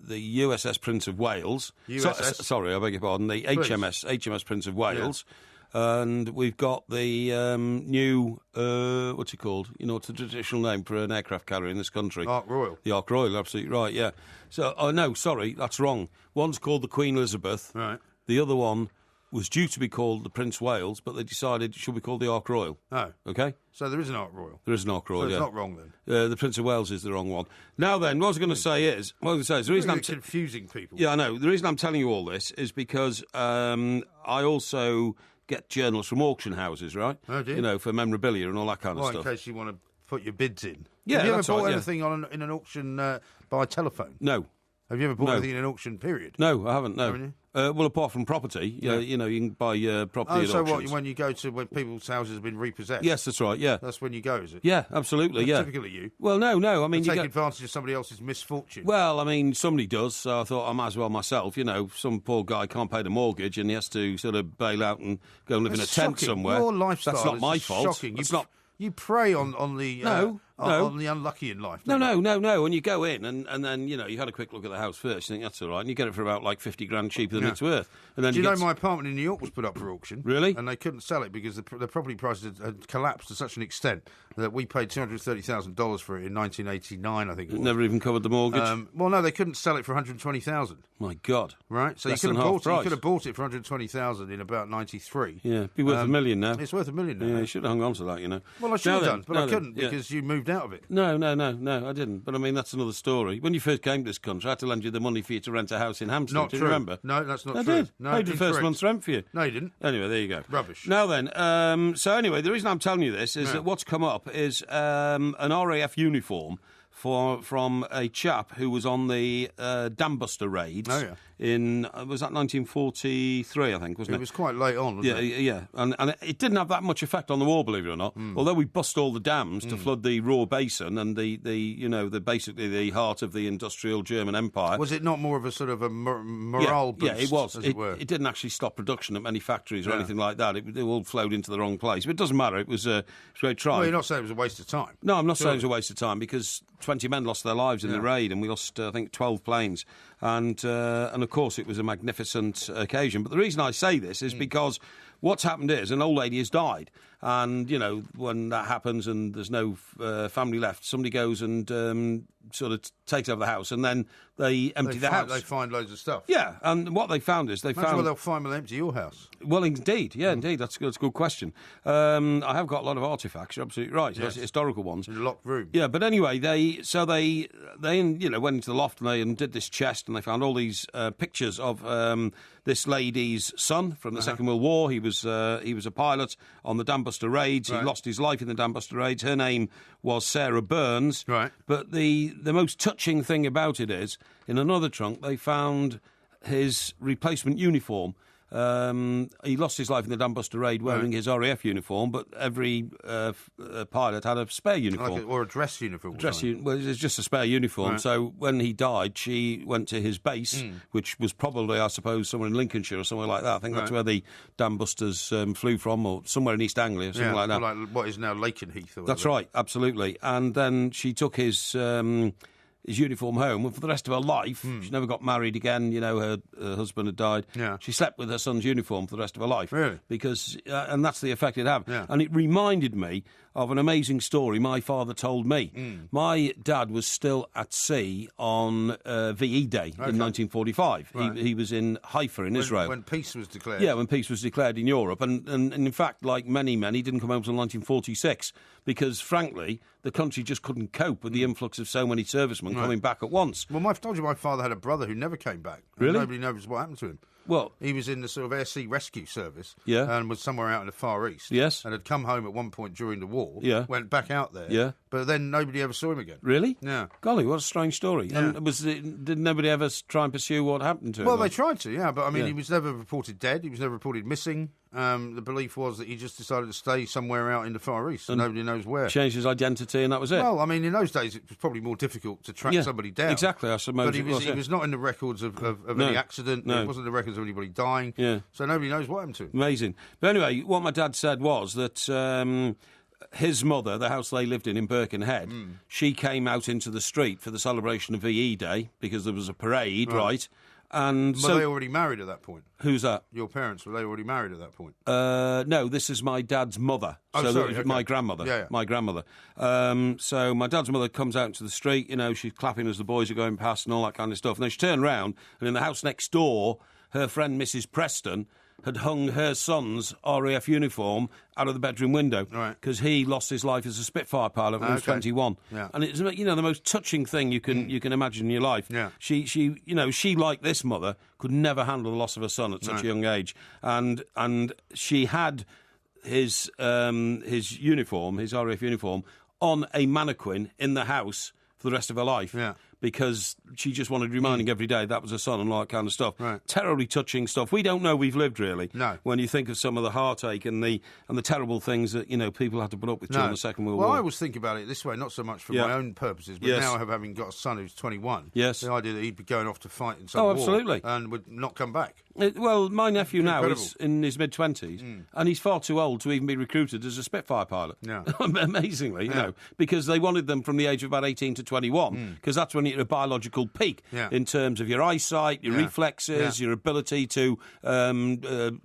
USS Prince of Wales. Sorry, I beg your pardon. The HMS Prince of Wales. Yeah. And we've got the new, what's it called? You know, it's the traditional name for an aircraft carrier in this country. Ark Royal. The Ark Royal, absolutely right, yeah. So, no, sorry, that's wrong. One's called the Queen Elizabeth. Right. The other one was due to be called the Prince Wales, but they decided it should be called the Ark Royal. Oh. Okay? So there is an Ark Royal. There is an Ark Royal, so it's not wrong, then? The Prince of Wales is the wrong one. Now then, what I was going to say is... the reason I'm confusing people. Yeah, I know. The reason I'm telling you all this is because I also... get journals from auction houses, right? Oh, dear. You know, for memorabilia and all that kind of stuff. In case you want to put your bids in. Yeah, have you ever that's bought right, anything in an auction by telephone? No. Have you ever bought anything in an auction, period? No, I haven't, no. Haven't you? Well, apart from property, you know, you can buy property at auctions. What, when you go to when people's houses have been repossessed? Yes, that's right, yeah. That's when you go, is it? Yeah, absolutely, That's typically you. Well, no, I mean... You take advantage of somebody else's misfortune. Well, I mean, somebody does, so I thought I might as well myself. You know, some poor guy can't pay the mortgage and he has to sort of bail out and go and live in a tent somewhere. Your lifestyle That's not my fault. Shocking. It's not... You prey on the on the unlucky in life. No. And you go in and then, you know, you had a quick look at the house first. You think that's all right. And you get it for about like 50 grand cheaper than it's worth. And then do you know my apartment in New York was put up for auction? Really? And they couldn't sell it because the property prices had collapsed to such an extent that we paid $230,000 for it in 1989, I think it was. Never even covered the mortgage? Well, no, they couldn't sell it for $120,000. My God. Right? So you could have bought it for $120,000 in about 93. Yeah, it'd be worth $1 million now. It's worth $1 million now. Yeah, you should have hung on to that, you know. Well, I should have done, but I couldn't because you moved out of it. No, I didn't. But I mean, that's another story. When you first came to this country, I had to lend you the money for you to rent a house in Hampstead. Not do true. You remember? No, that's not true. I did. No, I paid the first month's rent for you. No, you didn't. Anyway, there you go. Rubbish. Now then, so anyway, the reason I'm telling you this is that what's come up is an RAF uniform from a chap who was on the Dam Buster raids in, was that 1943, I think, wasn't it? It was quite late on, wasn't it? Yeah. And it didn't have that much effect on the war, believe it or not. Although we bust all the dams to flood the Ruhr Basin and the basically the heart of the industrial German Empire. Was it not more of a sort of a morale boost? Yeah, it was. As it were? It didn't actually stop production at many factories or anything like that. It all flowed into the wrong place. But it doesn't matter. It was a great try. Well, you're not saying it was a waste of time. No, I'm not saying it was a waste of time, because 20 men lost their lives in the raid, and we lost, I think, 12 planes. And of course, it was a magnificent occasion. But the reason I say this is because what's happened is an old lady has died. And, when that happens and there's no family left, somebody goes and sort of takes over the house, and then they empty the house. They find loads of stuff. Yeah, and what they found is Imagine what they'll find when they empty your house. Well, indeed, indeed. That's a good question. I have got a lot of artefacts, you're absolutely right, historical ones. In a locked room. Yeah, but anyway, they went into the loft and did this chest, and they found all these pictures of this lady's son from the Second World War. He was a pilot on the Dam Buster raids. He lost his life in the Dam Buster raids. Her name was Sarah Burns. Right. But the most touching thing about it is, in another trunk, they found his replacement uniform. He lost his life in the Dam Buster raid wearing his RAF uniform, but every pilot had a spare uniform. Or a dress uniform. Well, it was just a spare uniform. Right. So when he died, she went to his base, which was probably, I suppose, somewhere in Lincolnshire or somewhere like that. I think that's where the Dam Busters flew from, or somewhere in East Anglia, something like that. Like what is now Lakenheath. That's right, absolutely. And then she took his uniform home, and for the rest of her life, she never got married again. Her husband had died. Yeah. She slept with her son's uniform for the rest of her life. Really? Because, and that's the effect it had. Yeah. And it reminded me of an amazing story my father told me. My dad was still at sea on VE Day in 1945. Right. He was in Haifa in Israel. When peace was declared. Yeah, when peace was declared in Europe. And in fact, like many men, he didn't come home until 1946 because, frankly, the country just couldn't cope with the influx of so many servicemen coming back at once. Well, I told you my father had a brother who never came back. Really? Nobody knows what happened to him. Well, he was in the sort of air sea rescue service, and was somewhere out in the Far East, and had come home at one point during the war, went back out there, but then nobody ever saw him again. Really? Yeah. Golly, what a strange story. Yeah. And did nobody ever try and pursue what happened to him? Well, they tried to, but I mean, he was never reported dead. He was never reported missing. The belief was that he just decided to stay somewhere out in the Far East, and nobody knows where. Changed his identity, and that was it. Well, I mean, in those days, it was probably more difficult to track somebody down. Exactly, I suppose. But he was not in the records of any accident. No. It wasn't in the records of anybody dying. Yeah. So nobody knows what happened to him. Amazing. But anyway, what my dad said was that his mother, the house they lived in Birkenhead, she came out into the street for the celebration of VE Day because there was a parade, right? And were they already married at that point? Who's that? Your parents, were they already married at that point? No, this is my dad's mother. My grandmother. Yeah. My grandmother. So my dad's mother comes out into the street, she's clapping as the boys are going past and all that kind of stuff. And then she turned round, and in the house next door, her friend Mrs. Preston had hung her son's RAF uniform out of the bedroom window because he lost his life as a Spitfire pilot when he was 21. Yeah. And it's the most touching thing you can imagine in your life. Yeah. She like this mother could never handle the loss of her son at such a young age, and she had his uniform, his RAF uniform, on a mannequin in the house for the rest of her life. Yeah. Because she just wanted reminding every day that was her son and all that kind of stuff. Right. Terribly touching stuff. We don't know we've lived, really. No. When you think of some of the heartache and the terrible things that, people had to put up with during the Second World War. Well, I always think about it this way, not so much for my own purposes, but now having got a son who's 21, the idea that he'd be going off to fight in some war absolutely. And would not come back. Well, my nephew now is in his mid-20s, and he's far too old to even be recruited as a Spitfire pilot. Yeah. Amazingly, because they wanted them from the age of about 18 to 21, because that's when you're at a biological peak in terms of your eyesight, your reflexes, your ability to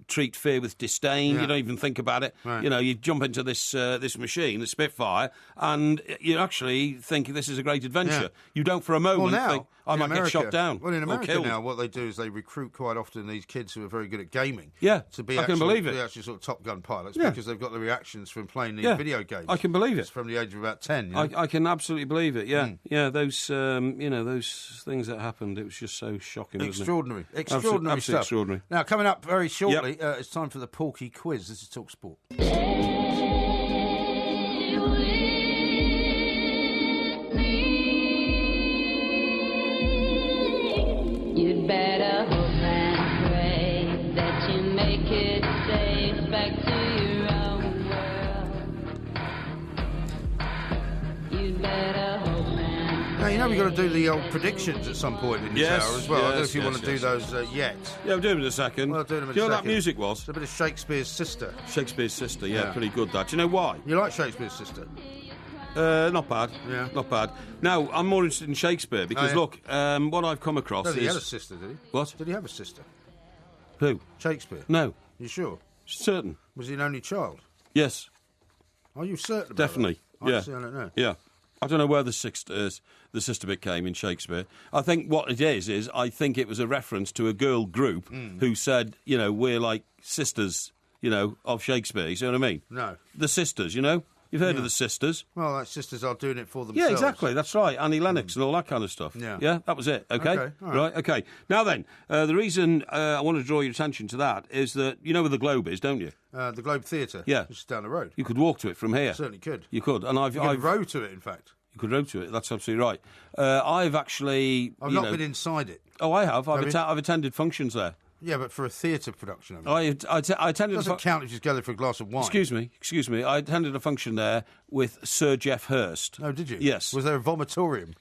treat fear with disdain. You don't even think about it. Right. You jump into this machine, the Spitfire, and you actually think this is a great adventure. Yeah. You don't for a moment think, I might get shot down. Well, in America now, what they do is they recruit quite often these kids who are very good at gaming. Yeah, to be I can believe it. To be actually sort of Top Gun pilots because they've got the reactions from playing these video games. I can believe it. It's from the age of about 10. I can absolutely believe it. Yeah, yeah. Those those things that happened, it was just so shocking. Extraordinary, wasn't it? Absolutely stuff. Extraordinary. Now coming up very shortly, it's time for the Porky Quiz. This is Talk Sport. Now, you know we've got to do the old predictions at some point in this hour as well. I don't know if you want to do those yet. Yeah, we'll do them in a second. Well, I'll do them in a second. Do you know what that music was? It's a bit of Shakespeare's Sister. Shakespeare's Sister, yeah, pretty good that. Do you know why? You like Shakespeare's Sister? Not bad. Yeah. Not bad. Now, I'm more interested in Shakespeare because, look, what I've come across is... he had a sister, did he? What? Did he have a sister? Who? Shakespeare? No. You sure? Certain. Was he an only child? Yes. Are you certain about Definitely. that? Yeah. I don't know. Yeah. I don't know where the sister bit came in Shakespeare. I think what it is I think it was a reference to a girl group who said, you know, we're like sisters, you know, of Shakespeare. You see what I mean? No. The sisters, you know? You've heard of the sisters? Well, like sisters are doing it for themselves. Yeah, exactly. That's right. Annie Lennox and all that kind of stuff. Yeah. Yeah, that was it. Okay? Okay, all right. Okay. Now then, the reason I want to draw your attention to that is that you know where the Globe is, don't you? The Globe Theatre. Yeah. Just down the road. You could walk to it from here. Certainly could. You could. And You could row to it, in fact. You could row to it. That's absolutely right. I've actually... I've not been inside it. Oh, I have. I've attended functions there. Yeah, but for a theatre production, I mean. I attended... It doesn't count if you just go there for a glass of wine. Excuse me. I attended a function there with Sir Geoff Hurst. Oh, did you? Yes. Was there a vomitorium?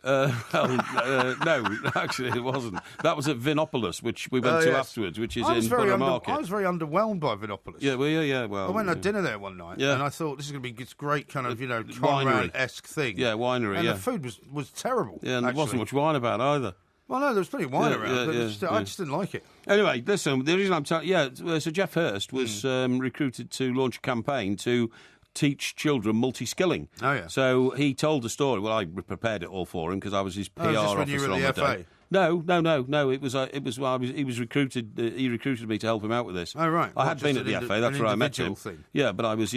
No, actually it wasn't. That was at Vinopolis, which we went to afterwards, which is in Borough Market. I was very underwhelmed by Vinopolis. Yeah, well... I went to dinner there one night, and I thought this is going to be this great kind of, you know, Conrad-esque thing. Yeah, winery, and the food was terrible. Yeah, and there wasn't much wine about either. Well, no, there was plenty of wine around, but I just didn't like it. Anyway, listen, the reason I'm telling... so Geoff Hurst was recruited to launch a campaign to teach children multi-skilling. Oh, yeah. So he told a story. Well, I prepared it all for him because I was his PR officer when you were at the FA? day. No. It was well, he was recruited. He recruited me to help him out with this. Oh right. I had been at the FA. That's where I met him. Thing. Yeah, but I was.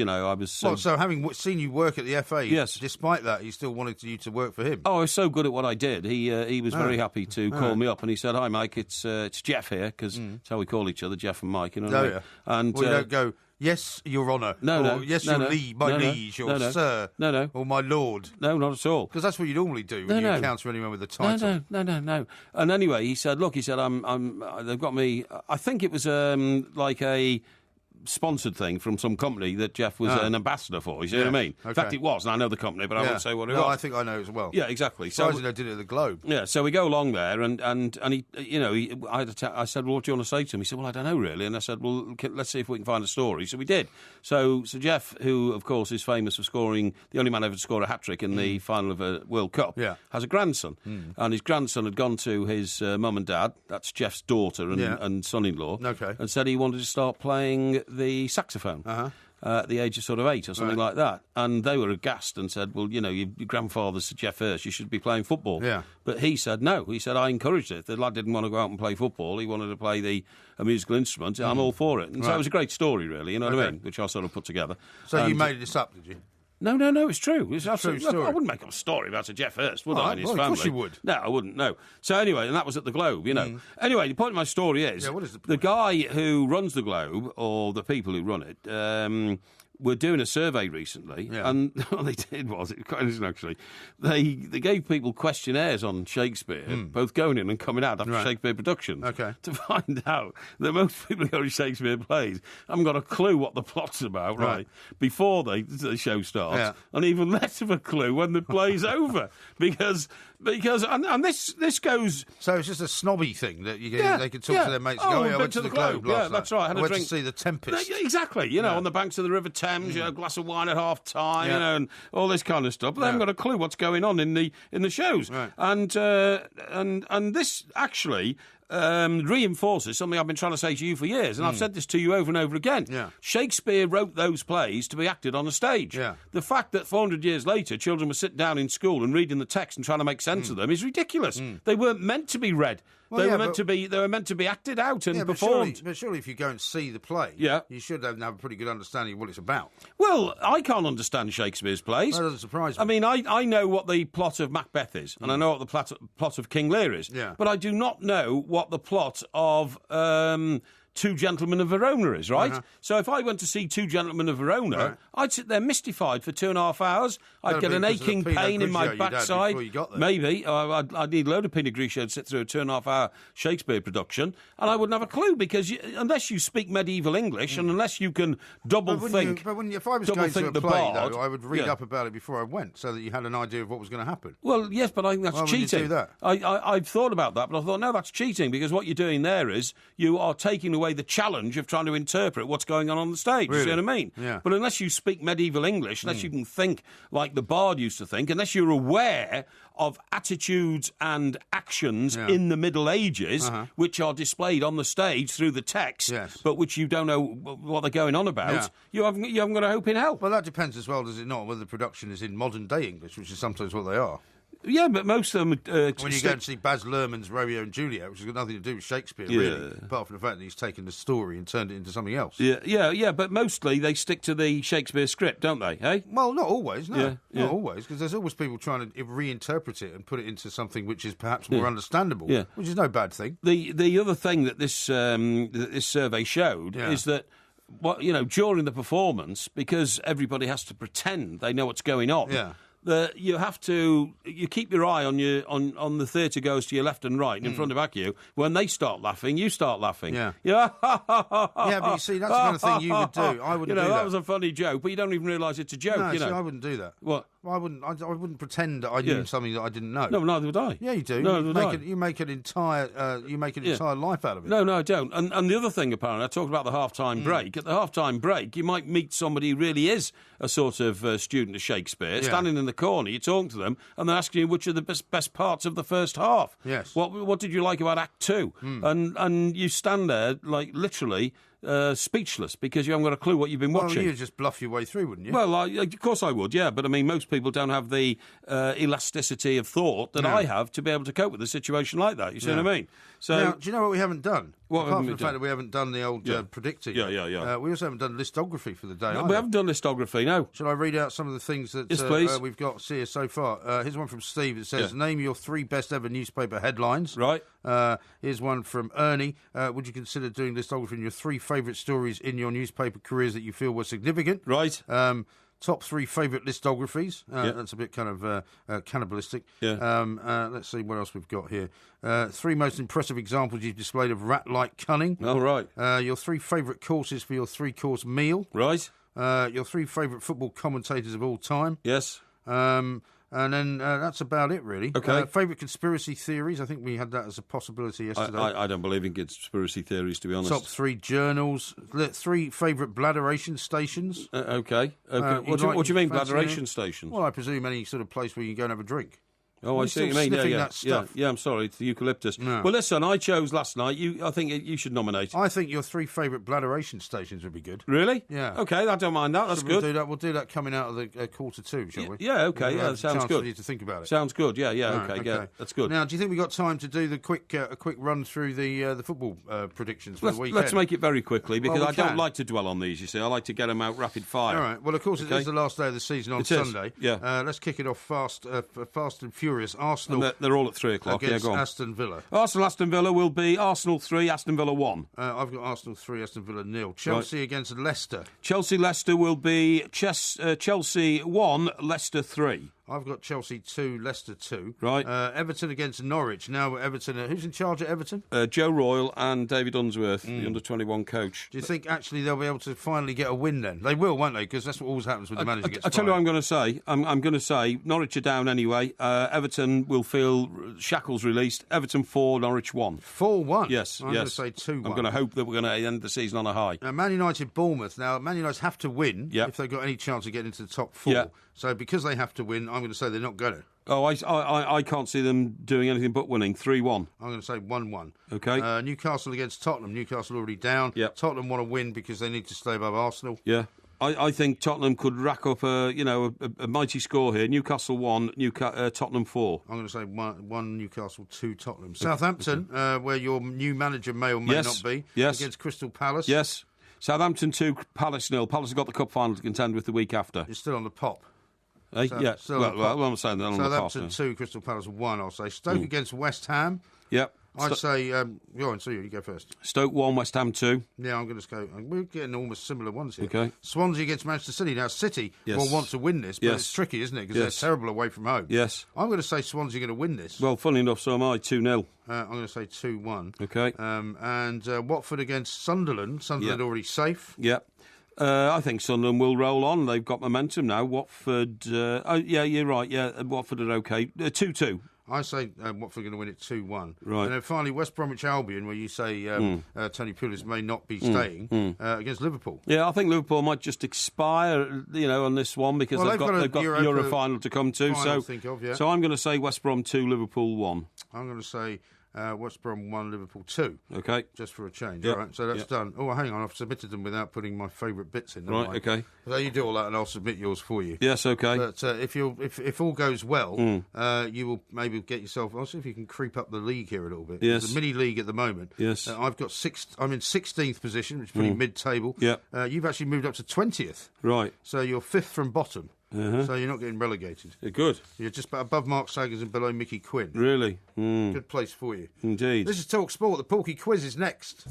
Well, so having seen you work at the FA, yes. Despite that, he still wanted you to work for him. Oh, I was so good at what I did. He was very happy to call me up, and he said, "Hi, Mike. It's Geoff here," because that's how we call each other, Geoff and Mike. You know what I mean? Yeah. And well, you don't go. Yes, Your Honour. Yes, Your Liege, my liege, or Sir. No. Or my Lord. No, not at all. Because that's what you normally do when you encounter anyone with a title. No. And anyway, he said, look, they've got me, I think it was like a sponsored thing from some company that Geoff was an ambassador for. You see what I mean? Okay. In fact, it was, and I know the company, but I won't say what it was. No, I think I know as well. Yeah, exactly. Surprisingly, I did it at the Globe. Yeah, so we go along there, and he, I said, well, what do you want to say to him? He said, well, I don't know really. And I said, well, let's see if we can find a story. So we did. So Geoff, who of course is famous for scoring, the only man ever to score a hat trick in the final of a World Cup, has a grandson, and his grandson had gone to his mum and dad. That's Geoff's daughter and son-in-law, and said he wanted to start playing the saxophone. At the age of sort of 8 or something like that. And they were aghast and said, well, your grandfather's Sir Geoff Hurst, you should be playing football. Yeah. But he said no. He said, I encouraged it. The lad didn't want to go out and play football. He wanted to play a musical instrument. I'm all for it. And so it was a great story, really, you know what I mean? Which I sort of put together. So you made this up, did you? No, it's true. It's a true story. Look, I wouldn't make up a story about Sir Geoff Hurst, would I, and his family? Of course you would. No, I wouldn't, no. So anyway, and that was at the Globe, you know. Anyway, the point of my story is, what is the guy who runs the Globe, or the people who run it, were doing a survey recently, and what they did was, it was quite interesting actually, they gave people questionnaires on Shakespeare, both going in and coming out after Shakespeare productions, to find out that most people who go to Shakespeare plays haven't got a clue what the plot's about, before the show starts, and even less of a clue when the play's over, because and this goes... So it's just a snobby thing that they could talk to their mates and go, I went to the Globe last night. That's right. I went to see The Tempest. Exactly, on the banks of the River Thames, a glass of wine at half time, and all this kind of stuff. But they haven't got a clue what's going on in the shows. Right. And this actually reinforces something I've been trying to say to you for years, and I've said this to you over and over again. Yeah. Shakespeare wrote those plays to be acted on a stage. Yeah. The fact that 400 years later children were sitting down in school and reading the text and trying to make sense of them is ridiculous. They weren't meant to be read. They were meant to be acted out and performed. But surely if you go and see the play, you should have a pretty good understanding of what it's about. Well, I can't understand Shakespeare's plays. That doesn't surprise me. I mean, I know what the plot of Macbeth is, and I know what the plot of King Lear is, but I do not know what the plot of Two Gentlemen of Verona is, right? So if I went to see Two Gentlemen of Verona, I'd sit there mystified for 2.5 hours. I'd get an aching pain in my backside. Maybe. I'd need a load of Pinot Grigio to sit through a 2.5-hour Shakespeare production, and I wouldn't have a clue, because unless you speak medieval English and unless you can double think... If I was going to a play, though, I would read up about it before I went, so that you had an idea of what was going to happen. Well, yes, but I think that's cheating. Why would you do that? I've thought about that, but I thought, no, that's cheating, because what you're doing there is you are taking away the challenge of trying to interpret what's going on the stage. Really? You see what I mean? Yeah. But unless you speak medieval English, unless you can think like the bard used to think, unless you're aware of attitudes and actions in the Middle Ages, which are displayed on the stage through the text, but which you don't know what they're going on about, you haven't got a hope in hell. Well, that depends as well, does it not, whether the production is in modern-day English, which is sometimes what they are. Yeah, but most of them... when you go and see Baz Luhrmann's Romeo and Juliet, which has got nothing to do with Shakespeare, really, apart from the fact that he's taken the story and turned it into something else. Yeah, but mostly they stick to the Shakespeare script, don't they, hey? Well, not always, no. Not always, because there's always people trying to reinterpret it and put it into something which is perhaps more understandable, which is no bad thing. The other thing that this survey showed is that during the performance, because everybody has to pretend they know what's going on, that you keep your eye on the theatre goers to your left and right and in front of you. When they start laughing, you start laughing. Yeah, but you see, that's the kind of thing you would do. I wouldn't do that. That was a funny joke, but you don't even realise it's a joke. No, see, I wouldn't do that. What? I wouldn't pretend that I knew something that I didn't know. No, neither would I. Yeah, you do. You make an entire life out of it. No, I don't. And the other thing, apparently, I talked about the half-time break. At the half-time break, you might meet somebody who really is a sort of student of Shakespeare, standing in the corner, you're talking to them, and they're asking you which are the best parts of the first half. Yes. What did you like about Act 2? And you stand there, like, literally... speechless, because you haven't got a clue what you've been watching. Well, you'd just bluff your way through, wouldn't you? Well, of course I would, yeah. But, I mean, most people don't have the elasticity of thought that I have to be able to cope with a situation like that. You see what I mean? So, now, do you know what we haven't done? What Apart from the fact that we haven't done the old predicting. Yeah. We also haven't done listography for the day. No, we haven't done listography, no. Shall I read out some of the things that we've got here so far? Here's one from Steve. It says, name your 3 best ever newspaper headlines. Right. Here's one from Ernie. Would you consider doing listography in your 3 favourite stories in your newspaper careers that you feel were significant? Right. Top 3 favourite listographies. That's a bit kind of cannibalistic. Yeah. Let's see what else we've got here. 3 most impressive examples you've displayed of rat-like cunning. Oh, right. Your 3 favourite courses for your 3-course meal. Right. Your 3 favourite football commentators of all time. Yes. And then that's about it, really. Okay. Favourite conspiracy theories? I think we had that as a possibility yesterday. I don't believe in conspiracy theories, to be honest. Top 3 journals. 3 favourite bladderation stations. Okay. What do you mean, bladderation stations? Well, I presume any sort of place where you can go and have a drink. Oh, I see what you mean. Yeah, I'm sorry, it's the eucalyptus. No. Well, listen, I chose last night. I think you should nominate. I think your 3 favourite bladderation stations would be good. Really? Yeah. Okay, I don't mind that. That's good. We'll do that coming out of the 1:45, shall we? Yeah, okay. Yeah, that sounds good. For you to think about it. Sounds good. Yeah, okay. Yeah, that's good. Now, do you think we've got time to do the quick run through the football predictions for the weekend? Let's make it very quickly, because I don't like to dwell on these, you see. I like to get them out rapid fire. All right. Well, of course, it is the last day of the season on Sunday. Yeah. Let's kick it off fast and furious. Arsenal... They're all at 3 o'clock. Against go on. Aston Villa. Aston Villa will be Arsenal 3, Aston Villa 1. I've got Arsenal 3, Aston Villa 0. Chelsea against Leicester. Leicester will be Chelsea 1, Leicester 3. I've got Chelsea 2, Leicester 2. Right. Everton against Norwich. Now, Everton... who's in charge at Everton? Joe Royle and David Unsworth, the under-21 coach. Do you think, actually, they'll be able to finally get a win then? They will, won't they? Because that's what always happens when the manager gets fired. I tell you what I'm going to say. I'm going to say Norwich are down anyway. Everton will feel shackles released. Everton 4, Norwich 1. 4-1? Yes. I'm going to say 2-1. I'm going to hope that we're going to end the season on a high. Now, Man United, Bournemouth. Now, Man United have to win if they've got any chance of getting into the top 4. So because they have to win, I'm going to say they're not going to. Oh, I can't see them doing anything but winning. 3-1. I'm going to say 1-1. Okay. Newcastle against Tottenham. Newcastle already down. Yep. Tottenham want to win because they need to stay above Arsenal. Yeah. I think Tottenham could rack up a mighty score here. Newcastle 1, Tottenham 4. I'm going to say 1 Newcastle, 2 Tottenham. Southampton, where your new manager may or may not be, against Crystal Palace. Yes. Southampton 2, Palace 0. Palace have got the cup final to contend with the week after. It's still on the pop. I'm saying that on the pop. Southampton 2, Crystal Palace 1, I'll say. Stoke against West Ham. Yep. I'd say, go on, you go first. Stoke 1, West Ham 2. Yeah, I'm going to go. We're getting almost similar ones here. Okay. Swansea against Manchester City. Now, City will want to win this, but it's tricky, isn't it? Because they're terrible away from home. Yes. I'm going to say Swansea are going to win this. Well, funny enough, so am I, 2-0. I'm going to say 2-1. Okay. And Watford against Sunderland. Sunderland already safe. Yeah. I think Sunderland will roll on. They've got momentum now. Watford... you're right. Yeah, Watford are okay. 2-2. I say Watford are going to win it 2-1. Right. And then finally, West Bromwich Albion, where you say Tony Pulis may not be staying, against Liverpool. Yeah, I think Liverpool might just expire, on this one because they've got Euro final to come to. So I'm going to say West Brom 2, Liverpool 1. I'm going to say West Brom 1, Liverpool 2. Okay. Just for a change. Yep. All right, so that's done. Oh, hang on, I've submitted them without putting my favourite bits in. Right, okay. So you do all that and I'll submit yours for you. Yes, okay. But if all goes well, you will maybe get yourself... I'll see if you can creep up the league here a little bit. Yes. It's a mini-league at the moment. Yes. I've got I'm in 16th position, which is pretty mid-table. Yep. You've actually moved up to 20th. Right. So you're 5th from bottom. So you're not getting relegated. Good. You're just above Mark Saggers and below Mickey Quinn. Really? Good place for you. Indeed. This is Talk Sport. The Porky Quiz is next.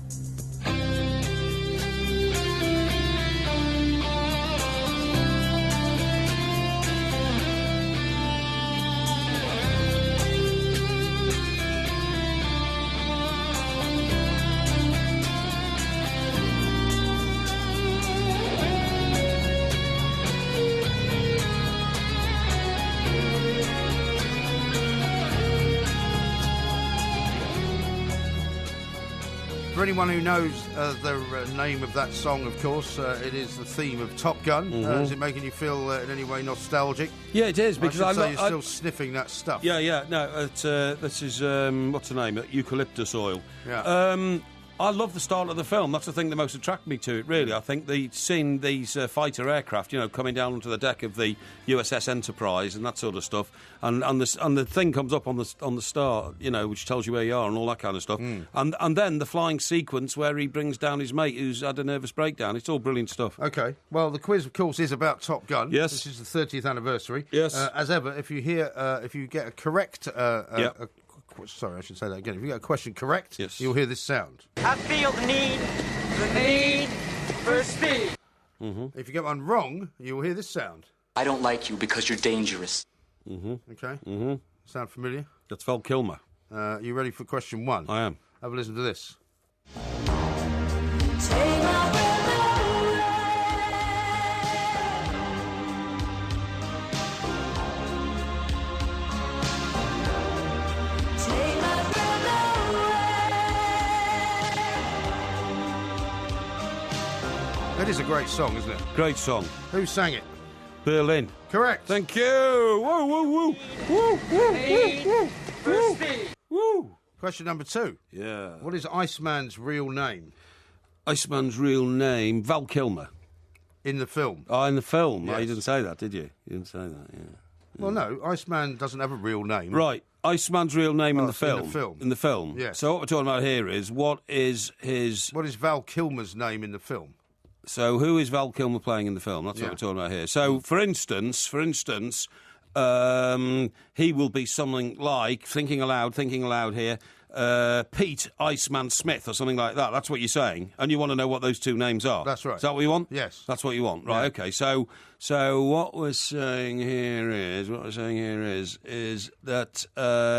For anyone who knows the name of that song, of course, it is the theme of Top Gun. Is it making you feel in any way nostalgic? Yeah, it is, because you're still sniffing that stuff. Yeah. No, this is, what's the name? Eucalyptus oil. Yeah. I love the start of the film. That's the thing that most attracted me to it, really. I think seeing these fighter aircraft, coming down onto the deck of the USS Enterprise and that sort of stuff, and the thing comes up on the start, which tells you where you are and all that kind of stuff, and then the flying sequence where he brings down his mate who's had a nervous breakdown. It's all brilliant stuff. Okay. Well, the quiz, of course, is about Top Gun. Yes. This is the 30th anniversary. Yes. As ever, if you get a correct. Sorry, I should say that again. If you get a question correct, you'll hear this sound. I feel the need for speed. If you get one wrong, you'll hear this sound. I don't like you because you're dangerous. Okay. Sound familiar? That's Val Kilmer. You ready for question 1? I am. Have a listen to this. That is a great song, isn't it? Great song. Who sang it? Berlin. Correct. Thank you. Woo, woo, woo. Woo, woo, woo, woo. Woo. Question number 2. Yeah. What is Iceman's real name? Iceman's real name, Val Kilmer. In the film? Oh, in the film. Yes. Oh, you didn't say that, did you? You didn't say that, yeah. Well, no, Iceman doesn't have a real name. Right. Iceman's real name in the film. In the film. Yes. So what we're talking about here is what is Val Kilmer's name in the film? So who is Val Kilmer playing in the film? That's what we're talking about here. So, for instance, he will be something like, thinking aloud here, Pete Iceman Smith or something like that. That's what you're saying. And you want to know what those two names are. That's right. Is that what you want? Yes. That's what you want. Right, okay. So what we're saying here is that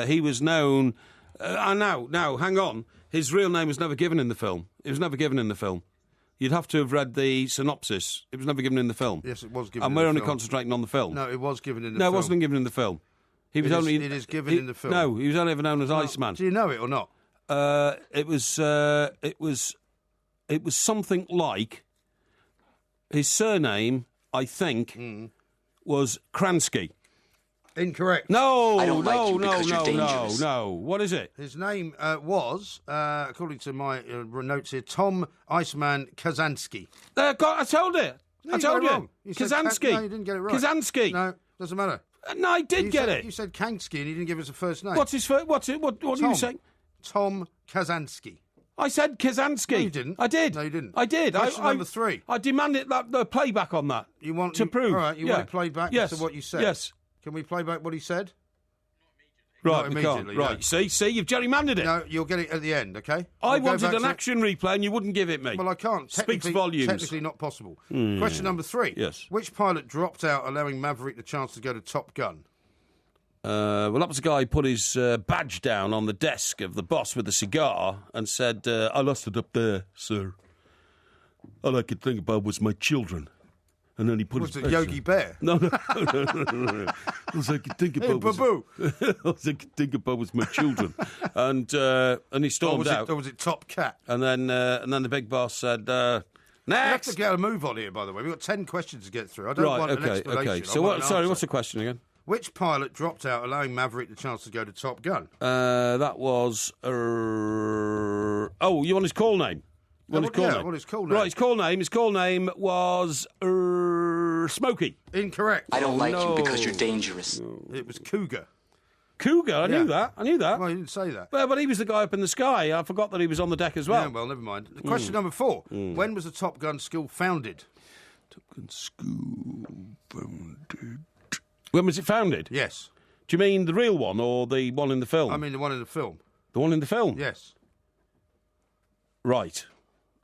he was known... now, hang on. His real name was never given in the film. It was never given in the film. You'd have to have read the synopsis. It was never given in the film. Yes, it was given in the film. And we're only concentrating on the film. No, it was given in the film. No, it wasn't given in the film. It is given in the film. No, he was only ever known as Iceman. Do you know it or not? It was something like his surname, I think, was Kransky. Incorrect. No. What is it? His name was, according to my notes here, Tom Iceman Kazansky. I told it. No, I told you. Wrong. Kazansky. No, you didn't get it right. Kazansky. No, doesn't matter. No, I did get it. You said Kansky and you didn't give us a first name. What's his first? What did you say? Tom Kazansky. I said Kazansky. No, you didn't. I did. No, you didn't. I did. Question number 3. I demanded the playback on that. You want to prove? All right. You want to play back to what you said? Yes. Can we play back what he said? Right, Not we can't. immediately. Right, see, you've gerrymandered it. No, you'll get it at the end, okay? I We'll go wanted back an to- action replay and you wouldn't give it me. Well, I can't. Speaks volumes. Technically not possible. Question number 3. Yes. Which pilot dropped out, allowing Maverick the chance to go to Top Gun? Well, that was a guy who put his badge down on the desk of the boss with a cigar and said, I lost it up there, sir. All I could think about was my children. And then he put Was his it Yogi Bear? No. All I could think about was all I could think about was my children. And he stormed out. Or was it Top Cat? And then the big boss said, We have next. to get a move on here, by the way. We've got 10 questions to get through. I don't want an explanation. Okay. I So want an answer. what's the question again? Which pilot dropped out, allowing Maverick the chance to go to Top Gun? That was. You want his call name? What his call name? Right, his call name was Smokey. Incorrect. I don't like you because you're dangerous. It was Cougar. Cougar, I knew that. Well, you didn't say that. Well, but he was the guy up in the sky. I forgot that he was on the deck as well. Yeah, well, never mind. Question number 4. When was the Top Gun school founded? Top Gun School founded. When was it founded? Yes. Do you mean the real one or the one in the film? I mean the one in the film. The one in the film? Yes. Right.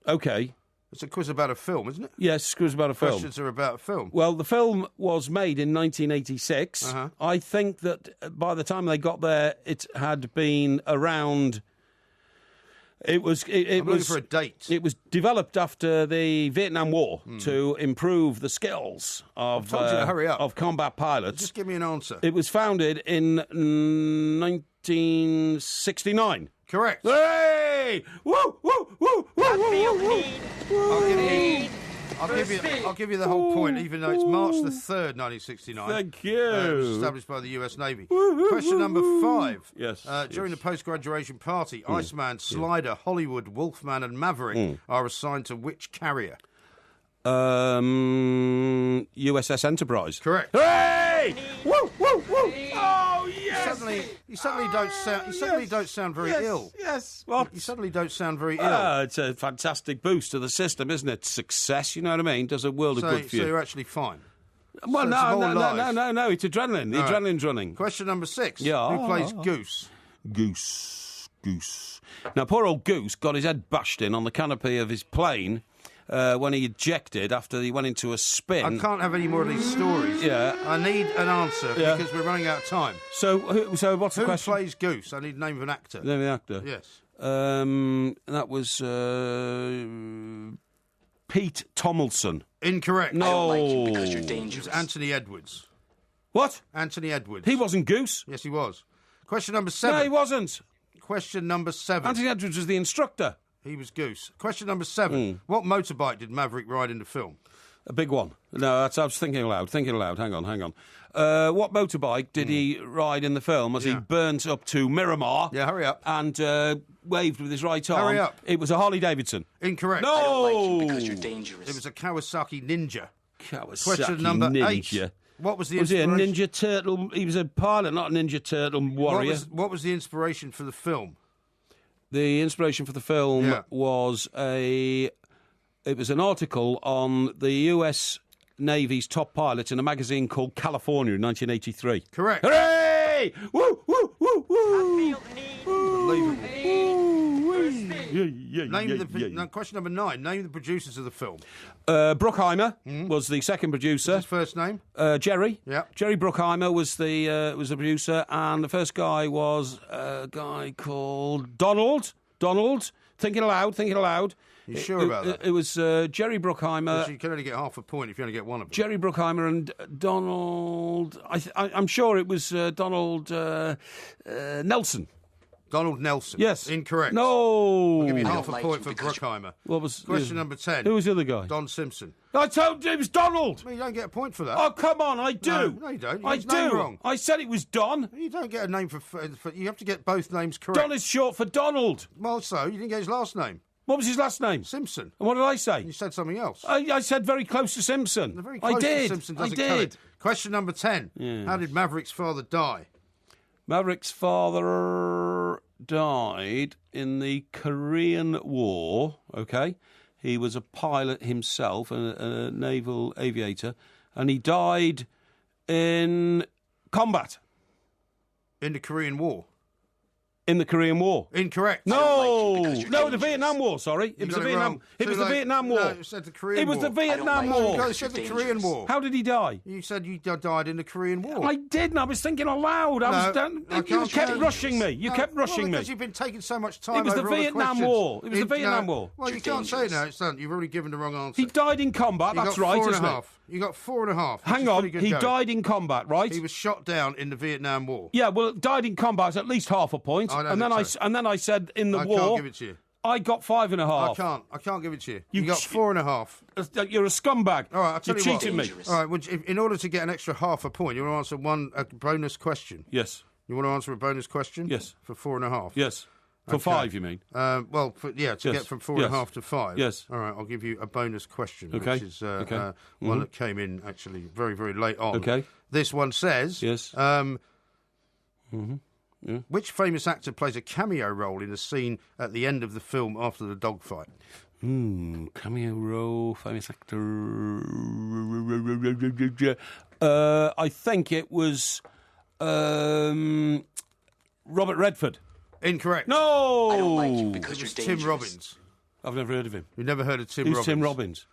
Okay. It's a quiz about a film, isn't it? Yes, it was about a film. Questions are about a film. Well, the film was made in 1986. Uh-huh. I think that by the time they got there, it had been around. It was. I'm looking for a date. It was developed after the Vietnam War to improve the skills of told you to hurry up. of combat pilots. Just give me an answer. It was founded in 1969. Correct. Hey! Woo! Woo! Woo! Woo! Woo! I'll give you the whole point, even though it's March the 3rd, 1969. Thank you. It was established by the US Navy. Question number 5. Yes. During the post-graduation party, Iceman, Slider, Hollywood, Wolfman, and Maverick are assigned to which carrier? USS Enterprise. Correct. Hey! Woo! Woo! Woo! Oh yes! You suddenly don't sound very ill. Yes. What? You suddenly don't sound very ill. It's a fantastic boost to the system, isn't it? Success, you know what I mean? Does a world of good for you. So you're actually fine. Well, so no. It's adrenaline. The adrenaline's running. Question number 6. Yeah. Who plays Goose? Goose. Now, poor old Goose got his head bashed in on the canopy of his plane when he ejected after he went into a spin. I can't have any more of these stories. Yeah. I need an answer because we're running out of time. So what's the question? Who plays Goose? I need the name of an actor. Name of the actor? Yes. That was Pete Tomlinson. Incorrect. No. I don't like you because you're It dangerous. was Anthony Edwards. What? Anthony Edwards. He wasn't Goose. Yes, he was. Question number 7. No, he wasn't. Question number 7. Anthony Edwards was the instructor. He was Goose. Question number 7. What motorbike did Maverick ride in the film? A big one. No, I was thinking aloud. Hang on. What motorbike did he ride in the film as he burnt up to Miramar? Yeah, hurry up. And waved with his right arm. Hurry up. It was a Harley Davidson. Incorrect. No! I don't like you because you're dangerous. It was a Kawasaki Ninja. Kawasaki Question number Ninja. 8. What was the Was he a inspiration? Ninja Turtle? He was a pilot, not a Ninja Turtle warrior. What was the inspiration for the film? The inspiration for the film was an article on the US Navy's top pilots in a magazine called California in 1983. Correct. Hooray! Woo, woo, woo, woo! Question number 9. Name the producers of the film. Bruckheimer was the second producer. His first name? Jerry. Yeah. Jerry Bruckheimer was the producer, and the first guy was a guy called Donald. Thinking aloud. You sure about that? It was Jerry Bruckheimer. You can only get half a point if you only get one of them. Jerry Bruckheimer and Donald. I'm sure it was Donald Nelson. Donald Nelson. Yes. Incorrect. No. I'll give you I half don't a like point you for because Bruckheimer. What was Question number 10. Who was the other guy? Don Simpson. I told you it was Donald. Well, you don't get a point for that. Oh, come on, I do. No, you don't. You I get his name do. wrong. I said it was Don. You don't get a name for... You have to get both names correct. Don is short for Donald. Well, so you didn't get his last name. What was his last name? Simpson. And what did I say? You said something else. I said very close to Simpson. They're very close I did. to Simpson I doesn't cut did. it. Question number 10. Yeah. How did Maverick's father die? Maverick's father died in the Korean War, okay? He was a pilot himself, a naval aviator, and he died in combat. In the Korean War. In the Korean War. Incorrect. No, the Vietnam War. Sorry, it was the Vietnam. It was the Vietnam War. No, you said the Korean War. It was the Vietnam War. You said the Korean War. How did he die? You said you died in the Korean War. I didn't. I was thinking aloud. You kept rushing me. You kept rushing me. Because you've been taking so much time. It was the Vietnam War. It was the Vietnam War. Well, you can't say no. It's done. You've already given the wrong answer. He died in combat. That's right, isn't it? You got 4.5. Hang on. He died in combat, right? He was shot down in the Vietnam War. Yeah, well, died in combat is at least half a point. And then I said in the war. I can't give it to you. I got 5.5. I can't give it to you. You got 4.5. You're a scumbag. All right, I'll tell you what. You're cheating me. All right, in order to get an extra half a point, you want to answer a bonus question. Yes. You want to answer a bonus question? Yes. For 4.5? Yes. For 5, you mean? To get from 4.5 to 5. Yes. All right, I'll give you a bonus question, okay. which is one that came in actually very, very late on. Okay. This one says, yes. Which famous actor plays a cameo role in a scene at the end of the film after the dogfight? Cameo role, famous actor. I think it was Robert Redford. Incorrect. No! I don't like you because you're dangerous. Tim Robbins. I've never heard of him. You've never heard of Tim Who's Robbins? Tim Robbins?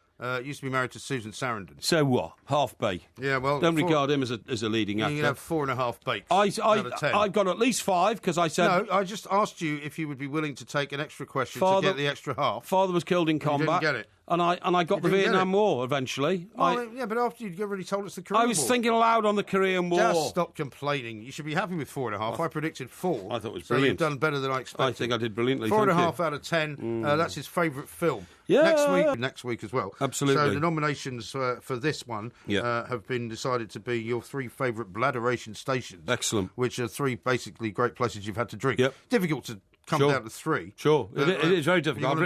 Used to be married to Susan Sarandon. So what? Half bay. Yeah, well, don't regard him as a leading actor. You can have 4.5 bakes. out of 10. I got at least 5 because I said. No, I just asked you if you would be willing to take an extra question to get the extra half. Father was killed in combat. You didn't get it. And I got the Vietnam War eventually. Well, yeah, but after you'd already told us the Korean War. I was thinking aloud on the Korean War. Just stop complaining. You should be happy with 4.5. I predicted 4. I thought it was brilliant. So you've done better than I expected. I think I did brilliantly. 4.5 out of 10. That's his favourite film. Yeah. Next week as well. Absolutely. So the nominations for this one have been decided to be your 3 favourite bladderation stations. Excellent. Which are 3 basically great places you've had to drink. Yep. Difficult to come down to 3. Sure. It is very difficult.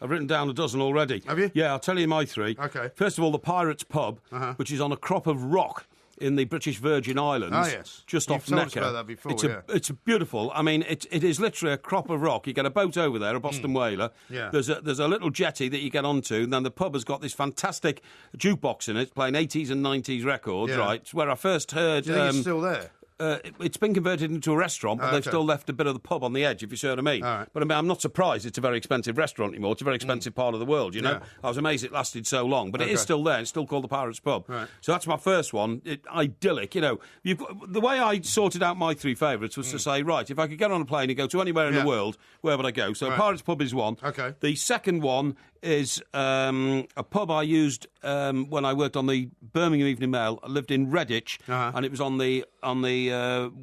I've written down a dozen already. Have you? Yeah, I'll tell you my 3. Okay. First of all, the Pirates Pub, which is on a crop of rock in the British Virgin Islands. Ah, yes. Just You've off told Necker. us about that before, it's beautiful. I mean, it is literally a crop of rock. You get a boat over there, a Boston whaler. Yeah. There's a little jetty that you get onto, and then the pub has got this fantastic jukebox in it, playing 80s and 90s records, right? It's where I first heard... Do you think it's still there? It's been converted into a restaurant, but they've still left a bit of the pub on the edge, if you see what I mean. Right. But I'm not surprised it's a very expensive restaurant anymore. It's a very expensive part of the world, you know. Yeah. I was amazed it lasted so long, but it is still there. It's still called the Pirates Pub. Right. So that's my first one. Idyllic, you know. The way I sorted out my 3 favourites was to say, right, if I could get on a plane and go to anywhere in the world, where would I go? So Pirates Pub is one. Okay. The second one is a pub I used when I worked on the Birmingham Evening Mail. I lived in Redditch, and it was on the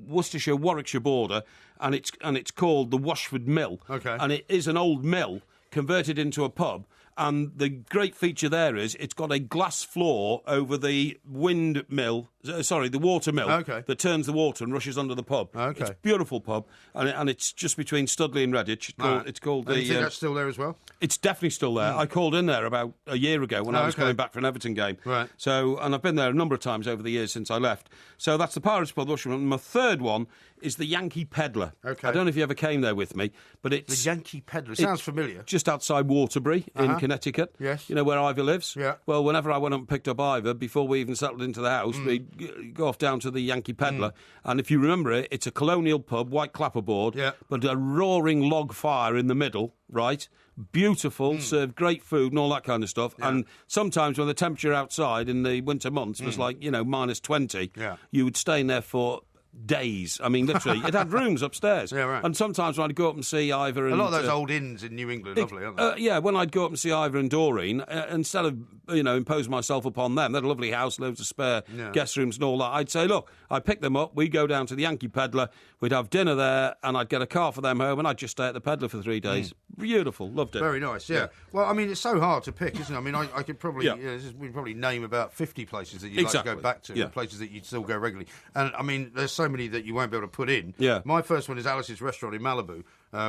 Worcestershire-Warwickshire border, and it's called the Washford Mill. Okay. And it is an old mill converted into a pub. And the great feature there is it's got a glass floor over the the water mill that turns the water and rushes under the pub. Okay. It's a beautiful pub, and it's just between Studley and Redditch. It's called and you think that's still there as well? It's definitely still there. I called in there about a year ago when I was coming back for an Everton game. Right. So, and I've been there a number of times over the years since I left. So that's the Pirates Pub. And my third one is the Yankee Peddler. Okay. I don't know if you ever came there with me, but it's... The Yankee Peddler. Sounds familiar. Just outside Waterbury in Connecticut. Yes. You know where Ivor lives? Yeah. Well, whenever I went up and picked up Ivor, before we even settled into the house, we'd go off down to the Yankee Peddler. And if you remember it, it's a colonial pub, white clapperboard, but a roaring log fire in the middle, right? Beautiful, served great food and all that kind of stuff. Yeah. And sometimes when the temperature outside in the winter months was like, minus 20, you would stay in there for days. I mean, literally, it had rooms upstairs. Yeah, right. And sometimes when I'd go up and see Ivor and... A lot of those old inns in New England, lovely, aren't they? Yeah, when I'd go up and see Ivor and Doreen, instead of, imposing myself upon them, they had a lovely house, loads of spare guest rooms and all that, I'd say, look, I'd pick them up, we'd go down to the Yankee Peddler, we'd have dinner there, and I'd get a car for them home, and I'd just stay at the Peddler for 3 days. Beautiful, loved it. Very nice, yeah. Well, I mean, it's so hard to pick, isn't it? I mean, I could probably, we'd probably name about 50 places that you'd like to go back to, and places that you'd still go regularly. And, I mean, there's so many that you won't be able to put in. Yeah. My first one is Alice's Restaurant in Malibu,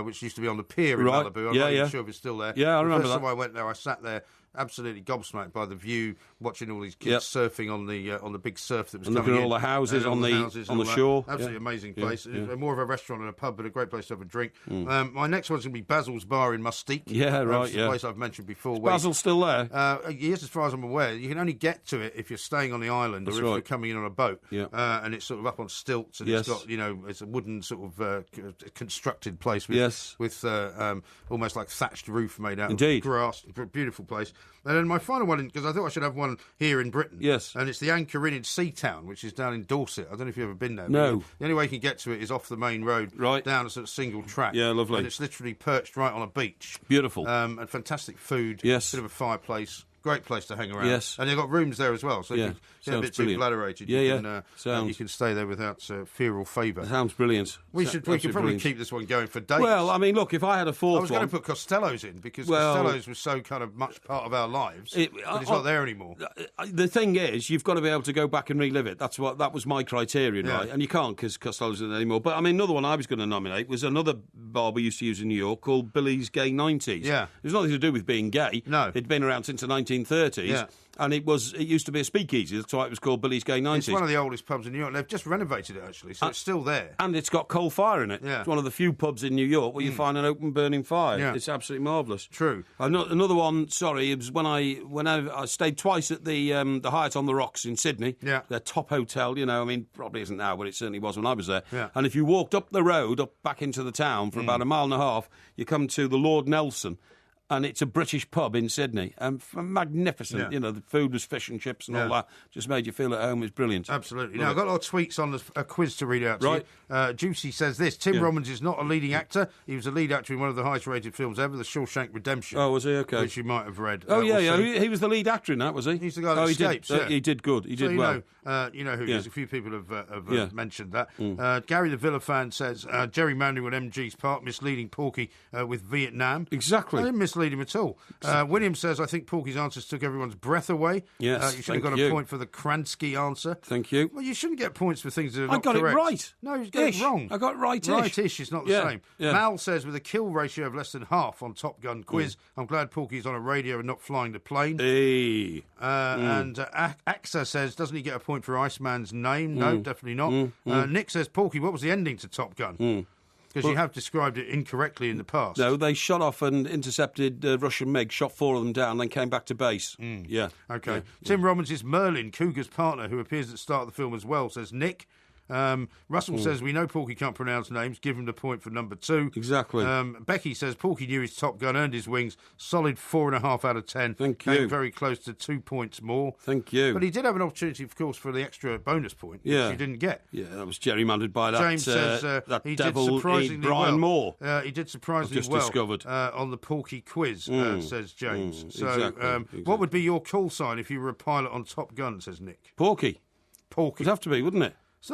which used to be on the pier in Malibu. I'm not even sure if it's still there. Yeah, I remember the that. first time I went there, I sat there absolutely gobsmacked by the view, watching all these kids surfing on the big surf that was coming in. Looking at all the houses on the shore. Absolutely amazing place. More of a restaurant and a pub, but a great place to have a drink. My next one's going to be Basil's Bar in Mustique. Yeah, right, the place I've mentioned before. Basil's still there? He is, as far as I'm aware. You can only get to it if you're staying on the island or if you're coming in on a boat. Yeah. And it's sort of up on stilts, and it's got, it's a wooden sort of constructed place with almost like thatched roof made out of grass. Beautiful place. And then my final one, because I thought I should have one here in Britain. Yes. And it's the Anchor Inn in Seatown, which is down in Dorset. I don't know if you've ever been there. No. The only way you can get to it is off the main road, down a sort of single track. Yeah, lovely. And it's literally perched right on a beach. Beautiful. And fantastic food. Yes. Bit of a fireplace. Great place to hang around. Yes. And they've got rooms there as well, so if you get a bit too bladerated, you can stay there without fear or favour. Sounds brilliant. We could probably keep this one going for days. Well, I mean, look, if I had a fourth one... I was going to put Costello's in, because Costello's was so kind of much part of our lives, but it's not there anymore. The thing is, you've got to be able to go back and relive it. That was my criterion, right? And you can't, because Costello's isn't anymore. But, I mean, another one I was going to nominate was another bar we used to use in New York called Billy's Gay 90s. Yeah. There's nothing to do with being gay. No. It'd been around since the 1930s. Yeah. And it used to be a speakeasy. That's why it was called Billy's Gay 90s. It's one of the oldest pubs in New York. They've just renovated it, actually, so it's still there. And it's got coal fire in it. Yeah. It's one of the few pubs in New York where you find an open burning fire. Yeah. It's absolutely marvellous. True. Another one, it was when I stayed twice at the Hyatt on the Rocks in Sydney. Yeah. Their top hotel, I mean, probably isn't now, but it certainly was when I was there. Yeah. And if you walked up the road, up back into the town for about a mile and a half, you come to the Lord Nelson. And it's a British pub in Sydney. Magnificent. Yeah. The food was fish and chips and all that. Just made you feel at home. It's brilliant. Absolutely. Now, I've got a lot of tweets on a quiz to read out to you. Juicy says this. Tim Robbins is not a leading actor. He was a lead actor in one of the highest-rated films ever, The Shawshank Redemption. Oh, was he? Okay. Which you might have read. Oh, He was the lead actor in that, was he? He's the guy that escapes. He did good. He did well. You know who he is. A few people have mentioned that. Gary the Villa fan says, gerrymandering on MG's part, misleading Porky with Vietnam. Exactly. I didn't mislead him at all. William says, I think Porky's answers took everyone's breath away. Yes, you should have got a point for the Kransky answer. Thank you. Well, you shouldn't get points for things that are not correct. I got correct. it right. No, you got it wrong. I got it right-ish. Right-ish is not the same. Yeah. Mal says, with a kill ratio of less than half on Top Gun quiz, I'm glad Porky's on a radio and not flying the plane. Hey. And AXA says, doesn't he get a point for Iceman's name? No, definitely not. Nick says, Porky, what was the ending to Top Gun? Because you have described it incorrectly in the past. No, they shot off and intercepted Russian MiG, shot 4 of them down, then came back to base. Yeah. Okay. Tim Robbins is Merlin, Cougar's partner, who appears at the start of the film as well, says Nick. Russell says, we know Porky can't pronounce names, give him the point for number 2. Exactly. Becky says, Porky knew his Top Gun, earned his wings, solid 4.5 out of 10. Thank Came you. very close to 2 points more. Thank you. But he did have an opportunity, of course, for the extra bonus point, which he didn't get. Yeah, that was gerrymandered by that, James says, that he devil did surprisingly Brian well. Moore. He did surprisingly I've just well discovered. On the Porky Quiz, says James. So exactly. What would be your call sign if you were a pilot on Top Gun, says Nick? Porky. Porky. It'd have to be, wouldn't it? It's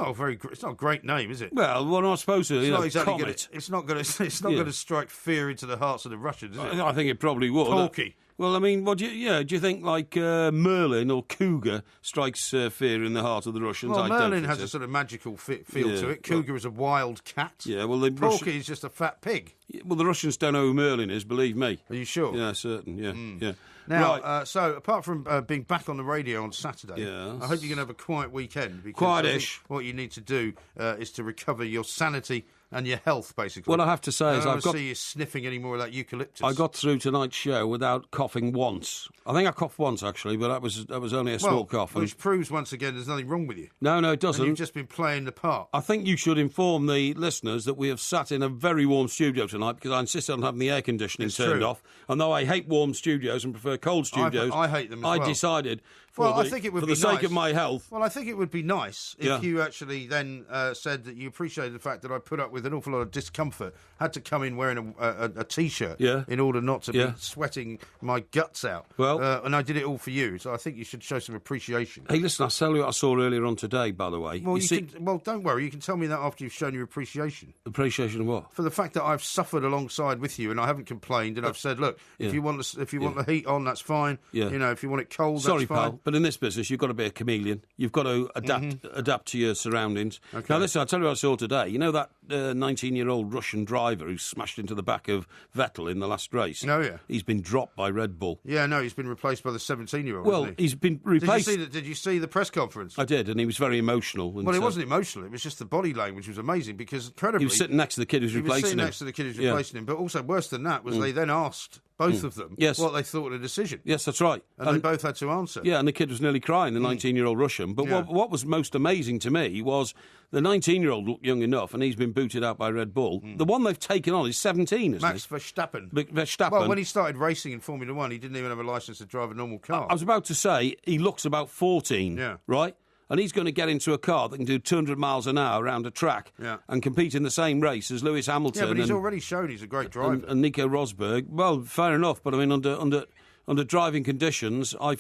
not a great name, is it? Well, we're not supposed to. It's not exactly Comet. It's not going to strike fear into the hearts of the Russians, is it? I think it probably would. Porky. Well, I mean, do you think like Merlin or Cougar strikes fear in the heart of the Russians? Well, I Merlin don't has think a sort of magical feel to it. Cougar is a wild cat. Yeah, well, Porky is just a fat pig. Well, the Russians don't know who Merlin is, believe me. Are you sure? Yeah, certain, yeah. Now, right. So apart from being back on the radio on Saturday, yes. I hope you're going to have a quiet weekend. Because Quiet-ish. what you need to do is to recover your sanity and your health, basically. What I have to say is I don't see you sniffing any more of that eucalyptus. I got through tonight's show without coughing once. I think I coughed once, actually, but that was only a small cough. Which proves, once again, there's nothing wrong with you. No, it doesn't. And you've just been playing the part. I think you should inform the listeners that we have sat in a very warm studio tonight because I insisted on having the air conditioning turned off. And though I hate warm studios and prefer cold studios, I hate them as well. I decided... I think it would be the sake of my health. Well, I think it would be nice if you actually then said that you appreciated the fact that I put up with an awful lot of discomfort, had to come in wearing a T-shirt in order not to be sweating my guts out. Well, and I did it all for you, so I think you should show some appreciation. Hey, listen, I'll tell you what I saw earlier on today, by the way. Well, don't worry, you can tell me that after you've shown your appreciation. Appreciation of what? For the fact that I've suffered alongside with you and I haven't complained and I've said, look, if you want the heat on, that's fine. Yeah. If you want it cold, Sorry, that's fine. pal. but in this business, you've got to be a chameleon. You've got to adapt to your surroundings. Okay. Now, listen, I'll tell you what I saw today. You know that 19-year-old Russian driver who smashed into the back of Vettel in the last race? Oh, yeah. He's been dropped by Red Bull. Yeah, no, he's been replaced by the 17-year-old. Well, hasn't he? he's been replaced. Did you see the press conference? I did, and he was very emotional. Well, it wasn't emotional. It was just the body language was amazing because incredibly... He was sitting next to the kid who's replacing him. Sitting next to the kid who's replacing him. But also, worse than that, was they then asked both of them what they thought of the decision. Yes, that's right. And they both had to answer. Yeah, and the kid was nearly crying, the 19-year-old Russian. But what was most amazing to me was the 19-year-old looked young enough, and he's been booted out by Red Bull. The one they've taken on is 17, isn't Max Verstappen. Verstappen. Well, when he started racing in Formula 1, he didn't even have a licence to drive a normal car. I was about to say, he looks about 14, right? And he's going to get into a car that can do 200 miles an hour around a track and compete in the same race as Lewis Hamilton. Yeah, but he's already shown he's a great driver. And Nico Rosberg. Well, fair enough, but I mean, under driving conditions, I'd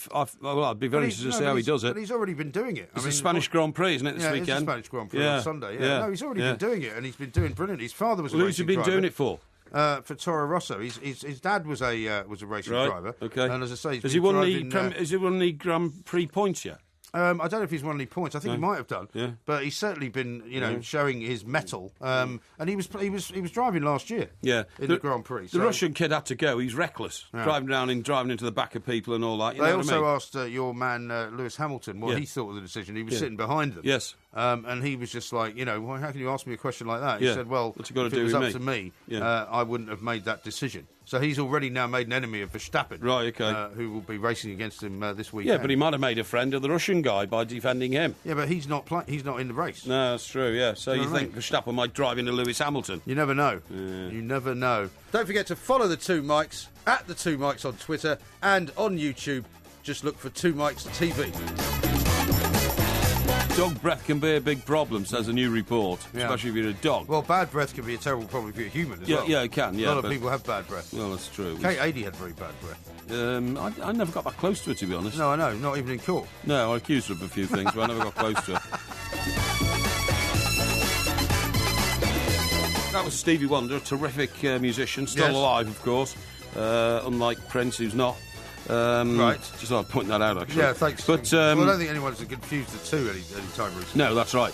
be very interested to see how he does it. But he's already been doing it. It's the Spanish Grand Prix, isn't it, this weekend? Yeah, it's the Spanish Grand Prix on Sunday. Yeah. No, he's already been doing it, and he's been doing brilliant. His father was a racing driver. Who's he been doing it for? For Toro Rosso. His dad was a racing driver. Okay. And as I say, has he won the Grand Prix points yet? I don't know if he's won any points. I think he might have done. Yeah. But he's certainly been, showing his mettle. And he was driving last year. Yeah. In the Grand Prix. The Russian kid had to go. He's reckless, driving into the back of people and all that. They also asked your man Lewis Hamilton what he thought of the decision. He was sitting behind them. Yes. And he was just like, well, how can you ask me a question like that? He said, well, what's it got to if do it was with up to me, I wouldn't have made that decision. So he's already now made an enemy of Verstappen, right? Okay, who will be racing against him this weekend. Yeah, but he might have made a friend of the Russian guy by defending him. Yeah, but he's not in the race. No, that's true. Yeah, so you think Verstappen might drive into Lewis Hamilton? You never know. You never know. Don't forget to follow the Two Mikes at the Two Mikes on Twitter and on YouTube. Just look for Two Mikes TV. Dog breath can be a big problem, says a new report, especially if you're a dog. Well, bad breath can be a terrible problem if you're a human as well. Yeah, it can, A lot of people have bad breath. Well, that's true. Kate Adie had very bad breath. I never got that close to her, to be honest. No, I know, not even in court. No, I accused her of a few things, but I never got close to her. That was Stevie Wonder, a terrific musician, still alive, of course, unlike Prince, who's not. Right. Just thought I'd point that out, actually. Yeah, thanks. But I don't think anyone's confused the two any time recently. No, that's right.